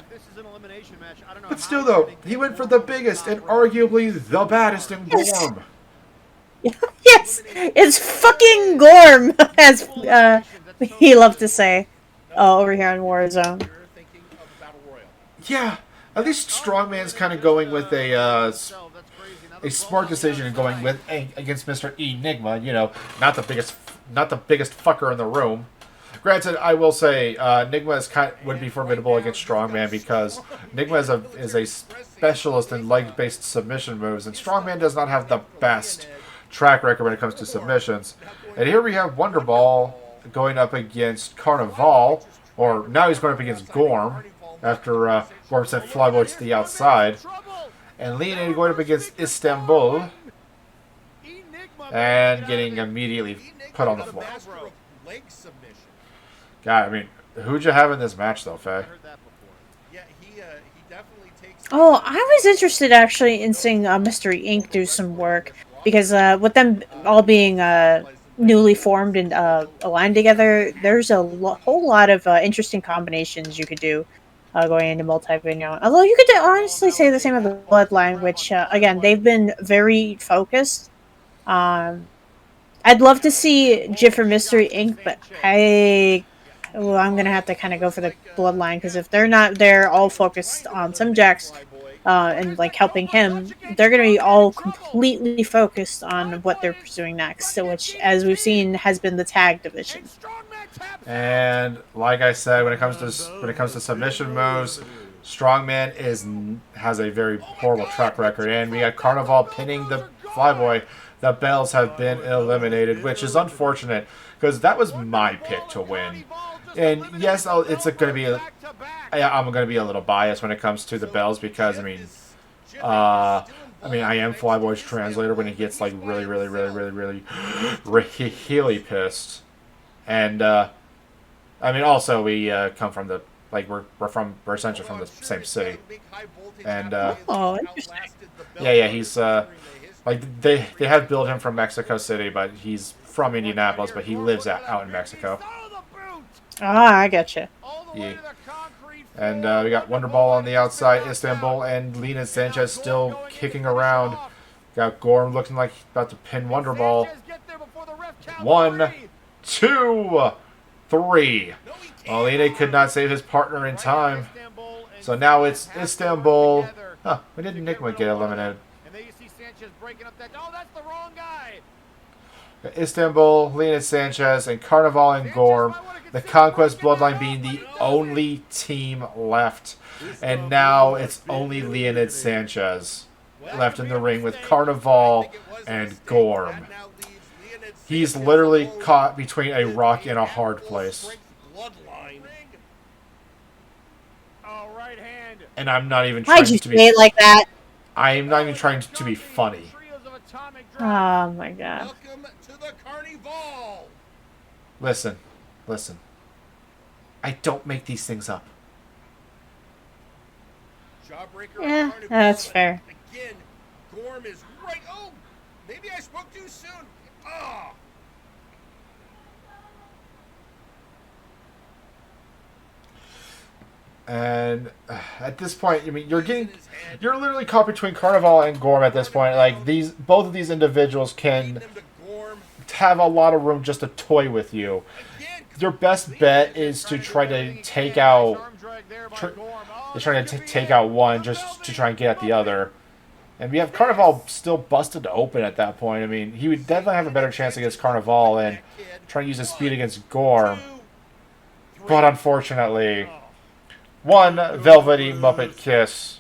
But still though, he went for the biggest and arguably the baddest in Gorm. Yes, it's fucking Gorm, as he loved to say over here on Warzone. Yeah, at least Strongman's kind of going with a smart decision and going with against Mr. Enigma. You know, not the biggest fucker in the room. Granted, I will say Enigma would be formidable against Strongman because Enigma is a specialist in leg-based submission moves, and Strongman does not have the best track record when it comes to submissions. And here we have Wonderball going up against Carnival, or now he's going up against Gorm after Gorm sent Flyboy to the outside. And Leonid going up against Istanbul and getting immediately put on the floor. God, I mean, who'd you have in this match though, Faye? Oh, I was interested actually in seeing Mystery Inc. do some work because with them all being newly formed and aligned together, there's a whole lot of interesting combinations you could do going into Multiverse. Although you could honestly say the same of the Bloodline, which again they've been very focused. I'd love to see Jiff or Mystery Inc., but I'm gonna have to kind of go for the Bloodline because if they're not there, all focused on some Jacks and like helping him, they're gonna be all completely focused on what they're pursuing next, which, as we've seen, has been the tag division. And like I said, when it comes to submission moves, Strongman has a very horrible track record, and we got Carnival pinning the Flyboy. The Bells have been eliminated, which is unfortunate because that was my pick to win. And yes, I'm going to be a little biased when it comes to the Bells because I am Flyboy's translator when he gets like really pissed. And also we come from the we're essentially from the same city. And interesting. Yeah, he's they have billed him from Mexico City, but he's from Indianapolis, but he lives out in Mexico. Ah, I gotcha. Yeah. And we got Wonderball on the outside, Istanbul, and Leonid Sanchez still kicking around. Got Gorm looking like he's about to pin Wonderball. 1, 2, 3. Well, Leonid could not save his partner in time. So now it's Istanbul. Huh, when did Enigma get eliminated? Istanbul, Leonid Sanchez, and Carnival and Gorm. The Conquest Bloodline being the only team left. And now it's only Leonid Sanchez. left in the ring with Carnival and Gorm. He's literally caught between a rock and a hard place. And I'm not even trying Why'd you to be... say it like that? I am not even trying to be funny. Oh my god. Listen. I don't make these things up. Yeah, that's fair. Again, Gorm is right. Oh, maybe I spoke too soon. Ah. And at this point, I mean, you're literally caught between Carnival and Gorm at this point. Like both of these individuals can have a lot of room just to toy with you. Your best bet is to try to take out. Trying to take out one just to try and get at the other. And we have Carnival still busted open at that point. I mean, he would definitely have a better chance against Carnival and try to use his speed against Gorm. But unfortunately, one Velvety Muppet Kiss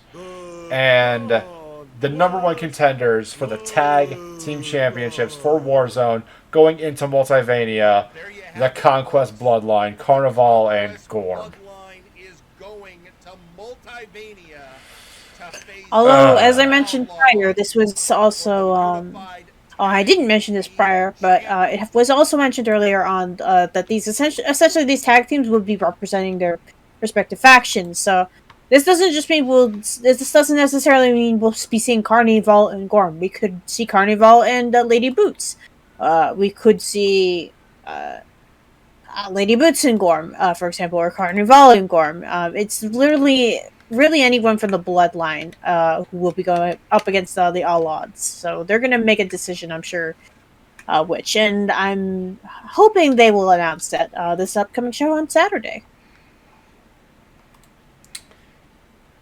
and the #1 contenders for the Tag Team Championships for Warzone going into Multivania, the Conquest Bloodline, Carnival and Gorm. Although, as I mentioned prior, this was also, I didn't mention this prior, but it was also mentioned earlier on that these essentially these tag teams would be representing their respective factions. So this doesn't just mean this doesn't necessarily mean we'll be seeing Carnival and Gorm. We could see Carnival and Lady Boots. We could see Lady Boots and Gorm, for example, or Carnival and Gorm. It's literally really anyone from the Bloodline who will be going up against the All Odds. So they're going to make a decision, I'm sure, which. And I'm hoping they will announce that this upcoming show on Saturday.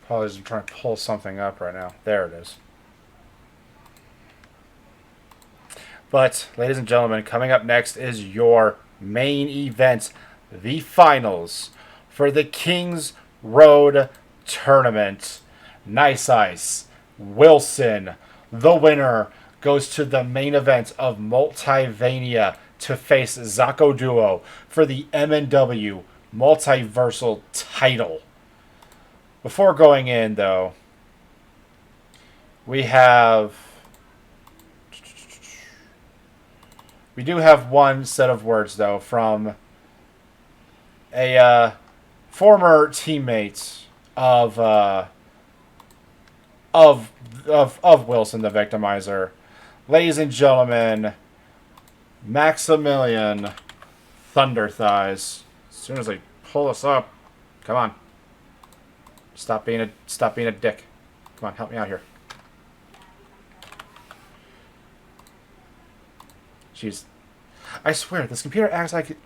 Apologies, I'm trying to pull something up right now. There it is. But, ladies and gentlemen, coming up next is your main event, the finals for the Kings Road Tournament. Nice Ice, Wilson, the winner, goes to the main event of Multivania to face Zako Duo for the MNW Multiversal title. Before going in, though, we do have one set of words, though, from a former teammate of Wilson, the Victimizer. Ladies and gentlemen, Maximilian Thunder Thighs. As soon as I pull this up, come on. Stop being a dick. Come on, help me out here. Jeez. I swear, this computer acts like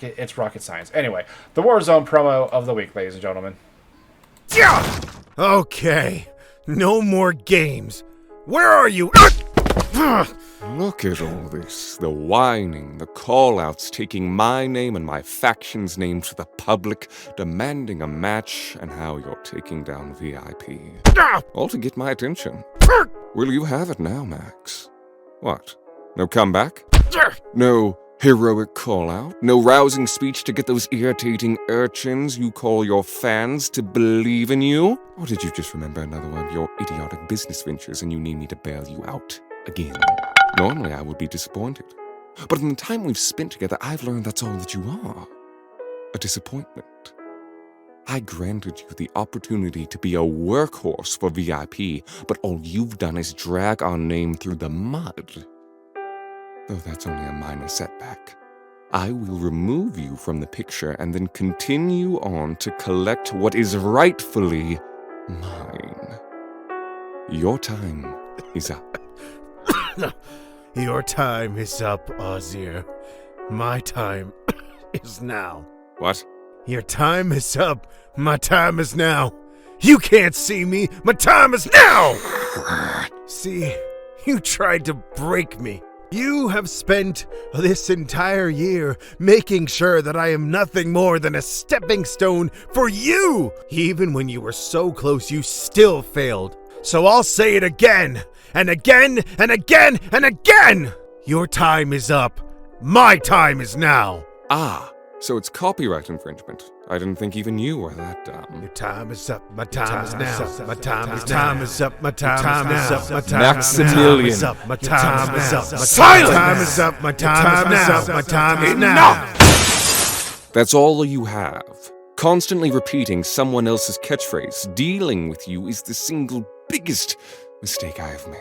it's rocket science. Anyway, the Warzone promo of the week, ladies and gentlemen. Okay, no more games. Where are you? Look at all this. The whining, the call-outs, taking my name and my faction's name to the public, demanding a match, and how you're taking down VIP. All to get my attention. Will you have it now, Max? What? No comeback? No heroic call-out? No rousing speech to get those irritating urchins you call your fans to believe in you? Or did you just remember another one of your idiotic business ventures and you need me to bail you out again? Normally I would be disappointed. But in the time we've spent together, I've learned that's all that you are. A disappointment. I granted you the opportunity to be a workhorse for VIP, but all you've done is drag our name through the mud. Though that's only a minor setback. I will remove you from the picture and then continue on to collect what is rightfully mine. Your time is up. Your time is up, Ozir. My time is now. What? Your time is up. My time is now. You can't see me. My time is now! See, you tried to break me. You have spent this entire year making sure that I am nothing more than a stepping stone for you! Even when you were so close, you still failed. So I'll say it again, and again, and again, and again! Your time is up. My time is now. Ah, so it's copyright infringement. I didn't think even you were that dumb. Your time is up. My time is now. My time is up. My time is up. My time Maximilian. is up. My time is up. Silence! My time is up. My time is up. My time is now. That's all you have. Constantly repeating someone else's catchphrase, dealing with you, is the single biggest mistake I have made.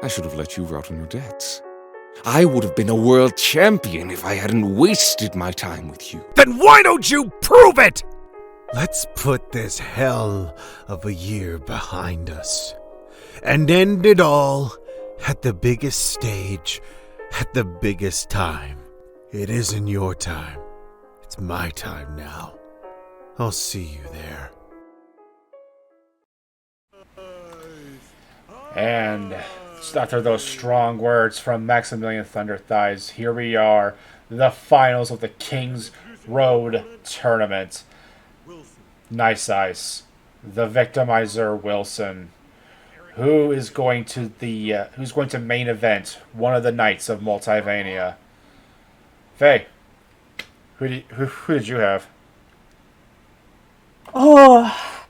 I should have let you rot on your debts. I would have been a world champion if I hadn't wasted my time with you. Then why don't you prove it? Let's put this hell of a year behind us and end it all at the biggest stage, at the biggest time. It isn't your time. It's my time now. I'll see you there. And after those strong words from Maximilian Thunder Thighs, here we are, the finals of the Kings Road Tournament. Nice Ice, the Victimizer Wilson, who's going to main event one of the nights of Multivania. Faye, who did you have? Oh,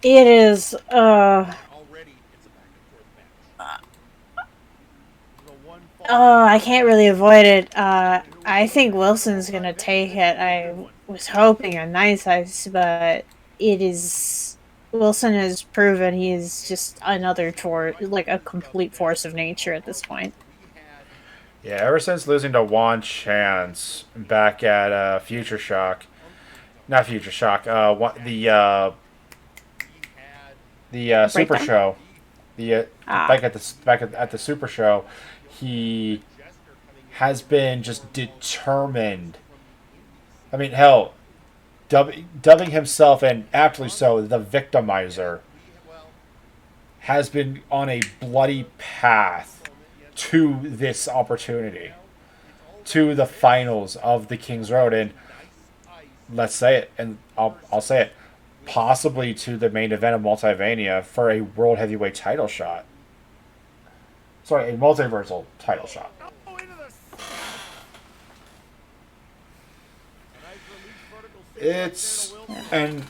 it is, I can't really avoid it. I think Wilson's gonna take it. I was hoping a Nice Ice, but it is... Wilson has proven he is just another a complete force of nature at this point. Yeah, ever since losing to Juan Chance back at Future Shock, not Future Shock, the Super Show, back at the Super Show, he has been just determined. I mean, hell, dubbing himself, and aptly so, the Victimizer, has been on a bloody path to this opportunity, to the finals of the King's Road, and let's say it, and I'll say it, possibly to the main event of Multivania for a World Heavyweight title shot. Sorry, a Multiversal title shot. And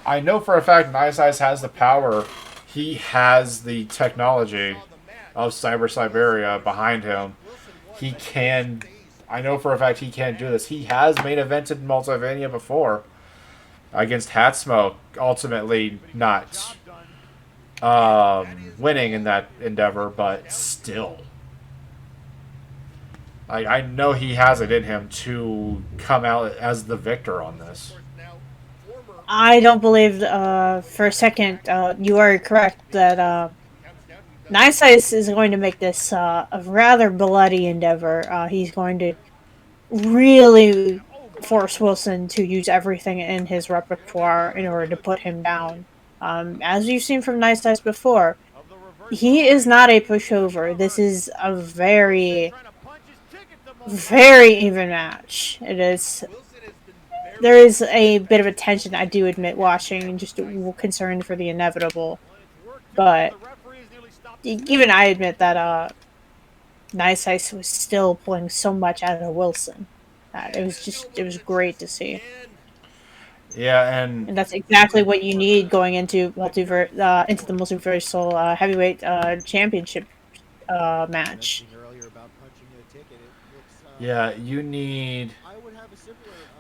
I know for a fact Nice Ice has the power. He has the technology of Cyber Siberia behind him. I know for a fact he can do this. He has main evented Multivania before against Hat Smoke, ultimately not winning in that endeavor, but still. I know he has it in him to come out as the victor on this. I don't believe, for a second, you are correct that Nice Ice is going to make this a rather bloody endeavor. He's going to really force Wilson to use everything in his repertoire in order to put him down. As you've seen from Nice Ice before, he is not a pushover. This is a very, very even match. There is a bit of a tension, I do admit, watching, just concerned for the inevitable. But even I admit that Nice Ice was still pulling so much out of Wilson. It was great to see. Yeah, and that's exactly what you need going into the Multiversal Heavyweight Championship match. Yeah, you need,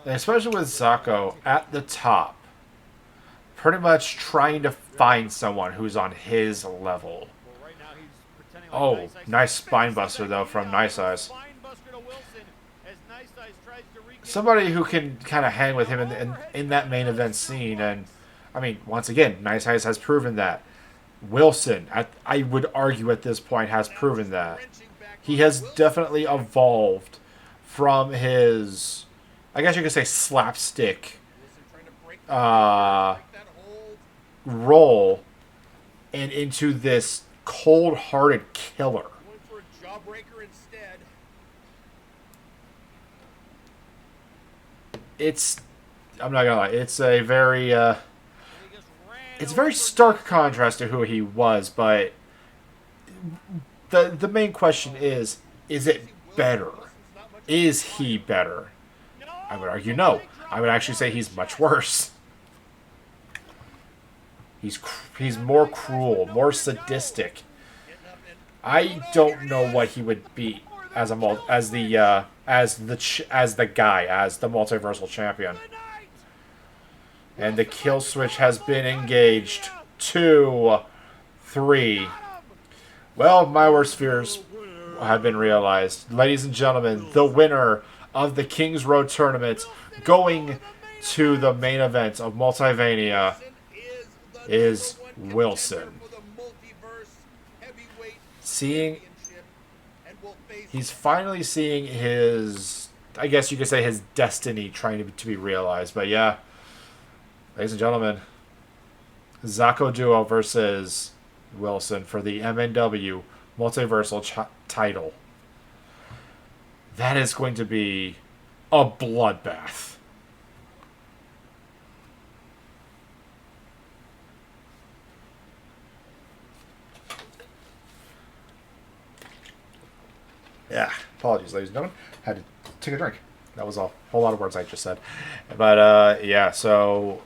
especially with Zako at the top, pretty much trying to find someone who's on his level. Oh, nice spinebuster though from Nice Eyes. Somebody who can kind of hang with him in that main event scene, and I mean, once again, Nice Eyes has proven that. Wilson, I would argue at this point, has proven that. He has definitely evolved from his, I guess you could say, slapstick role and into this cold-hearted killer. I'm not gonna lie, it's a very it's a very stark contrast to who he was, but the main question is it better? Is he better? I would argue no. I would actually say he's much worse. He's more cruel, more sadistic. I don't know what he would be as the multiversal champion. And the kill switch has been engaged. 2, 3. Well, my worst fears have been realized. Ladies and gentlemen, the winner of the King's Road tournament going to the main event of Multivania is Wilson. He's finally seeing his, I guess you could say, his destiny trying to be realized. But yeah, ladies and gentlemen, Zako Duo versus Wilson for the MNW Multiversal title. That is going to be a bloodbath. Yeah, apologies, ladies and gentlemen. Had to take a drink. That was a whole lot of words I just said. But, yeah, so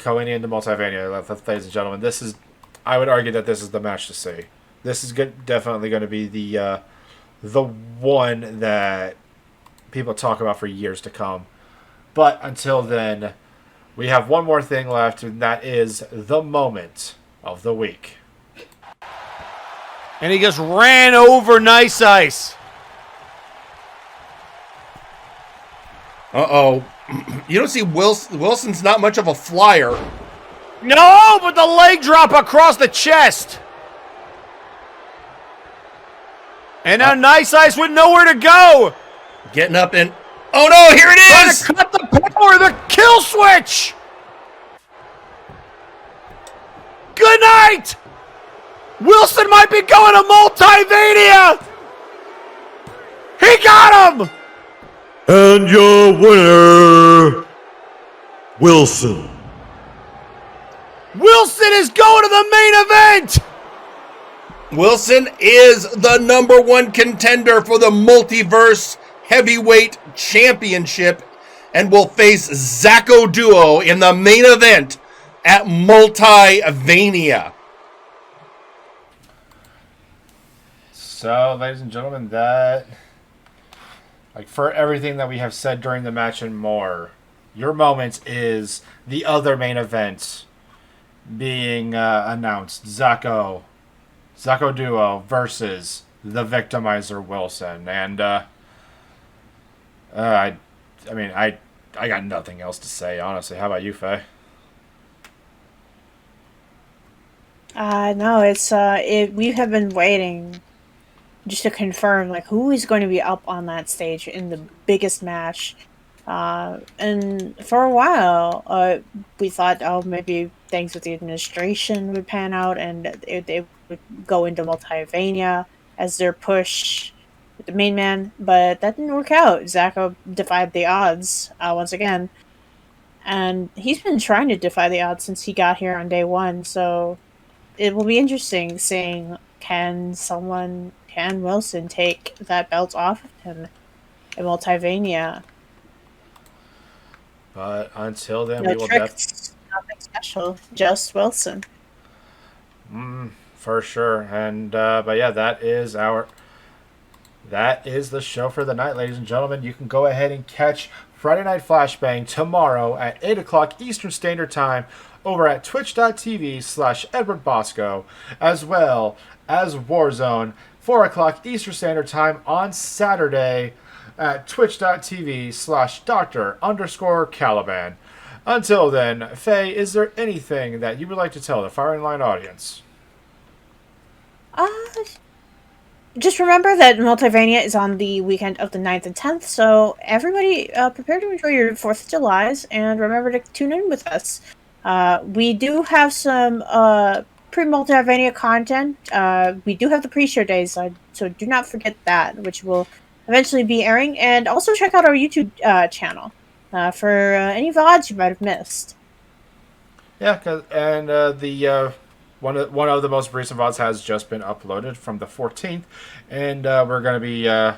going into Multivania, ladies and gentlemen, this is, I would argue that this is the match to see. This is definitely going to be the one that people talk about for years to come. But until then, we have one more thing left, and that is the moment of the week. And he just ran over Nice Ice. Uh-oh. You don't see Wilson's not much of a flyer. No, but the leg drop across the chest. And now Nice Ice with nowhere to go. Getting up and... Oh no, here it is! Trying to cut the power, the kill switch! Good night! Wilson might be going to Multivania! He got him! And your winner, Wilson. Wilson is going to the main event! Wilson is the #1 contender for the Multiverse Heavyweight Championship and will face Zako Duo in the main event at Multivania. So, ladies and gentlemen, that, like, for everything that we have said during the match and more, your moment is the other main event being announced. Zako Duo versus the Victimizer Wilson. And, I got nothing else to say, honestly. How about you, Faye? No, we have been waiting just to confirm, like, who is going to be up on that stage in the biggest match. And for a while, we thought, maybe things with the administration would pan out and they would go into Multivania as their push with the main man, but that didn't work out. Zako defied the odds once again. And he's been trying to defy the odds since he got here on day one, so it will be interesting seeing can Wilson take that belt off of him in Multivania. But until then, No we will tricks, nothing special, just Wilson. For sure. And but yeah, that is the show for the night, ladies and gentlemen. You can go ahead and catch Friday Night Flashbang tomorrow at 8 o'clock Eastern Standard Time over at twitch.tv/Edward Bosco, as well as Warzone, 4 o'clock Eastern Standard Time on Saturday at twitch.tv/Dr_Caliban. Until then, Faye, is there anything that you would like to tell the Firing Line audience? Just remember that Multivania is on the weekend of the 9th and 10th, so everybody prepare to enjoy your 4th of Julys, and remember to tune in with us. We do have some pre-Multivania content. We do have the pre-show days, so do not forget that, which will eventually be airing. And also check out our YouTube channel for any VODs you might have missed. Yeah, the one of the most recent VODs has just been uploaded from the 14th, and we're going to be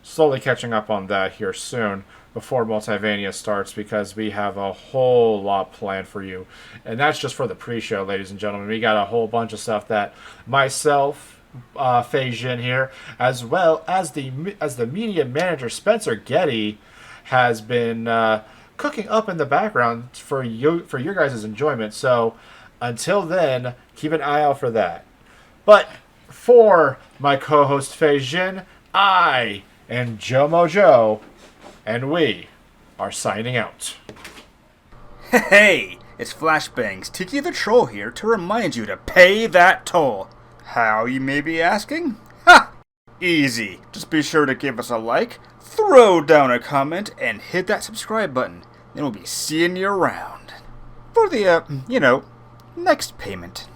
slowly catching up on that here soon before Multivania starts, because we have a whole lot planned for you, and that's just for the pre-show, ladies and gentlemen. We got a whole bunch of stuff that myself, Faye, Jinn here, as well as the media manager Spencer Getty, has been cooking up in the background for your guys' enjoyment. So until then, keep an eye out for that. But for my co-host Faye Jinn, I am Joe Mojo, and we are signing out. Hey, it's Flashbang's Tiki the Troll here to remind you to pay that toll. How, you may be asking? Ha! Easy. Just be sure to give us a like, throw down a comment, and hit that subscribe button. Then we'll be seeing you around for the, next payment.